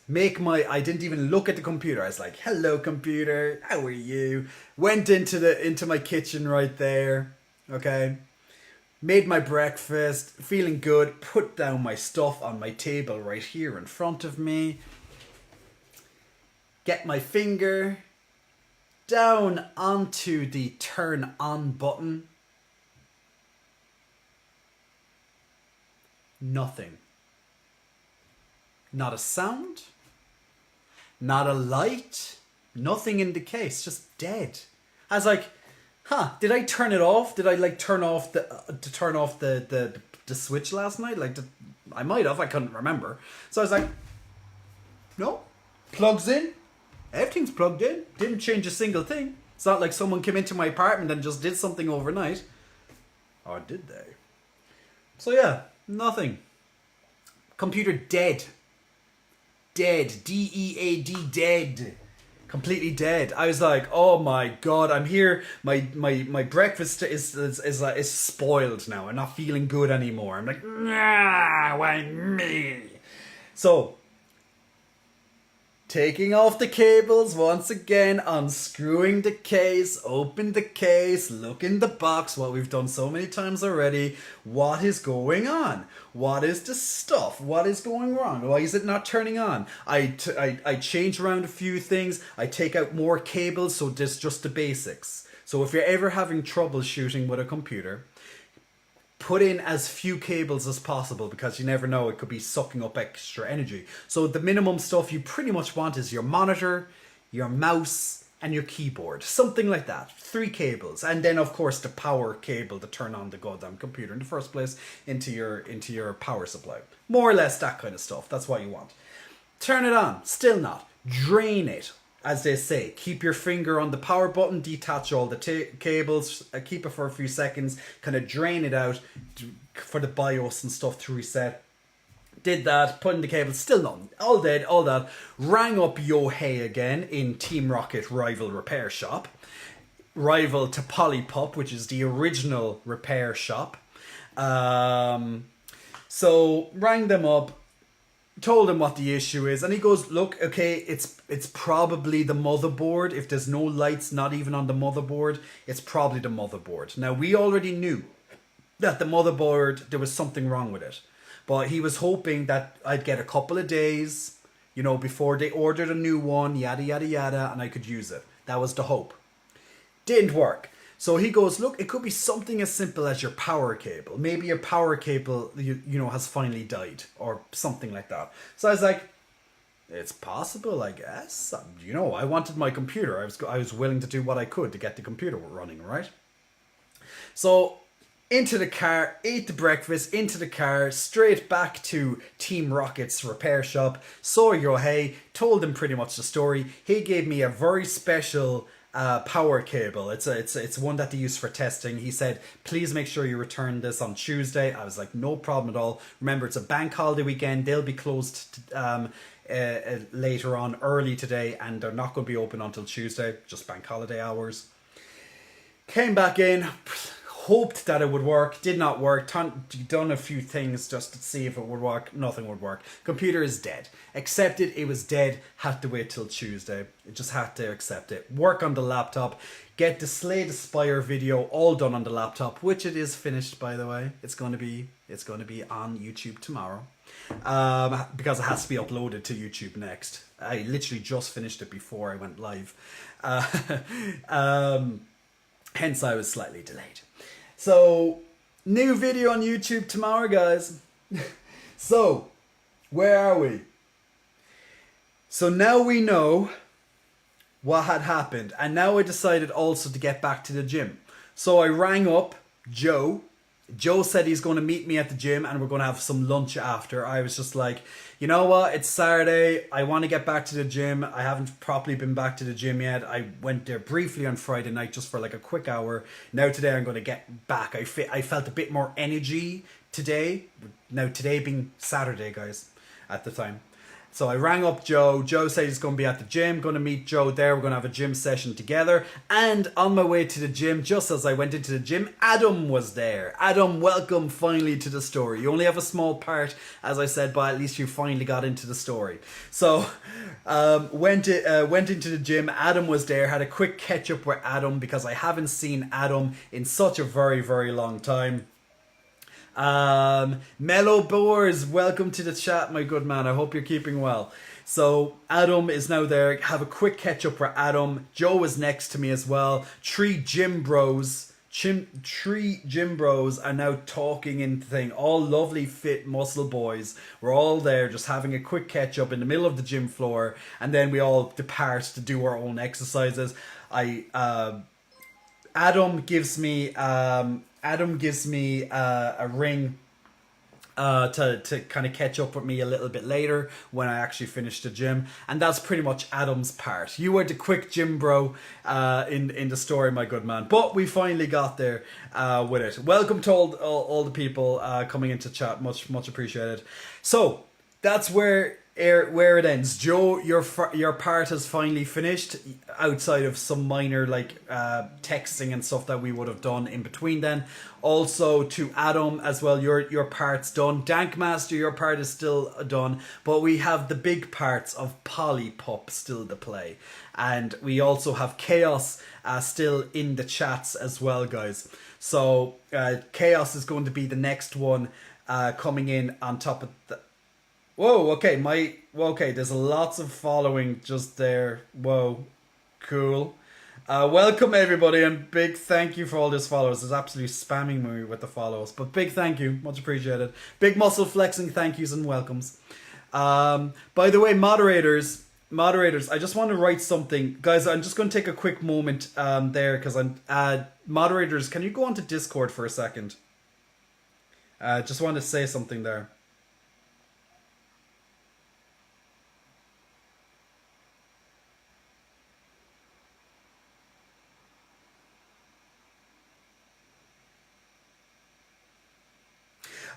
I didn't even look at the computer. I was like, hello computer, how are you? Went into my kitchen right there. Okay. Made my breakfast, feeling good, put down my stuff on my table right here in front of me. Get my finger down onto the turn on button. Nothing. Not a sound. Not a light. Nothing in the case. Just dead. I was like, did I turn it off? Did I turn off the switch last night? I might have. I couldn't remember. So I was like, no. Plugs in. Everything's plugged in. Didn't change a single thing. It's not like someone came into my apartment and just did something overnight. Or did they? So yeah, nothing. Computer dead. Dead. D-E-A-D, dead. Completely dead. I was like, oh my god, I'm here. My breakfast is spoiled now. I'm not feeling good anymore. I'm like, nah, why me? So, taking off the cables once again, unscrewing the case, open the case, look in the box, what we've done so many times already. What is going on? What is the stuff? What is going wrong? Why is it not turning on? I change around a few things. I take out more cables, so there's just the basics. So if you're ever having troubleshooting with a computer, put in as few cables as possible, because you never know, it could be sucking up extra energy. So the minimum stuff you pretty much want is your monitor, your mouse, and your keyboard. Something like that. 3 cables. And then of course the power cable to turn on the goddamn computer in the first place into your power supply. More or less that kind of stuff. That's what you want. Turn it on. Still not. Drain it. As they say, keep your finger on the power button, detach all the cables, keep it for a few seconds, kind of drain it out for the BIOS and stuff to reset. Did that, put in the cables, still nothing. All dead, all that. Rang up Yohei again in Team Rocket rival repair shop. Rival to Polypup, which is the original repair shop. So rang them up, told him what the issue is, and he goes, look, okay, it's probably the motherboard. If there's no lights, not even on the motherboard, it's probably the motherboard. Now, we already knew that the motherboard, there was something wrong with it, but he was hoping that I'd get a couple of days, before they ordered a new one, yada yada yada, and I could use it. That was the hope. Didn't work. So he goes, look, it could be something as simple as your power cable. Maybe your power cable, has finally died or something like that. So I was like, it's possible, I guess. I wanted my computer. I was willing to do what I could to get the computer running, right? So into the car, ate the breakfast, into the car, straight back to Team Rocket's repair shop. Saw Yohei, told him pretty much the story. He gave me a very special power cable. It's one that they use for testing. He said, please make sure you return this on Tuesday. I was like, no problem at all. Remember, it's a bank holiday weekend. They'll be closed later on, early today, and they're not going to be open until Tuesday, just bank holiday hours. Came back in, hoped that it would work, did not work, done a few things just to see if it would work, nothing would work. Computer is dead. Accepted it was dead, had to wait till Tuesday. It just had to accept it. Work on the laptop, get the Slay the Spire video all done on the laptop, which it is finished by the way. It's going to be on YouTube tomorrow. Because it has to be uploaded to YouTube next. I literally just finished it before I went live. Hence I was slightly delayed. So, new video on YouTube tomorrow, guys. So, where are we? So now we know what had happened. And now I decided also to get back to the gym. So I rang up Joe. Joe said he's going to meet me at the gym and we're going to have some lunch after. I was just like, you know what? It's Saturday. I want to get back to the gym. I haven't properly been back to the gym yet. I went there briefly on Friday night just for like a quick hour. Now today I'm going to get back. I felt a bit more energy today. Now today being Saturday, guys, at the time. So I rang up Joe. Joe said he's going to be at the gym. Going to meet Joe there. We're going to have a gym session together. And on my way to the gym, just as I went into the gym, Adam was there. Adam, welcome finally to the story. You only have a small part, as I said, but at least you finally got into the story. So went into the gym. Adam was there. Had a quick catch up with Adam because I haven't seen Adam in such a very, very long time. Mellow Boars, welcome to the chat, my good man. I hope you're keeping well. So Adam is now there. Have a quick catch up with Adam. Joe is next to me as well. Three gym bros are now talking in the thing. All lovely fit muscle boys. We're all there just having a quick catch up in the middle of the gym floor, and then we all depart to do our own exercises. Adam gives me a ring to kind of catch up with me a little bit later when I actually finish the gym, and that's pretty much Adam's part. You were the quick gym bro in the story, my good man, but we finally got there with it. Welcome to all the people coming into chat, much appreciated. So that's where it ends. Joe, your part has finally finished, outside of some minor texting and stuff that we would have done in between then. Also to Adam as well, your part's done. Dankmaster, your part is still done, but we have the big parts of Polypup still to play, and we also have Chaos still in the chats as well, guys. So Chaos is going to be the next one coming in on top of the. Whoa, okay, there's lots of following just there. Whoa, cool. Welcome everybody, and big thank you for all these followers. It's absolutely spamming me with the follows, but big thank you, much appreciated. Big muscle flexing thank yous and welcomes. By the way, moderators, I just want to write something. Guys, I'm just going to take a quick moment there, because I'm... moderators, can you go onto Discord for a second? Just want to say something there.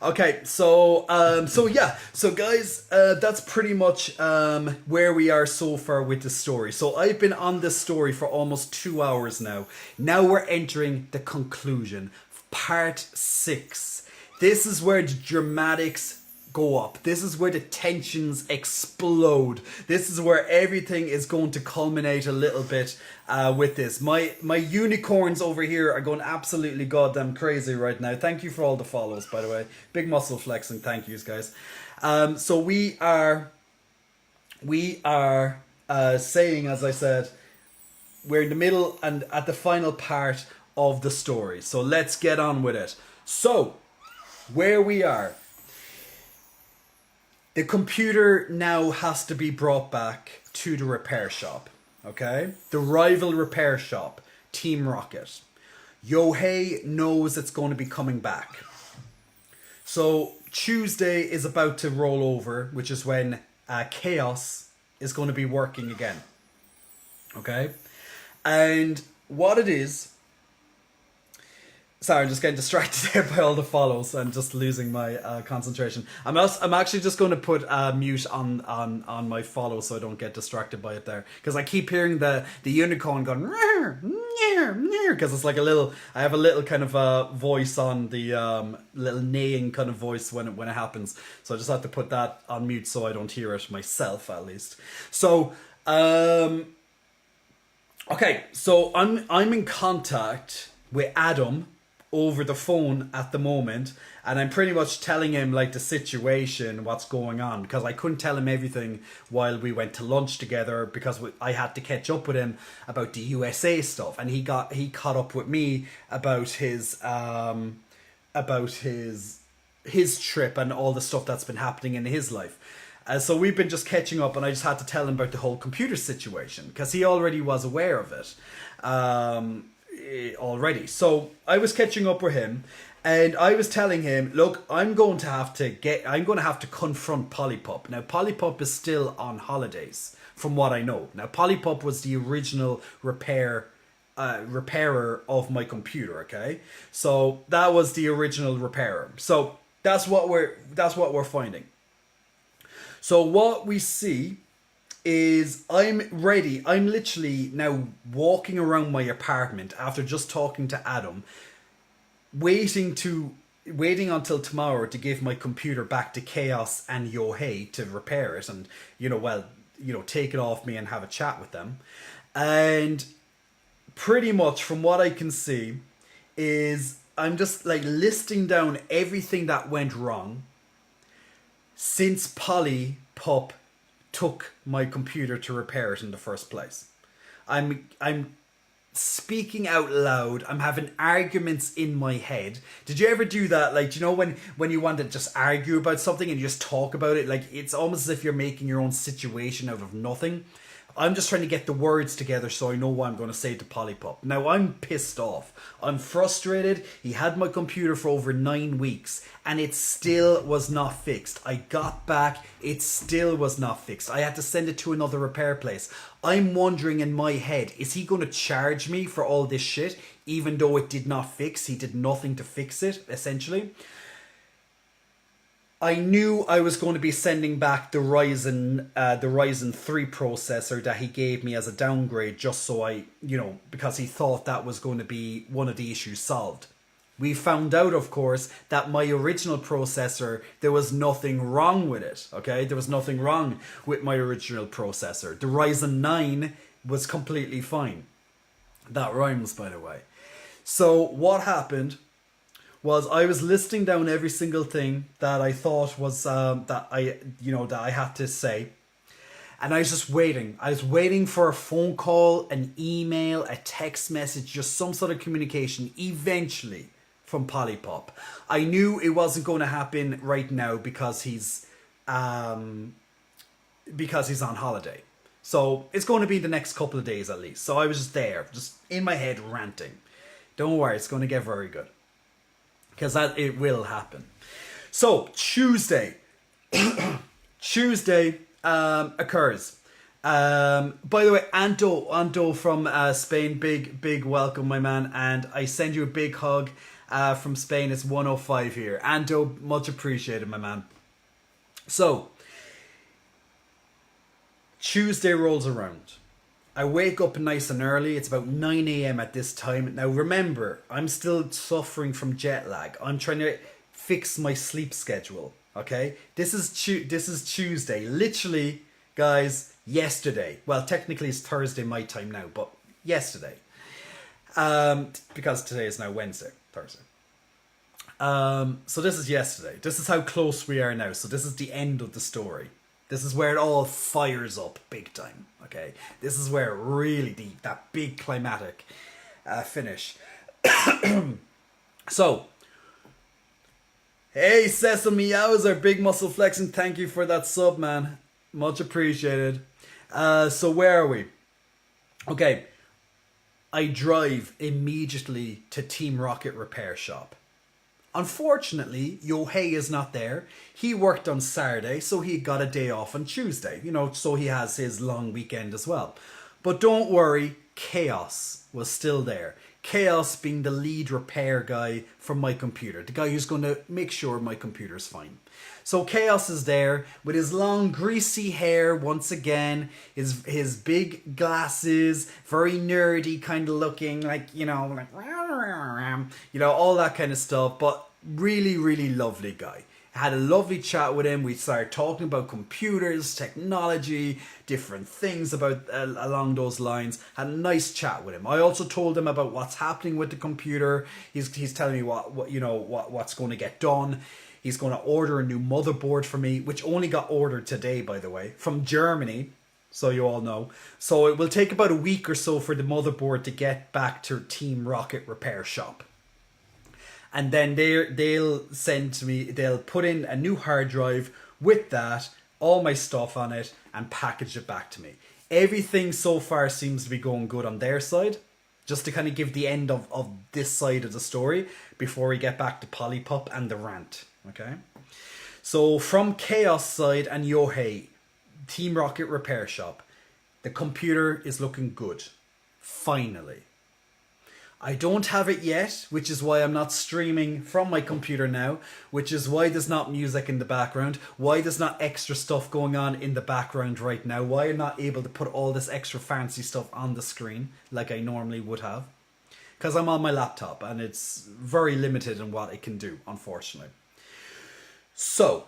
Okay, so guys, that's pretty much where we are so far with the story. So I've been on this story for almost 2 hours now. Now we're entering the conclusion, part 6. This is where the dramatics go up. This is where the tensions explode. This is where everything is going to culminate a little bit with this. My unicorns over here are going absolutely goddamn crazy right now. Thank you for all the follows, by the way. Big muscle flexing. Thank yous, guys. So we are saying, as I said, we're in the middle and at the final part of the story. So let's get on with it. So where we are. The computer now has to be brought back to the repair shop, okay? The rival repair shop, Team Rocket. Yohei knows it's going to be coming back. So Tuesday is about to roll over, which is when Chaos is going to be working again, okay? And what it is Sorry, I'm just getting distracted there by all the follows and just losing my concentration. I'm actually just going to put mute on my follow so I don't get distracted by it there, because I keep hearing the unicorn going because it's like a little. I have a little kind of voice on the little neighing kind of voice when it happens. So I just have to put that on mute so I don't hear it myself, at least. So okay, so I'm in contact with Adam over the phone at the moment, and I'm pretty much telling him like the situation, what's going on, because I couldn't tell him everything while we went to lunch together, because I had to catch up with him about the USA stuff, and he caught up with me about his trip and all the stuff that's been happening in his life. So we've been just catching up, and I just had to tell him about the whole computer situation because he already was aware of it already. So I was catching up with him, and I was telling him, look, I'm going to have to confront Polypup. Now, Polypup is still on holidays, from what I know. Now, Polypup was the original repairer of my computer. Okay, so that was the original repairer. So that's what we're finding. So what we see is I'm ready. I'm literally now walking around my apartment after just talking to Adam, waiting until tomorrow to give my computer back to Chaos and Yohei to repair it and, take it off me and have a chat with them. And pretty much from what I can see is I'm just like listing down everything that went wrong since Polypup took my computer to repair it in the first place. I'm speaking out loud. I'm having arguments in my head. Did you ever do that? Like, when you want to just argue about something and you just talk about it, like it's almost as if you're making your own situation out of nothing. I'm just trying to get the words together so I know what I'm going to say to Polypup. Now, I'm pissed off. I'm frustrated. He had my computer for over 9 weeks and it still was not fixed. I got back, it still was not fixed. I had to send it to another repair place. I'm wondering in my head, is he going to charge me for all this shit even though it did not fix? He did nothing to fix it, essentially. I knew I was going to be sending back the Ryzen 3 processor that he gave me as a downgrade, just so because he thought that was going to be one of the issues solved. We found out, of course, that my original processor, there was nothing wrong with it, okay? There was nothing wrong with my original processor. The Ryzen 9 was completely fine. That rhymes, by the way. So what happened was I was listing down every single thing that I thought was that I had to say, and I was just waiting. I was waiting for a phone call, an email, a text message, just some sort of communication eventually from Polypup. I knew it wasn't going to happen right now because he's on holiday. So it's going to be the next couple of days at least. So I was just there, just in my head ranting. Don't worry, it's going to get very good. Because it will happen. So Tuesday occurs. By the way, Anto from Spain, big welcome, my man, and I send you a big hug from Spain. It's 1:05 here. Anto, much appreciated, my man. So Tuesday rolls around. I wake up nice and early. It's about 9 a.m. at this time. Now remember, I'm still suffering from jet lag. I'm trying to fix my sleep schedule. Okay, this is Tuesday. Literally, guys, yesterday. Well, technically it's Thursday my time now, but yesterday. Because today is now Thursday. So this is yesterday. This is how close we are now. So this is the end of the story. This is where it all fires up big time, okay? This is where really that big climatic finish. So, hey, Sesame Yowzer, big muscle flexing. Thank you for that sub, man. Much appreciated. So where are we? Okay, I drive immediately to Team Rocket Repair Shop. Unfortunately, Yohei is not there. He worked on Saturday, so he got a day off on Tuesday. So he has his long weekend as well. But don't worry, Chaos was still there. Chaos being the lead repair guy for my computer, the guy who's going to make sure my computer's fine. So Chaos is there with his long greasy hair once again, his big glasses, very nerdy kind of looking, like, you know, like, you know, all that kind of stuff, but really, really lovely guy. Had a lovely chat with him. We started talking about computers, technology, different things about along those lines. Had a nice chat with him. I also told him about what's happening with the computer. He's telling me what's going to get done. He's going to order a new motherboard for me, which only got ordered today, by the way, from Germany, so you all know. So it will take about a week or so for the motherboard to get back to Team Rocket repair shop. And then they'll send to me, they'll put in a new hard drive with that, all my stuff on it, and package it back to me. Everything so far seems to be going good on their side. Just to kind of give the end of this side of the story before we get back to Polypup and the rant. Okay? So from Chaos side and Yohei, Team Rocket repair shop, the computer is looking good. Finally. I don't have it yet, which is why I'm not streaming from my computer now, which is why there's not music in the background, why there's not extra stuff going on in the background right now, why I'm not able to put all this extra fancy stuff on the screen like I normally would have. Because I'm on my laptop and it's very limited in what it can do, unfortunately. So,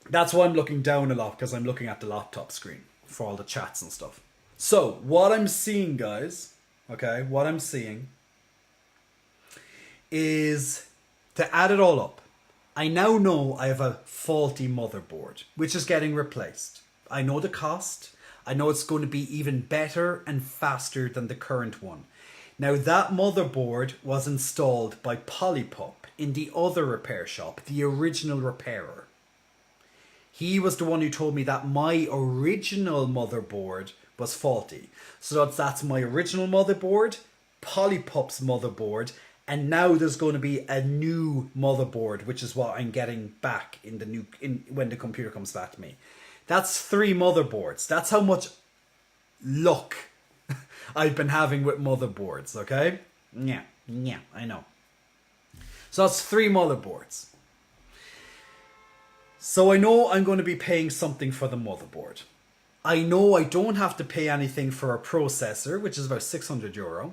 that's why I'm looking down a lot, because I'm looking at the laptop screen for all the chats and stuff. So, what I'm seeing, guys... Okay, what I'm seeing is, to add it all up, I now know I have a faulty motherboard, which is getting replaced. I know the cost. I know it's going to be even better and faster than the current one. Now, that motherboard was installed by Polypup in the other repair shop, the original repairer. He was the one who told me that my original motherboard was faulty. So that's my original motherboard, Polypup's motherboard, and now there's going to be a new motherboard, which is what I'm getting back when the computer comes back to me. That's 3 motherboards. That's how much luck I've been having with motherboards, okay? Yeah, I know. So that's 3 motherboards. So I know I'm going to be paying something for the motherboard. I know I don't have to pay anything for a processor, which is about €600.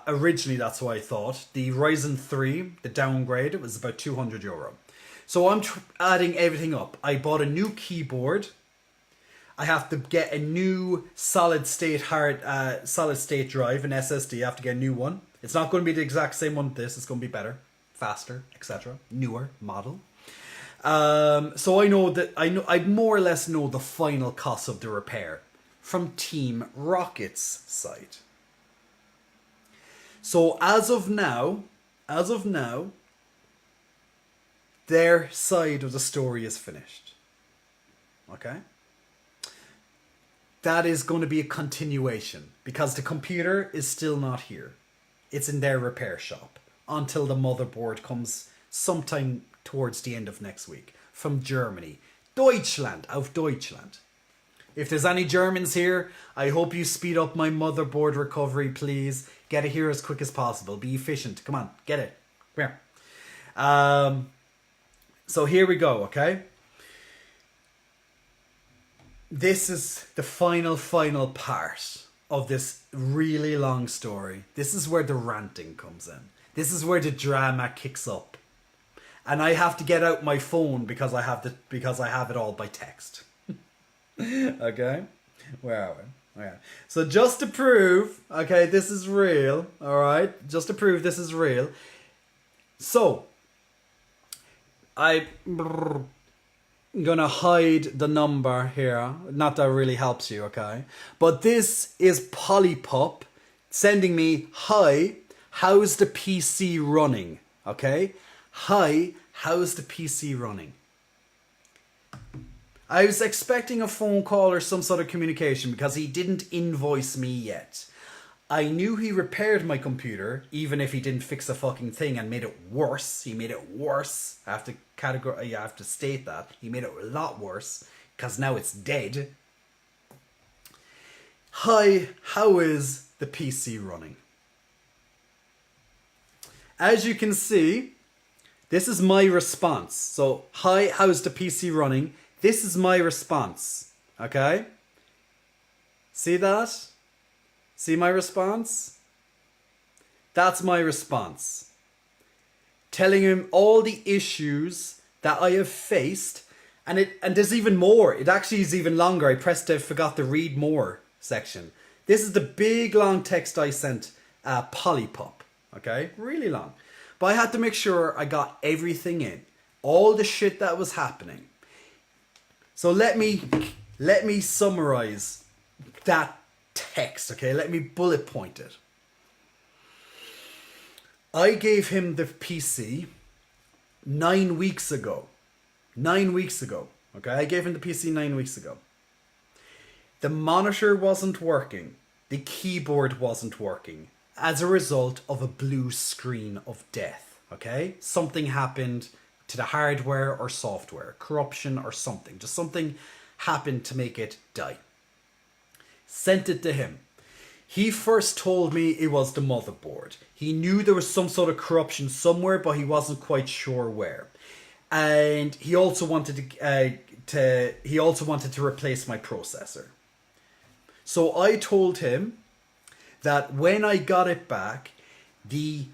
Originally, that's what I thought. The Ryzen 3, the downgrade, it was about €200. So I'm adding everything up. I bought a new keyboard. I have to get a new solid state drive, an SSD. I have to get a new one. It's not going to be the exact same one as this. It's going to be better, faster, etc. Newer model. So I more or less know the final cost of the repair from Team Rocket's side. So as of now, their side of the story is finished. Okay? That is going to be a continuation because the computer is still not here. It's in their repair shop until the motherboard comes sometime towards the end of next week from Germany. Deutschland, auf Deutschland. If there's any Germans here, I hope you speed up my motherboard recovery, please. Get it here as quick as possible. Be efficient. Come on, get it. Come here. So here we go, okay? This is the final part of this really long story. This is where the ranting comes in. This is where the drama kicks up. And I have to get out my phone because I have it all by text. Okay? Where are we? Okay. So just to prove, okay, this is real, alright? Just to prove this is real. So, I'm gonna hide the number here. Not that it really helps you, okay? But this is Polypup sending me, "Hi, how's the PC running?" Okay? "Hi, how's the PC running?" I was expecting a phone call or some sort of communication because he didn't invoice me yet. I knew he repaired my computer, even if he didn't fix a fucking thing and made it worse. He made it worse. I have to state that. He made it a lot worse because now it's dead. "Hi, how is the PC running?" As you can see, this is my response. So, hi, how's the PC running? This is my response. Okay? See that? See my response? That's my response. Telling him all the issues that I have faced. And there's even more. It actually is even longer. I pressed the forgot to read more section. This is the big long text I sent Polypop. Okay? Really long. But I had to make sure I got everything in. All the shit that was happening. So let me summarize that text, okay? Let me bullet point it. I gave him the PC 9 weeks ago. 9 weeks ago, okay? I gave him the PC 9 weeks ago. The monitor wasn't working. The keyboard wasn't working. As a result of a blue screen of death, okay? Something happened to the hardware or software, corruption or something. Just something happened to make it die. Sent it to him. He first told me it was the motherboard. He knew there was some sort of corruption somewhere, but he wasn't quite sure where. And he also wanted to replace my processor. So I told him that when I got it back, the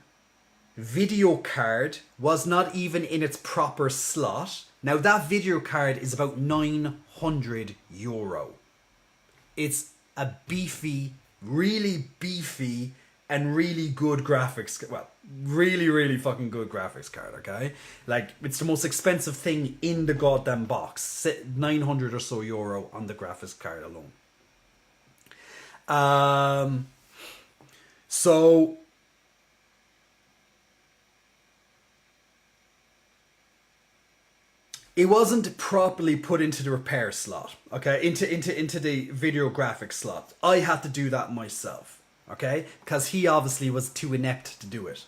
video card was not even in its proper slot. Now that video card is about €900. It's a beefy, really beefy and really good graphics, well, really, really fucking good graphics card, okay? Like, it's the most expensive thing in the goddamn box. 900 or so euro on the graphics card alone. So it wasn't properly put into the repair slot, okay? Into the video graphics slot. I had to do that myself, okay? Because he obviously was too inept to do it.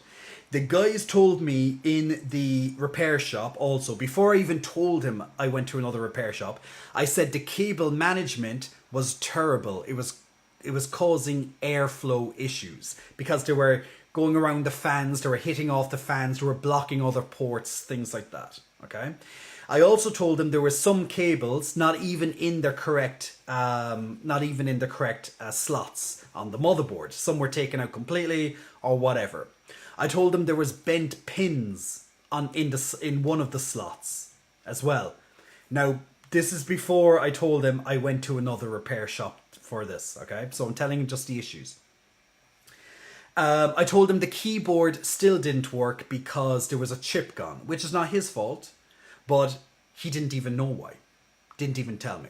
The guys told me in the repair shop also, before I even told him I went to another repair shop, I said the cable management was terrible. It was causing airflow issues because they were going around the fans, they were hitting off the fans, they were blocking other ports, things like that, okay? I also told them there were some cables not even in the correct slots on the motherboard. Some were taken out completely or whatever. I told them there was bent pins in one of the slots as well. Now, this is before I told him I went to another repair shop for this, okay? So I'm telling him just the issues. I told him the keyboard still didn't work because there was a chip gone, which is not his fault, but he didn't even know why. Didn't even tell me.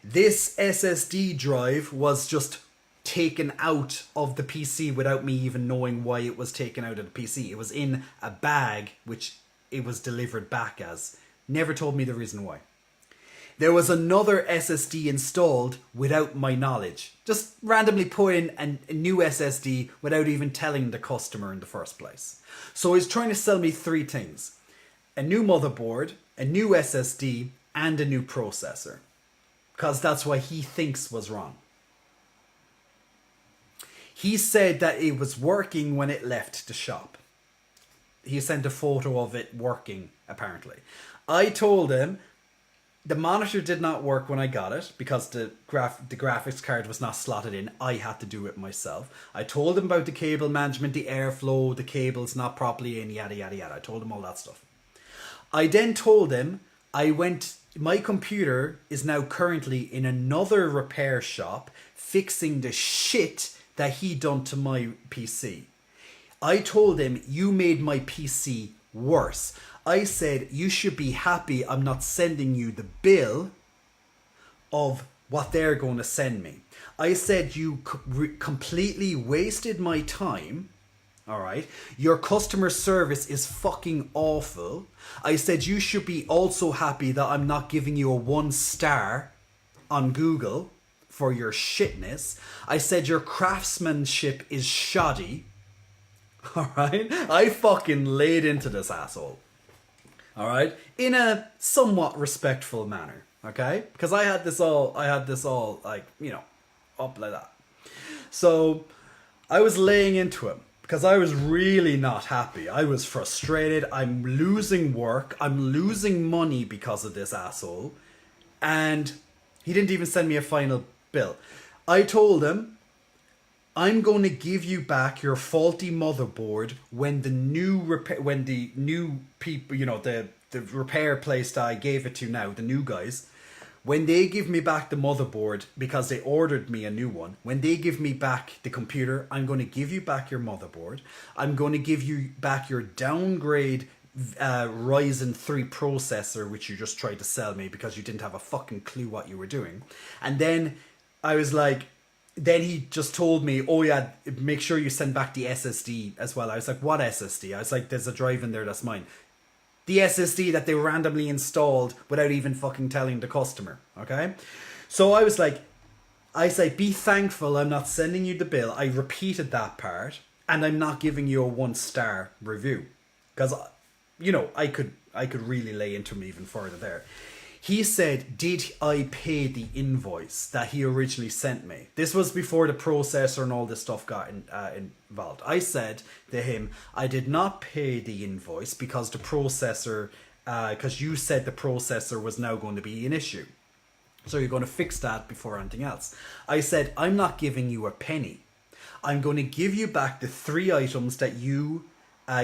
This SSD drive was just taken out of the PC without me even knowing why it was taken out of the PC. It was in a bag, which it was delivered back as. Never told me the reason why. There was another SSD installed without my knowledge. Just randomly put in a new SSD without even telling the customer in the first place. So he's trying to sell me three things. A new motherboard, a new SSD, and a new processor. Because that's what he thinks was wrong. He said that it was working when it left the shop. He sent a photo of it working, apparently. I told him the monitor did not work when I got it because the graphics card was not slotted in. I had to do it myself. I told him about the cable management, the airflow, the cables not properly in, yada, yada, yada. I told him all that stuff. I then told him my computer is now currently in another repair shop fixing the shit that he done to my PC. I told him, you made my PC worse. I said, you should be happy I'm not sending you the bill of what they're going to send me. I said, you completely wasted my time. All right. Your customer service is fucking awful. I said, you should be also happy that I'm not giving you a 1 star on Google for your shitness. I said, your craftsmanship is shoddy. All right. I fucking laid into this asshole. All right. In a somewhat respectful manner. Okay. Because I had this all like, up like that. So I was laying into him. because I was really not happy. I was frustrated. I'm losing work. I'm losing money because of this asshole. And he didn't even send me a final bill. I told him, I'm going to give you back your faulty motherboard when the new people, you know, the repair place that I gave it to now, the new guys, when they give me back the motherboard, because they ordered me a new one, when they give me back the computer, I'm going to give you back your motherboard. I'm going to give you back your downgrade Ryzen 3 processor, which you just tried to sell me because you didn't have a fucking clue what you were doing. And then I was like, then he just told me, oh yeah, make sure you send back the SSD as well. I was like, what SSD? I was like, there's a drive in there that's mine. The SSD that they randomly installed without even fucking telling the customer, okay? So I was like, I say, be thankful I'm not sending you the bill. I repeated that part, and I'm not giving you a 1-star review. Because, you know, I could really lay into him even further there. He said, did I pay the invoice that he originally sent me? This was before the processor and all this stuff got involved. I said to him, I did not pay the invoice because the processor, because you said the processor was now going to be an issue. So you're going to fix that before anything else. I said, I'm not giving you a penny. I'm going to give you back the 3 items that you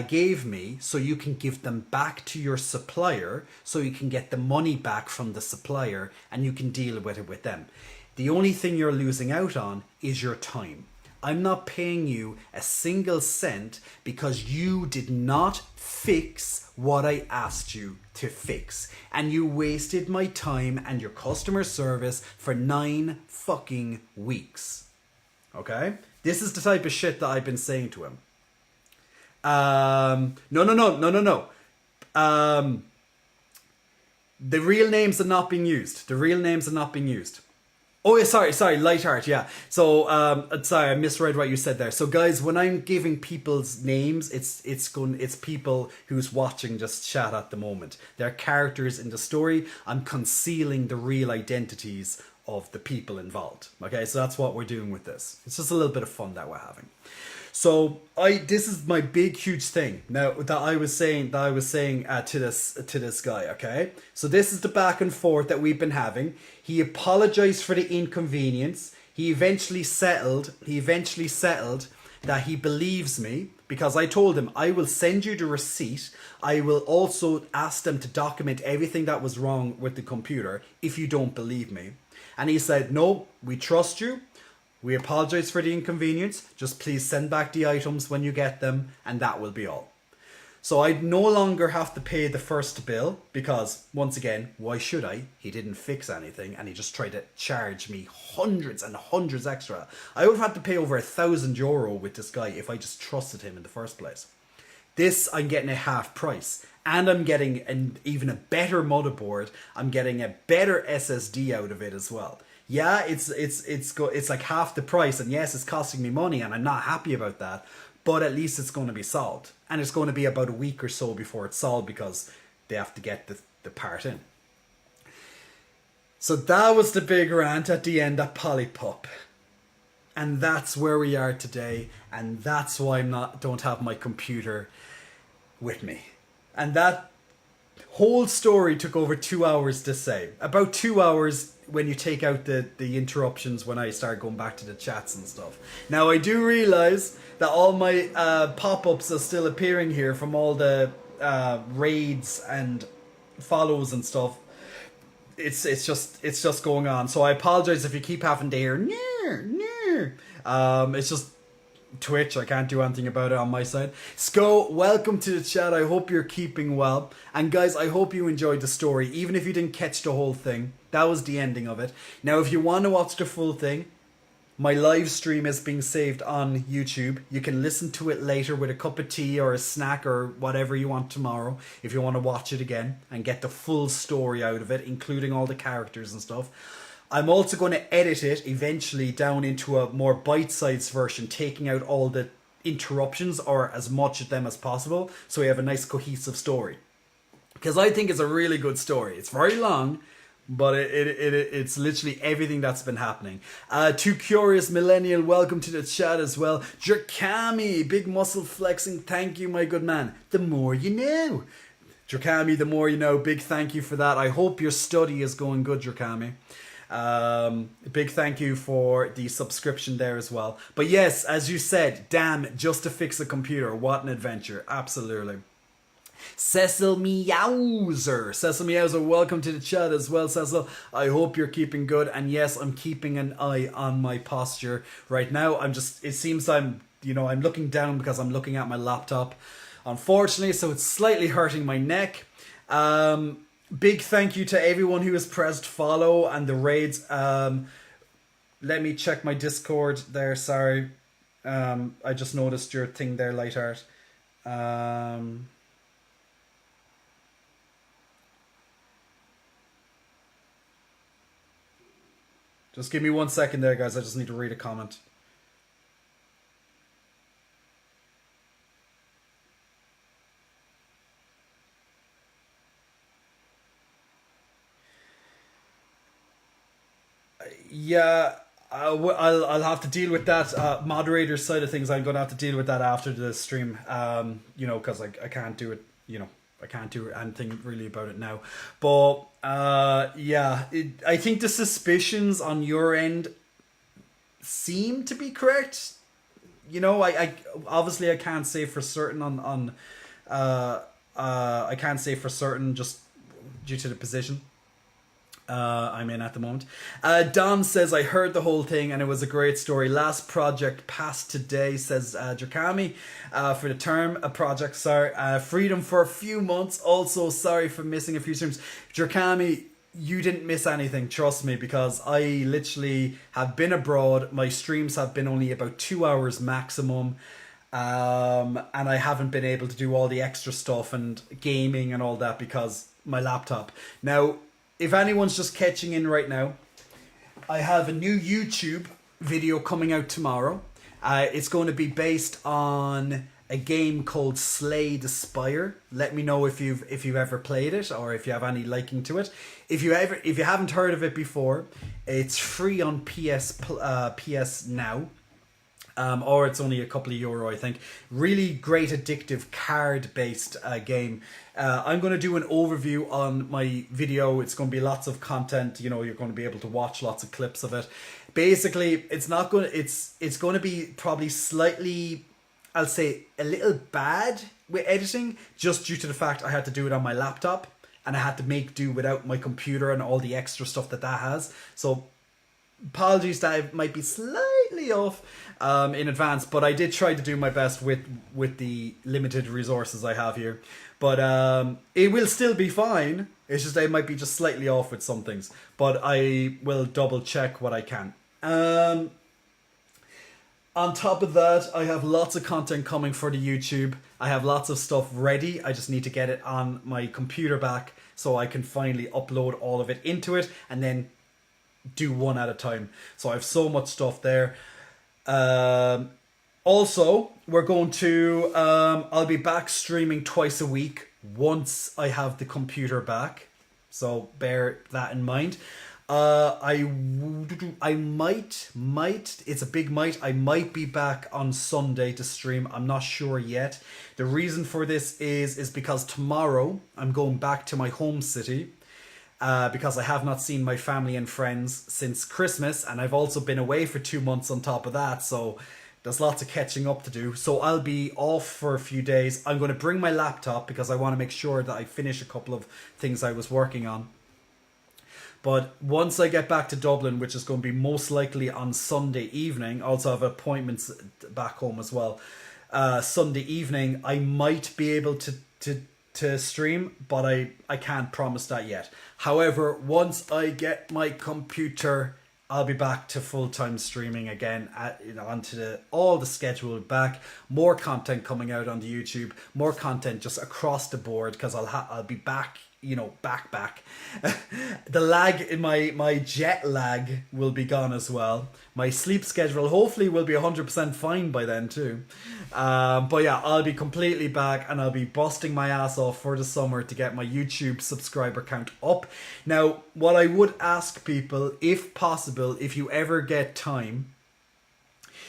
gave me, so you can give them back to your supplier, so you can get the money back from the supplier and you can deal with it with them. The only thing you're losing out on is your time. I'm not paying you a single cent because you did not fix what I asked you to fix. And you wasted my time and your customer service for 9 fucking weeks. Okay? This is the type of shit that I've been saying to him. No. The real names are not being used. Oh, yeah, sorry, Lightheart, yeah. So, sorry, I misread what you said there. So, guys, when I'm giving people's names, it's people who's watching just chat at the moment. They're characters in the story. I'm concealing the real identities of the people involved. Okay, so that's what we're doing with this. It's just a little bit of fun that we're having. So this is my big huge thing now that I was saying to this guy. Okay, so this is the back and forth that we've been having. He apologized for the inconvenience. He eventually settled that he believes me, because I told him I will send you the receipt. I will also ask them to document everything that was wrong with the computer if you don't believe me. And he said, no, we trust you. We apologize for the inconvenience. Just please send back the items when you get them, and that will be all. So I no longer have to pay the first bill because, once again, why should I? He didn't fix anything, and he just tried to charge me hundreds and hundreds extra. I would have had to pay over €1,000 with this guy if I just trusted him in the first place. This, I'm getting a half price. And I'm getting even a better motherboard. I'm getting a better SSD out of it as well. Yeah, it's like half the price, and yes, it's costing me money, and I'm not happy about that, but at least it's going to be solved. And it's going to be about a week or so before it's solved because they have to get the part in. So that was the big rant at the end at Polypup. And that's where we are today, and that's why don't have my computer with me. And that whole story took over 2 hours to say. About 2 hours when you take out the interruptions when I start going back to the chats and stuff. Now, I do realise that all my pop-ups are still appearing here from all the raids and follows and stuff. It's just going on. So I apologise if you keep having to hear it's just Twitch. I can't do anything about it on my side. Sko, welcome to the chat. I hope you're keeping well. And guys, I hope you enjoyed the story, even if you didn't catch the whole thing. That was the ending of it. Now, if you want to watch the full thing, my live stream is being saved on YouTube. You can listen to it later with a cup of tea or a snack or whatever you want tomorrow if you want to watch it again and get the full story out of it, including all the characters and stuff. I'm also going to edit it eventually down into a more bite-sized version, taking out all the interruptions or as much of them as possible, so we have a nice cohesive story. Because I think it's a really good story. It's very long, But it's literally everything that's been happening. Too Curious Millennial, welcome to the chat as well. Jerkami, big muscle flexing, thank you, my good man. The more you know. Jerkami, the more you know, big thank you for that. I hope your study is going good, Jerkami. Big thank you for the subscription there as well. But yes, as you said, damn, just to fix a computer, what an adventure. Absolutely. Cecil Meowser, welcome to the chat as well, Cecil. I hope you're keeping good, and yes, I'm keeping an eye on my posture right now. It seems I'm looking down because I'm looking at my laptop, unfortunately, so it's slightly hurting my neck. Big thank you to everyone who has pressed follow and the raids. Let me check my Discord there, sorry. I just noticed your thing there, Lightheart. Just give me 1 second there, guys. I just need to read a comment. Yeah, I'll have to deal with that. Moderator side of things, I'm going to have to deal with that after the stream. Because I can't do it, I can't do anything really about it now. But I think the suspicions on your end seem to be correct. I obviously I can't say for certain I can't say for certain just due to the position I'm in at the moment. Don says, I heard the whole thing and it was a great story. Last project passed today, says Jerkami. For the term, a project, sorry. Freedom for a few months. Also, sorry for missing a few streams. Jerkami, you didn't miss anything, trust me, because I literally have been abroad. My streams have been only about 2 hours maximum. And I haven't been able to do all the extra stuff and gaming and all that because my laptop. Now, if anyone's just catching in right now, I have a new YouTube video coming out tomorrow. It's going to be based on a game called Slay the Spire. Let me know if you've ever played it or if you have any liking to it. If you haven't heard of it before, it's free on PS Now. Or it's only a couple of euro, I think. Really great, addictive, card-based game. I'm going to do an overview on my video. It's going to be lots of content. You're going to be able to watch lots of clips of it. Basically, it's going to be probably slightly, I'll say, a little bad with editing, just due to the fact I had to do it on my laptop and I had to make do without my computer and all the extra stuff that has. So apologies that I might be slightly off in advance, but I did try to do my best with the limited resources I have here. But it will still be fine. It's just I might be just slightly off with some things, but I will double check what I can. On top of that, I have lots of content coming for the YouTube. I have lots of stuff ready. I just need to get it on my computer back so I can finally upload all of it into it and then do one at a time. So I have so much stuff there. Also, we're going to I'll be back streaming twice a week once I have the computer back, so bear that in mind. I might it's a big might, I might be back on Sunday to stream. I'm not sure yet. The reason for this is because tomorrow I'm going back to my home city. Because I have not seen my family and friends since Christmas, and I've also been away for 2 months on top of that, so there's lots of catching up to do. So I'll be off for a few days. I'm going to bring my laptop because I want to make sure that I finish a couple of things I was working on. But once I get back to Dublin, which is going to be most likely on Sunday evening, also have appointments back home as well. Sunday evening, I might be able to stream, but I can't promise that yet. However, once I get my computer, I'll be back to full-time streaming again, onto all the schedule back. More content coming out on the YouTube, more content just across the board, because I'll be back, back. The lag in my jet lag will be gone as well. My sleep schedule hopefully will be 100% fine by then too. But yeah, I'll be completely back, and I'll be busting my ass off for the summer to get my YouTube subscriber count up. Now, what I would ask people, if possible, if you ever get time,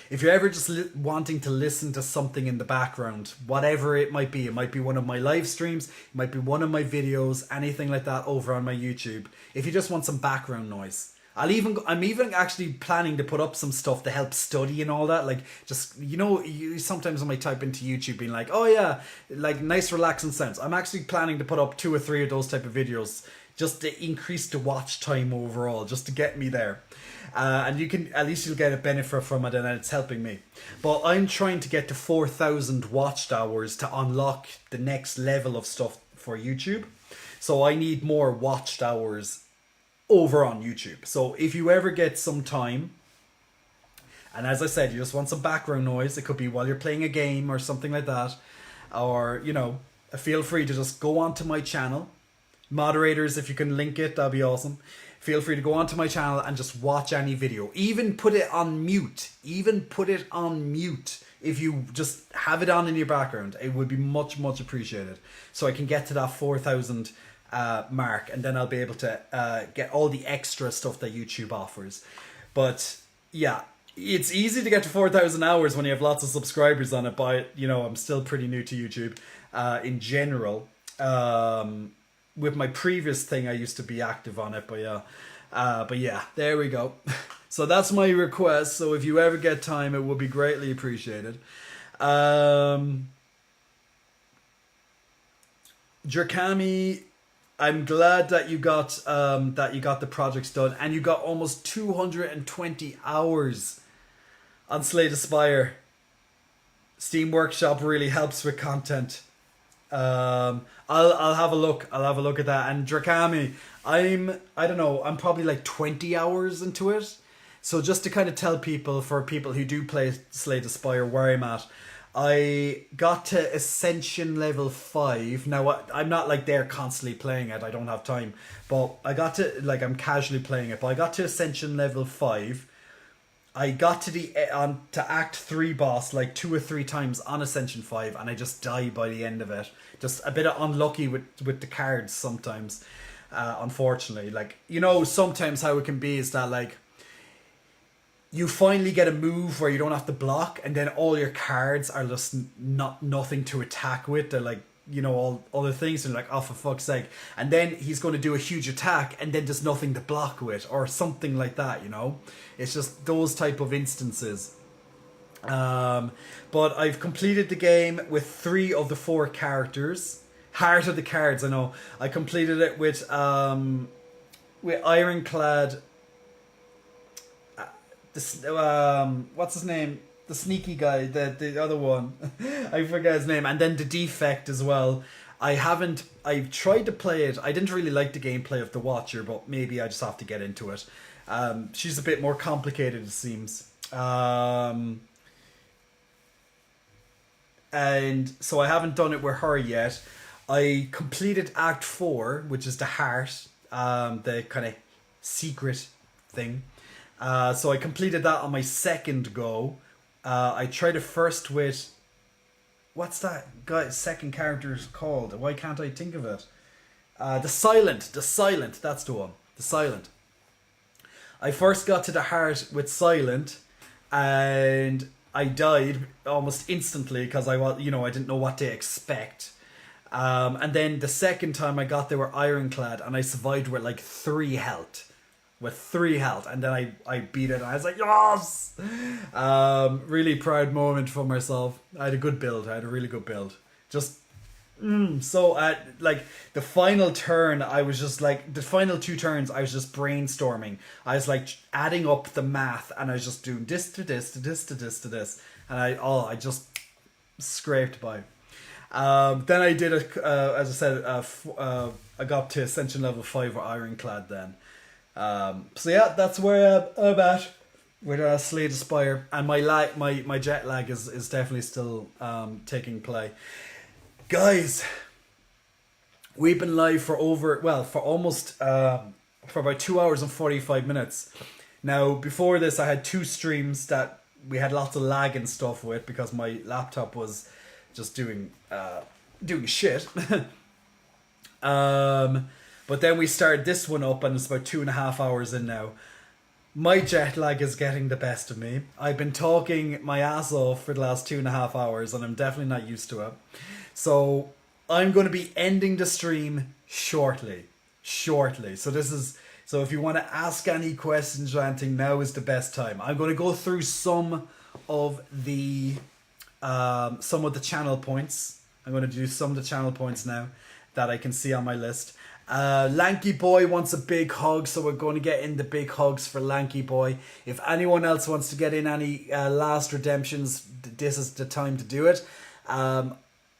if you're ever just wanting to listen to something in the background, whatever it might be one of my live streams, it might be one of my videos, anything like that over on my YouTube. If you just want some background noise, I'm even actually planning to put up some stuff to help study and all that. Like, just, you sometimes I might type into YouTube being like, oh yeah, like nice relaxing sounds. I'm actually planning to put up 2 or 3 of those type of videos just to increase the watch time overall, just to get me there. And at least you'll get a benefit from it, and it's helping me. But I'm trying to get to 4,000 watched hours to unlock the next level of stuff for YouTube. So I need more watched hours over on YouTube. So if you ever get some time, and as I said, you just want some background noise, it could be while you're playing a game or something like that, or, feel free to just go onto my channel. Moderators, if you can link it, that'd be awesome. Feel free to go onto my channel and just watch any video. Even put it on mute. If you just have it on in your background, it would be much, much appreciated. So I can get to that 4,000 mark, and then I'll be able to get all the extra stuff that YouTube offers. But yeah, it's easy to get to 4,000 hours when you have lots of subscribers on it, but I'm still pretty new to YouTube in general. With my previous thing, I used to be active on it, but yeah, there we go. So that's my request. So if you ever get time, it would be greatly appreciated. Jerkami, I'm glad that you got the projects done, and you got almost 220 hours on Slay the Spire. Steam Workshop really helps with content. I'll have a look. I'll have a look at that. And Drakami, I don't know, I'm probably like 20 hours into it. So just to kind of tell people, for people who do play Slay the Spire, where I'm at, I got to Ascension level 5. Now, I'm not like there constantly playing it. I don't have time. But I got to, like, I'm casually playing it. But I got to Ascension level 5. I got to to Act 3 boss like 2 or 3 times on Ascension 5, and I just died by the end of it. Just a bit of unlucky with the cards sometimes, unfortunately. Like, sometimes how it can be is that, like, you finally get a move where you don't have to block, and then all your cards are just nothing to attack with. They're like, all other things, and like, oh, for fuck's sake. And then he's going to do a huge attack, and then there's nothing to block with, or something like that, It's just those type of instances. But I've completed the game with 3 of the 4 characters. Heart of the Cards, I know. I completed it with Ironclad. What's his name? The sneaky guy, the other one. I forget his name. And then the Defect as well. I've tried to play it. I didn't really like the gameplay of the Watcher, but maybe I just have to get into it. She's a bit more complicated, it seems. And so I haven't done it with her yet. I completed Act 4, which is the heart, the kind of secret thing. So I completed that on my second go. I tried it first with, what's that guy's second character's called? Why can't I think of it? The Silent, that's the one. The Silent. I first got to the heart with Silent, and I died almost instantly because I didn't know what to expect. And then the second time I got there with Ironclad, and I survived with like 3 health. And then I beat it, and I was like, yes! Really proud moment for myself. I had a good build. I had a really good build. Just so at like the final turn, I was just like, the final 2 turns, I was just brainstorming. I was like adding up the math, and I was just doing this to this to this to this to this, and I just scraped by. Then I did as I said, I got to Ascension level 5 with Ironclad then. So yeah, that's where I'm at with Slay the Spire, and my jet lag is definitely still taking play. Guys, We've been live for for almost, for about 2 hours and 45 minutes. Now, before this, I had two streams that we had lots of lag and stuff with because my laptop was just doing shit. But then we started this one up and it's about 2.5 hours in now. My jet lag is getting the best of me. I've been talking my ass off for the last 2.5 hours and I'm definitely not used to it. So I'm going to be ending the stream shortly. So if you want to ask any questions or anything, now is the best time. I'm going to go through some of the channel points. I'm going to do some of the channel points now that I can see on my list. Lanky Boy wants a big hug, so we're going to get in the big hugs for Lanky Boy. If anyone else wants to get in any last redemptions, this is the time to do it.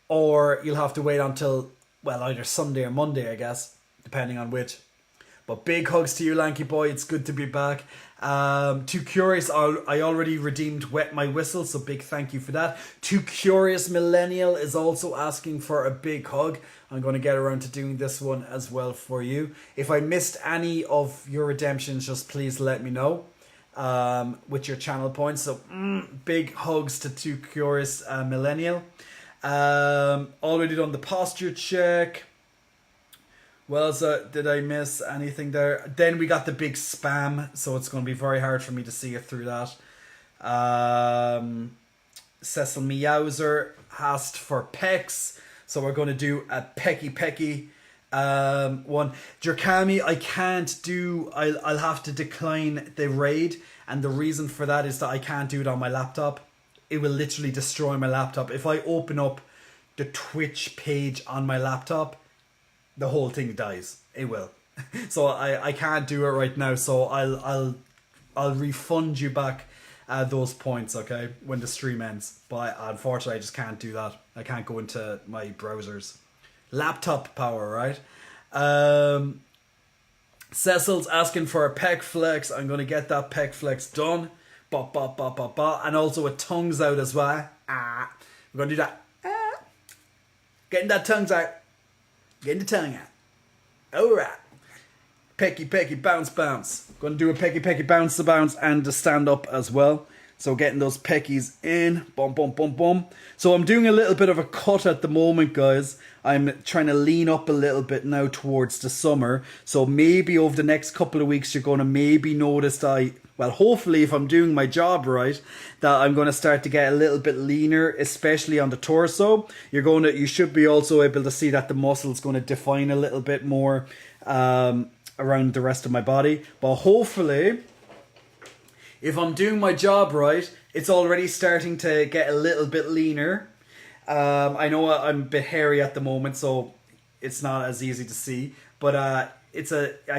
Or you'll have to wait until, well, either Sunday or Monday, I guess, depending on which. But big hugs to you, Lanky Boy. It's good to be back. Too Curious, I already redeemed Wet My Whistle, so big thank you for that. Too Curious Millennial is also asking for a big hug. I'm going to get around to doing this one as well for you. If I missed any of your redemptions, just please let me know with your channel points. So big hugs to Too Curious Millennial. Already done the posture check. Well, so did I miss anything there? Then we got the big spam, so it's going to be very hard for me to see it through that. Cecil Meowser asked for pecs, so we're going to do a pecky one. Jerkami, I can't do. I'll have to decline the raid, and the reason for that is that I can't do it on my laptop. It will literally destroy my laptop. If I open up the Twitch page on my laptop, the whole thing dies. It will. So I can't do it right now. So I'll refund you back those points, okay, when the stream ends. But unfortunately, I just can't do that. I can't go into my browsers. Laptop power, right? Cecil's asking for a pec flex. I'm gonna get that pec flex done. Bop, bop, bop, bop, bop. And also a tongues out as well. We're gonna do that. Getting that tongues out. Getting the tongue out. Alright. Pecky, bounce, bounce. Gonna do a pecky, bounce, and the stand up as well. So getting those peckies in. Boom, boom, boom, boom. So I'm doing a little bit of a cut at the moment, guys. I'm trying to lean up a little bit now towards the summer. So maybe over the next couple of weeks, you're going to maybe notice that hopefully if I'm doing my job right, that I'm going to start to get a little bit leaner, especially on the torso. You should be also able to see that the muscle's going to define a little bit more around the rest of my body. But hopefully, if I'm doing my job right, it's already starting to get a little bit leaner. I know I'm a bit hairy at the moment, so it's not as easy to see. But I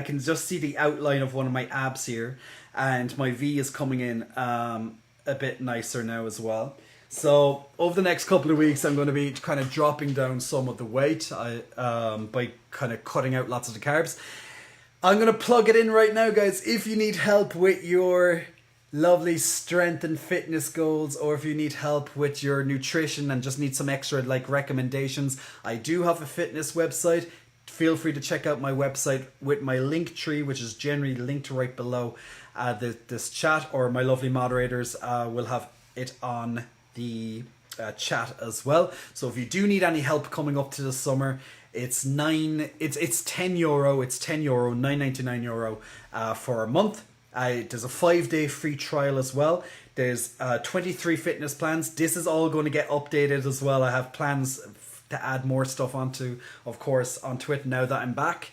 can just see the outline of one of my abs here, and my V is coming in a bit nicer now as well. So over the next couple of weeks, I'm going to be kind of dropping down some of the weight by kind of cutting out lots of the carbs. I'm going to plug it in right now, guys. If you need help with your lovely strength and fitness goals, or if you need help with your nutrition and just need some extra recommendations, I do have a fitness website. Feel free to check out my website with my link tree, which is generally linked right below this chat, or my lovely moderators will have it on the chat as well. So if you do need any help coming up to the summer, it's €10. It's €9.99 for a month. There's a 5-day free trial as well. There's 23 fitness plans. This is all going to get updated as well. I have plans to add more stuff onto, of course, on Twitter now that I'm back.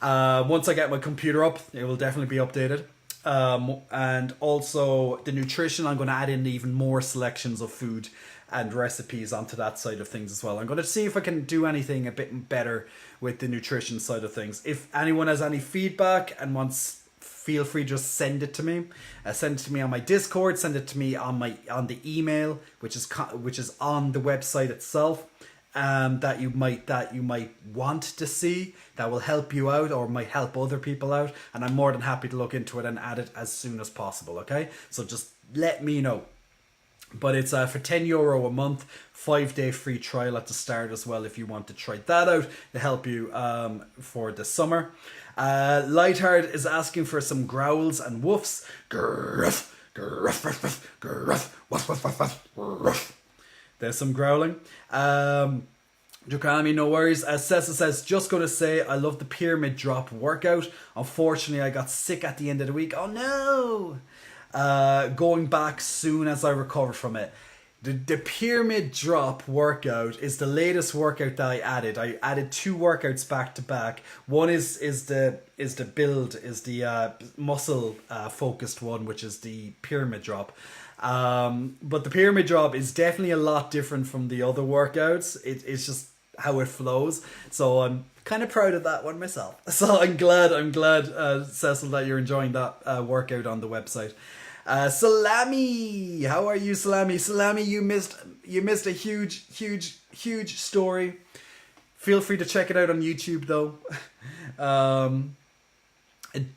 Once I get my computer up, it will definitely be updated. And also the nutrition, I'm going to add in even more selections of food and recipes onto that side of things as well. I'm going to see if I can do anything a bit better with the nutrition side of things. If anyone has any feedback and wants, feel free to just send it to me. Send it to me on my Discord. Send it to me on the email, which is on the website itself. That you might want to see, that will help you out or might help other people out, and I'm more than happy to look into it and add it as soon as possible. Okay, so just let me know. But it's for €10 a month, 5-day free trial at the start as well if you want to try that out to help you for the summer. Lightheart is asking for some growls and woofs. Gruff, gruff, gruff, gruff, woof, woof, woof, woof, gruff. There's some growling. Jokami, no worries. As Cecil says, just going to say I love the pyramid drop workout. Unfortunately, I got sick at the end of the week. Oh no! Going back soon as I recover from it. The pyramid drop workout is the latest workout that I added. I added 2 workouts back to back. One is the muscle focused one, which is the pyramid drop. But the pyramid drop is definitely a lot different from the other workouts. It's just how it flows. So I'm kind of proud of that one myself. So I'm glad, Cecil, that you're enjoying that workout on the website. Salami, how are you, Salami? Salami, you missed a huge story. Feel free to check it out on YouTube though.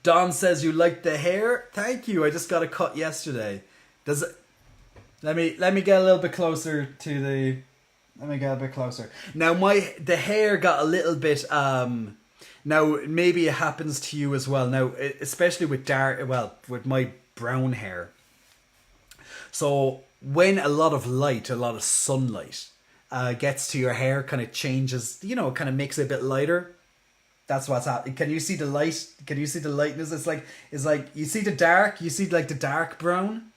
Don says you like the hair. Thank you. I just got a cut yesterday. Does it? Let me get a little bit closer to the. Let me get a bit closer. Now the hair got a little bit. Now maybe it happens to you as well. Now especially with with my brown hair. So when a lot of sunlight gets to your hair, kind of changes, kind of makes it a bit lighter. That's what's happening. Can you see the light? Can you see the lightness? It's like you see the dark brown,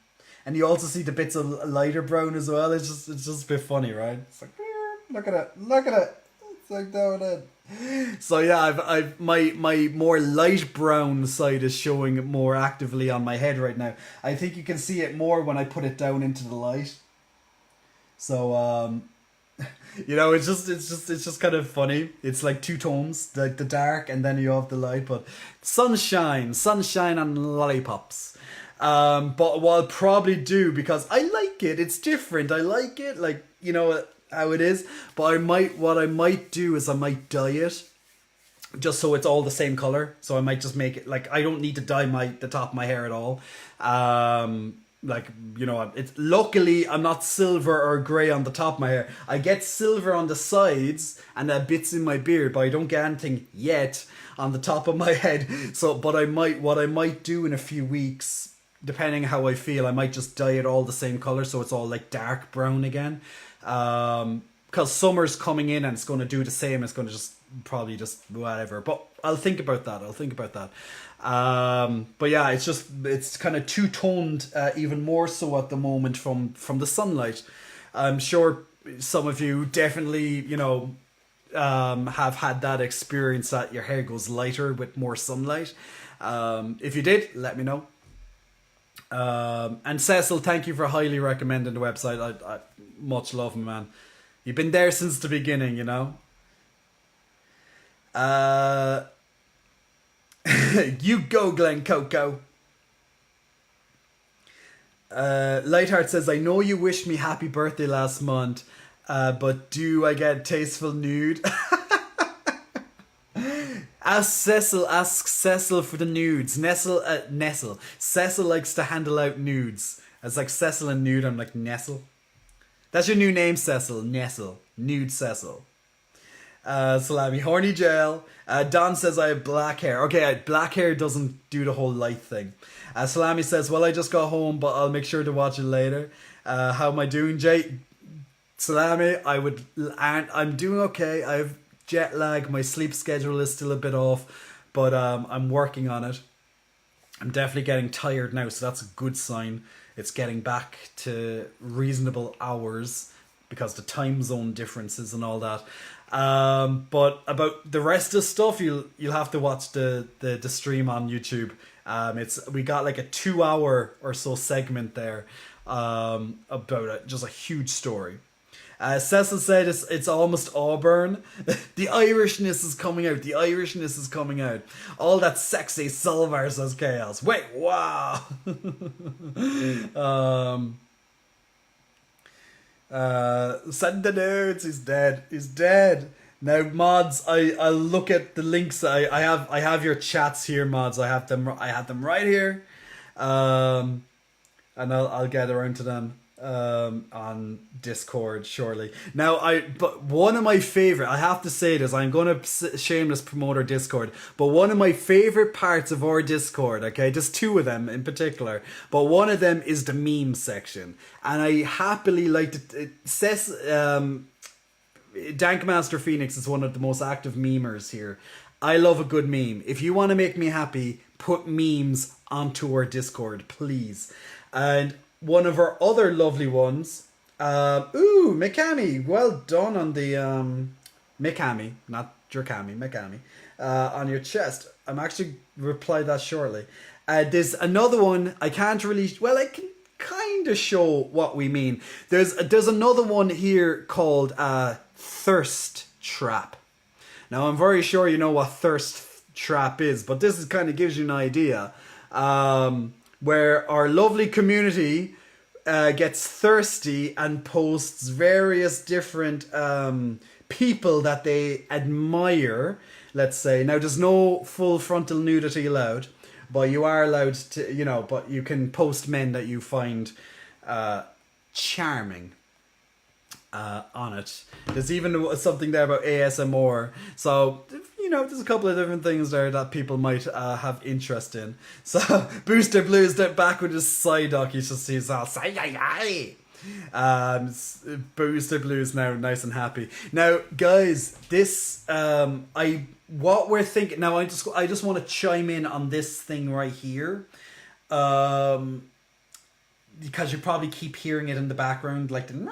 and you also see the bits of lighter brown as well. It's just a bit funny, right? It's like, look at it. It's like down it. So yeah, I've my more light brown side is showing more actively on my head right now. I think you can see it more when I put it down into the light. So it's just kind of funny. It's like 2 tones, like the dark and then you have the light. But sunshine and lollipops. But what I'll probably do, because I like it, it's different. I like it, like how it is. But what I might do is I might dye it, just so it's all the same color. So I might just make it like I don't need to dye the top of my hair at all. It's luckily I'm not silver or grey on the top of my hair. I get silver on the sides and bits in my beard, but I don't get anything yet on the top of my head. So, but what I might do in a few weeks, depending how I feel, I might just dye it all the same color, so it's all like dark brown again. Because summer's coming in and it's going to do the same. It's going to probably just whatever. But I'll think about that. But yeah, it's kind of 2-toned, even more so at the moment from the sunlight. I'm sure some of you definitely, have had that experience that your hair goes lighter with more sunlight. If you did, let me know. And Cecil, thank you for highly recommending the website. I much love, man. You've been there since the beginning, You go, Glen Coco. Lightheart says, I know you wished me happy birthday last month, but do I get tasteful nude? Ask Cecil for the nudes. Nestle. Cecil likes to handle out nudes. It's like Cecil and nude. I'm like Nestle. That's your new name, Cecil. Nestle. Nude Cecil. Salami. Horny gel. Don says I have black hair. Okay, black hair doesn't do the whole light thing. Salami says, well, I just got home, but I'll make sure to watch it later. How am I doing, Jay? Salami, I'm doing okay. I've jet lag. My sleep schedule is still a bit off, but I'm working on it. I'm definitely getting tired now, so that's a good sign. It's getting back to reasonable hours because the time zone differences and all that. But about the rest of stuff, you'll have to watch the stream on YouTube. We got like a 2-hour or so segment there about just a huge story. Cecil said it's almost Auburn. The Irishness is coming out. All that sexy silver, says Chaos. Wait, wow. Send the nudes. He's dead. Now, mods, I'll look at the links. I have your chats here, mods. I have them right here. And I'll get around to them. on Discord shortly. Now, but one of my favorite, I have to say this, I'm going to shameless promote our Discord, but one of my favorite parts of our Discord, okay, just two of them in particular, but one of them is the meme section, and I happily like to, it says, Dankmaster Phoenix is one of the most active memers here. I love a good meme. If you want to make me happy, put memes onto our Discord, please. And one of our other lovely ones, Mikami, well done on the, Mikami, not Jerkami, Mikami, on your chest. I'm actually reply that shortly. There's another one, I can't really, well, I can kind of show what we mean. There's another one here called, Thirst Trap. Now, I'm very sure you know what Thirst Trap is, but this is kind of gives you an idea. Where our lovely community gets thirsty and posts various different people that they admire, let's say. Now, there's no full frontal nudity allowed, but you are allowed to, but you can post men that you find charming. On it. There's even something there about ASMR. So, there's a couple of different things there that people might have interest in. So, Booster Blue's back with his Psyduck. You should see his all Booster Blue's now nice and happy. Now, guys, this what we're thinking now. I just want to chime in on this thing right here. Because you probably keep hearing it in the background, like the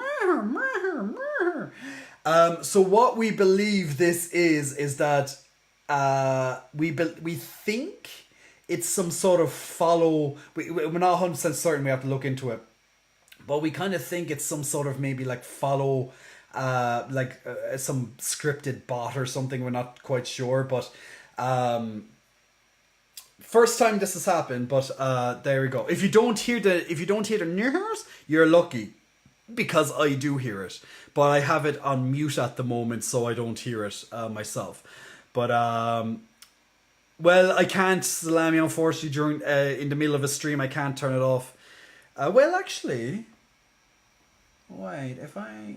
so what we believe this is that we think it's some sort of follow. We're not 100% certain. We have to look into it, but we kind of think it's some sort of maybe like follow, some scripted bot or something. We're not quite sure, but first time this has happened. But there we go. If you don't hear the news, you're lucky. Because I do hear it, but I have it on mute at the moment, so I don't hear it myself. But well, I can't, Salami, unfortunately, during in the middle of a stream, I can't turn it off. Well, actually, wait, if I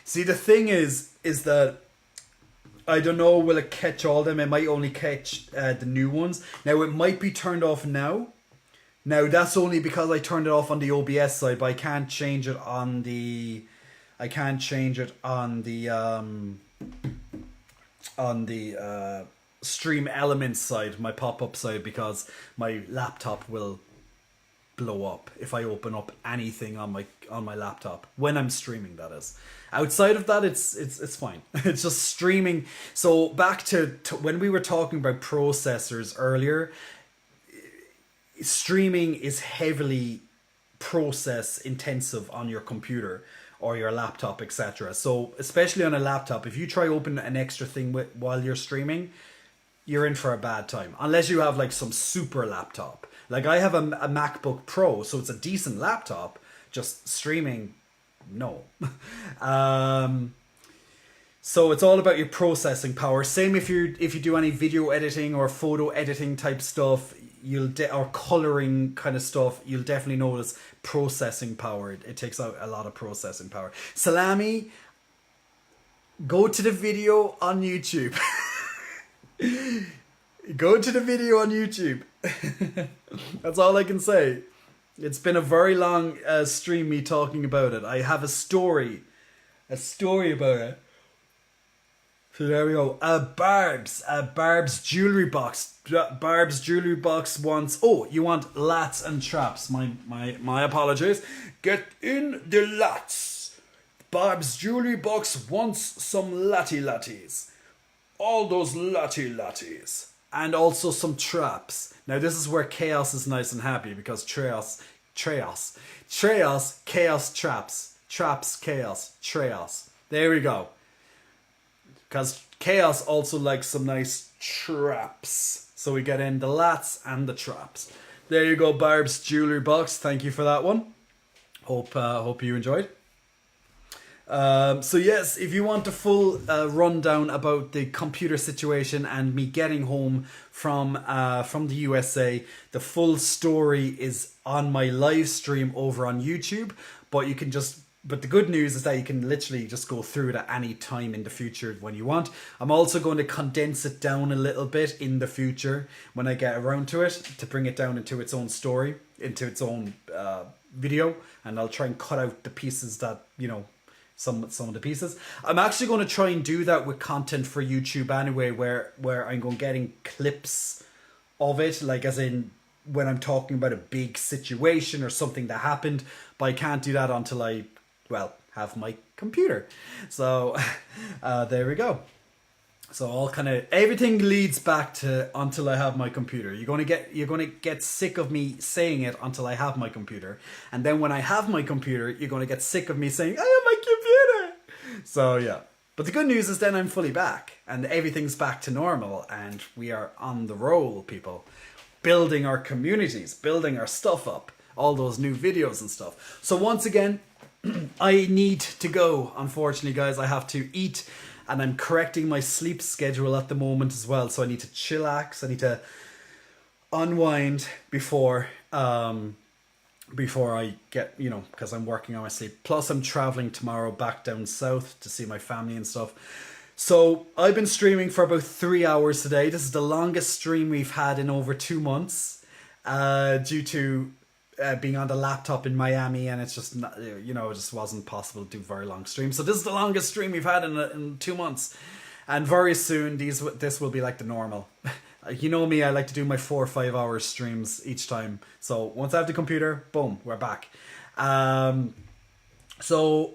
see, the thing is that I don't know, will it catch all of them? It might only catch the new ones. Now, it might be turned off now. Now, that's only because I turned it off on the OBS side, but I can't change it on the... Stream Elements side, my pop-up side, because my laptop will blow up if I open up anything on my laptop when I'm streaming, that is. Outside of that, it's fine. It's just streaming. So back to when we were talking about processors earlier, streaming is heavily process intensive on your computer or your laptop, etc. So especially on a laptop, if you try open an extra thing while you're streaming, you're in for a bad time. Unless you have like some super laptop. Like I have a MacBook Pro, so it's a decent laptop. Just streaming, no. So it's all about your processing power. Same if you do any video editing or photo editing type stuff, or coloring kind of stuff, you'll definitely notice processing power. It takes out a lot of processing power. Salami, go to the video on YouTube. Go to the video on YouTube. That's all I can say. It's been a very long stream, me talking about it. I have a story about it. So there we go. Barb's jewelry box. Barb's jewelry box wants. Oh, you want lats and traps? My apologies. Get in the lats. Barb's jewelry box wants some latties. All those latties. And also some traps. Now this is where Chaos is nice and happy, because Chaos, Chaos, traps, Chaos, Treos. There we go. Because Chaos also likes some nice traps. So we get in the lats and the traps. There you go, Barb's jewelry box. Thank you for that one. Hope you enjoyed. So yes, if you want a full rundown about the computer situation and me getting home from the USA, the full story is on my live stream over on YouTube. But you can just but the good news is that you can literally just go through it at any time in the future when you want. I'm also going to condense it down a little bit in the future when I get around to it, to bring it down into its own story, into its own video, and I'll try and cut out the pieces that, some of the pieces. I'm actually going to try and do that with content for YouTube anyway, where I'm going getting clips of it, like as in when I'm talking about a big situation or something that happened, but I can't do that until I have my computer. So there we go. So all kind of everything leads back to until I have my computer. You're gonna get sick of me saying it until I have my computer, and then when I have my computer, you're gonna get sick of me saying I have my computer. So yeah, but the good news is then I'm fully back and everything's back to normal, and we are on the roll, people, building our communities, building our stuff up, all those new videos and stuff. So once again, I need to go. Unfortunately, guys, I have to eat. And I'm correcting my sleep schedule at the moment as well. So I need to chillax. I need to unwind before I get, because I'm working on my sleep. Plus I'm traveling tomorrow back down south to see my family and stuff. So I've been streaming for about 3 hours today. This is the longest stream we've had in over 2 months, due to being on the laptop in Miami, and it's just not, it just wasn't possible to do very long streams. So this is the longest stream we've had in 2 months, and very soon this will be like the normal. You know me, I like to do my 4 or 5 hour streams each time. So once I have the computer, boom, we're back. So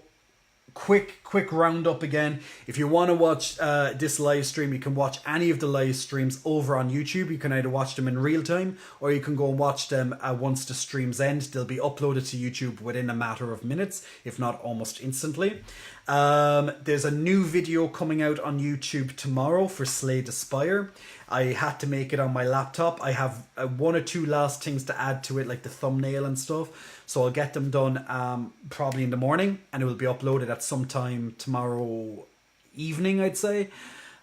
quick roundup again. If you want to watch this live stream, you can watch any of the live streams over on YouTube. You can either watch them in real time, or you can go and watch them once the streams end. They'll be uploaded to YouTube within a matter of minutes, if not almost instantly. There's a new video coming out on YouTube tomorrow for Slay the Spire. I had to make it on my laptop. I have 1 or 2 last things to add to it, like the thumbnail and stuff. So I'll get them done probably in the morning, and it will be uploaded at some time tomorrow evening, I'd say.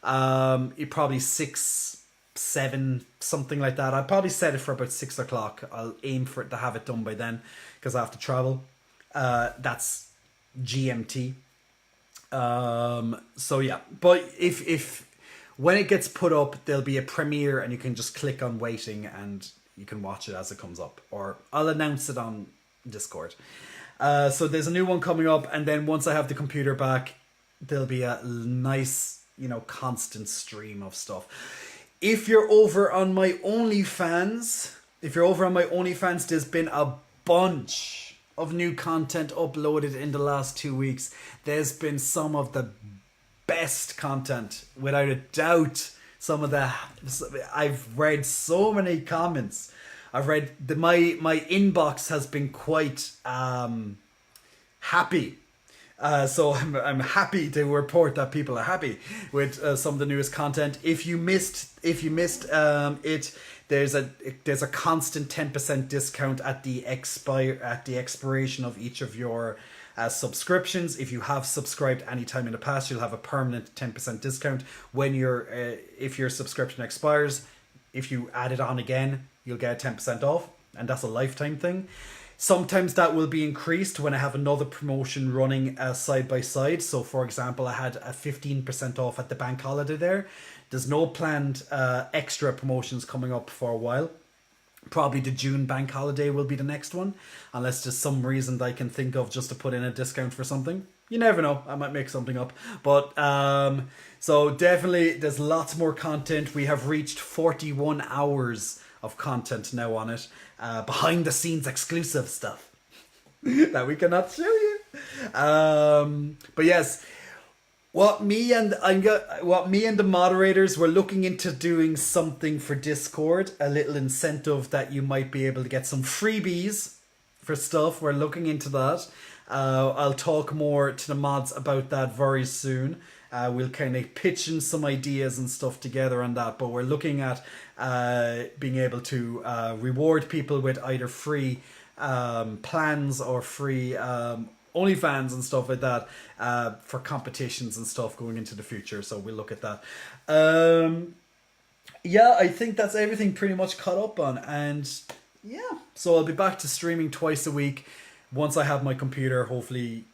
It probably 6, 7, something like that. I'd probably set it for about 6 o'clock. I'll aim for it to have it done by then, because I have to travel. That's GMT. So yeah, but if when it gets put up, there'll be a premiere, and you can just click on waiting and you can watch it as it comes up, or I'll announce it on Discord. So there's a new one coming up, and then once I have the computer back, there'll be a nice, constant stream of stuff. If you're over on my OnlyFans, there's been a bunch of new content uploaded in the last 2 weeks. There's been some of the best content, without a doubt. I've read so many comments. I've read my inbox has been quite happy. So I'm happy to report that people are happy with some of the newest content. If you missed it, there's a constant 10% discount at the expiration of each of your subscriptions. If you have subscribed any time in the past, you'll have a permanent 10% discount when if your subscription expires. If you add it on again, you'll get 10% off, and that's a lifetime thing. Sometimes that will be increased when I have another promotion running side by side. So for example, I had a 15% off at the bank holiday there. There's no planned extra promotions coming up for a while. Probably the June bank holiday will be the next one, unless there's some reason that I can think of just to put in a discount for something. You never know, I might make something up. But so definitely there's lots more content. We have reached 41 hours of content now on it, behind the scenes exclusive stuff that we cannot show you. But yes, what me and the moderators were looking into doing something for Discord, a little incentive that you might be able to get some freebies for stuff. We're looking into that. I'll talk more to the mods about that very soon. We'll kind of pitch in some ideas and stuff together on that, but we're looking at being able to reward people with either free plans or free OnlyFans and stuff like that for competitions and stuff going into the future. So we'll look at that. Yeah, I think that's everything pretty much caught up on. And yeah, so I'll be back to streaming twice a week once I have my computer, hopefully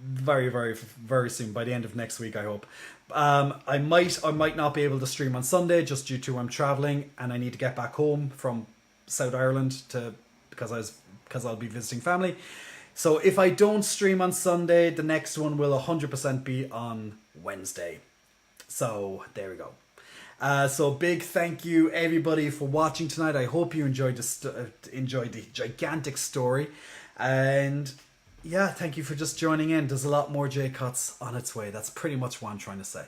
very, very, very soon, by the end of next week, I hope. I might not be able to stream on Sunday just due to I'm traveling and I need to get back home from South Ireland because I'll be visiting family. So if I don't stream on Sunday, the next one will 100% be on Wednesday. So there we go. So big thank you everybody for watching tonight. I hope you enjoyed the gigantic story, and yeah, thank you for just joining in. There's a lot more J-Cuts on its way. That's pretty much what I'm trying to say.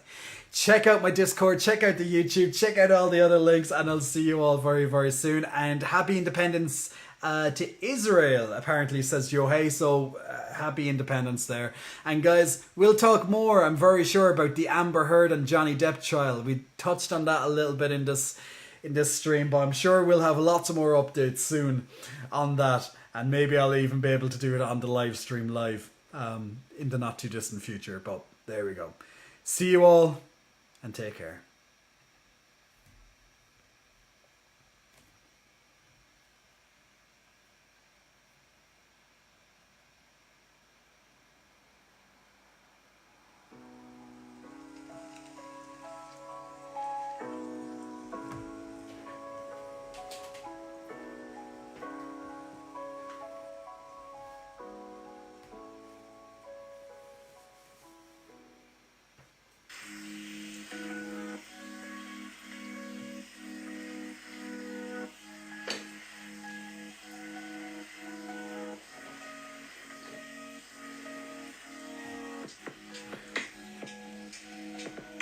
Check out my Discord, check out the YouTube, check out all the other links, and I'll see you all very, very soon. And happy independence to Israel, apparently, says Yohei. So happy independence there. And guys, we'll talk more, I'm very sure, about the Amber Heard and Johnny Depp trial. We touched on that a little bit in this stream, but I'm sure we'll have lots of more updates soon on that. And maybe I'll even be able to do it on the live stream live in the not too distant future. But there we go. See you all and take care.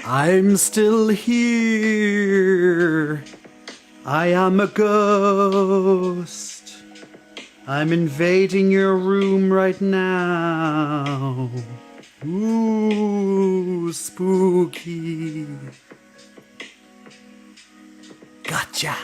I'm still here. I am a ghost. I'm invading your room right now. Ooh, spooky. Gotcha.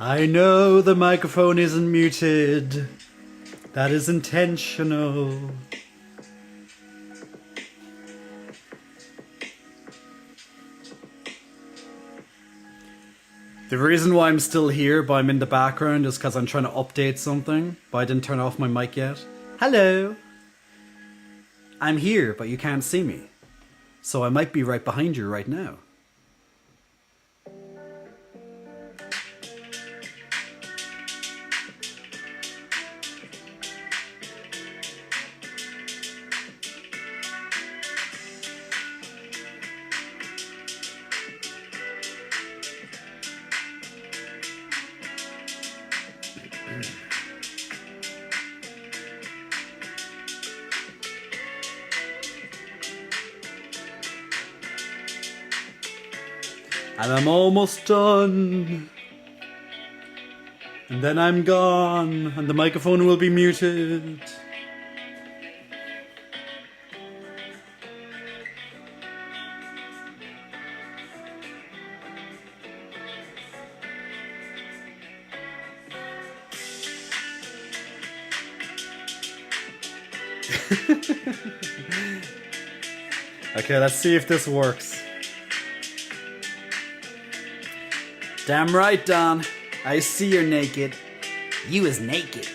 I know the microphone isn't muted. That is intentional. The reason why I'm still here, but I'm in the background, is because I'm trying to update something, but I didn't turn off my mic yet. Hello! I'm here, but you can't see me. So I might be right behind you right now. And I'm almost done. And then I'm gone, and the microphone will be muted. Okay, let's see if this works. Damn right, Don. I see you're naked. You is naked.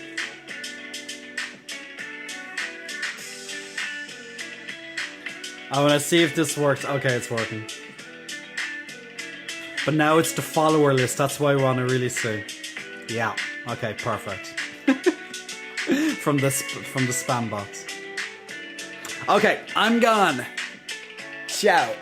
I want to see if this works. Okay, it's working. But now it's the follower list. That's why I want to really see. Yeah. Okay, perfect. from the spam box. Okay, I'm gone. Ciao.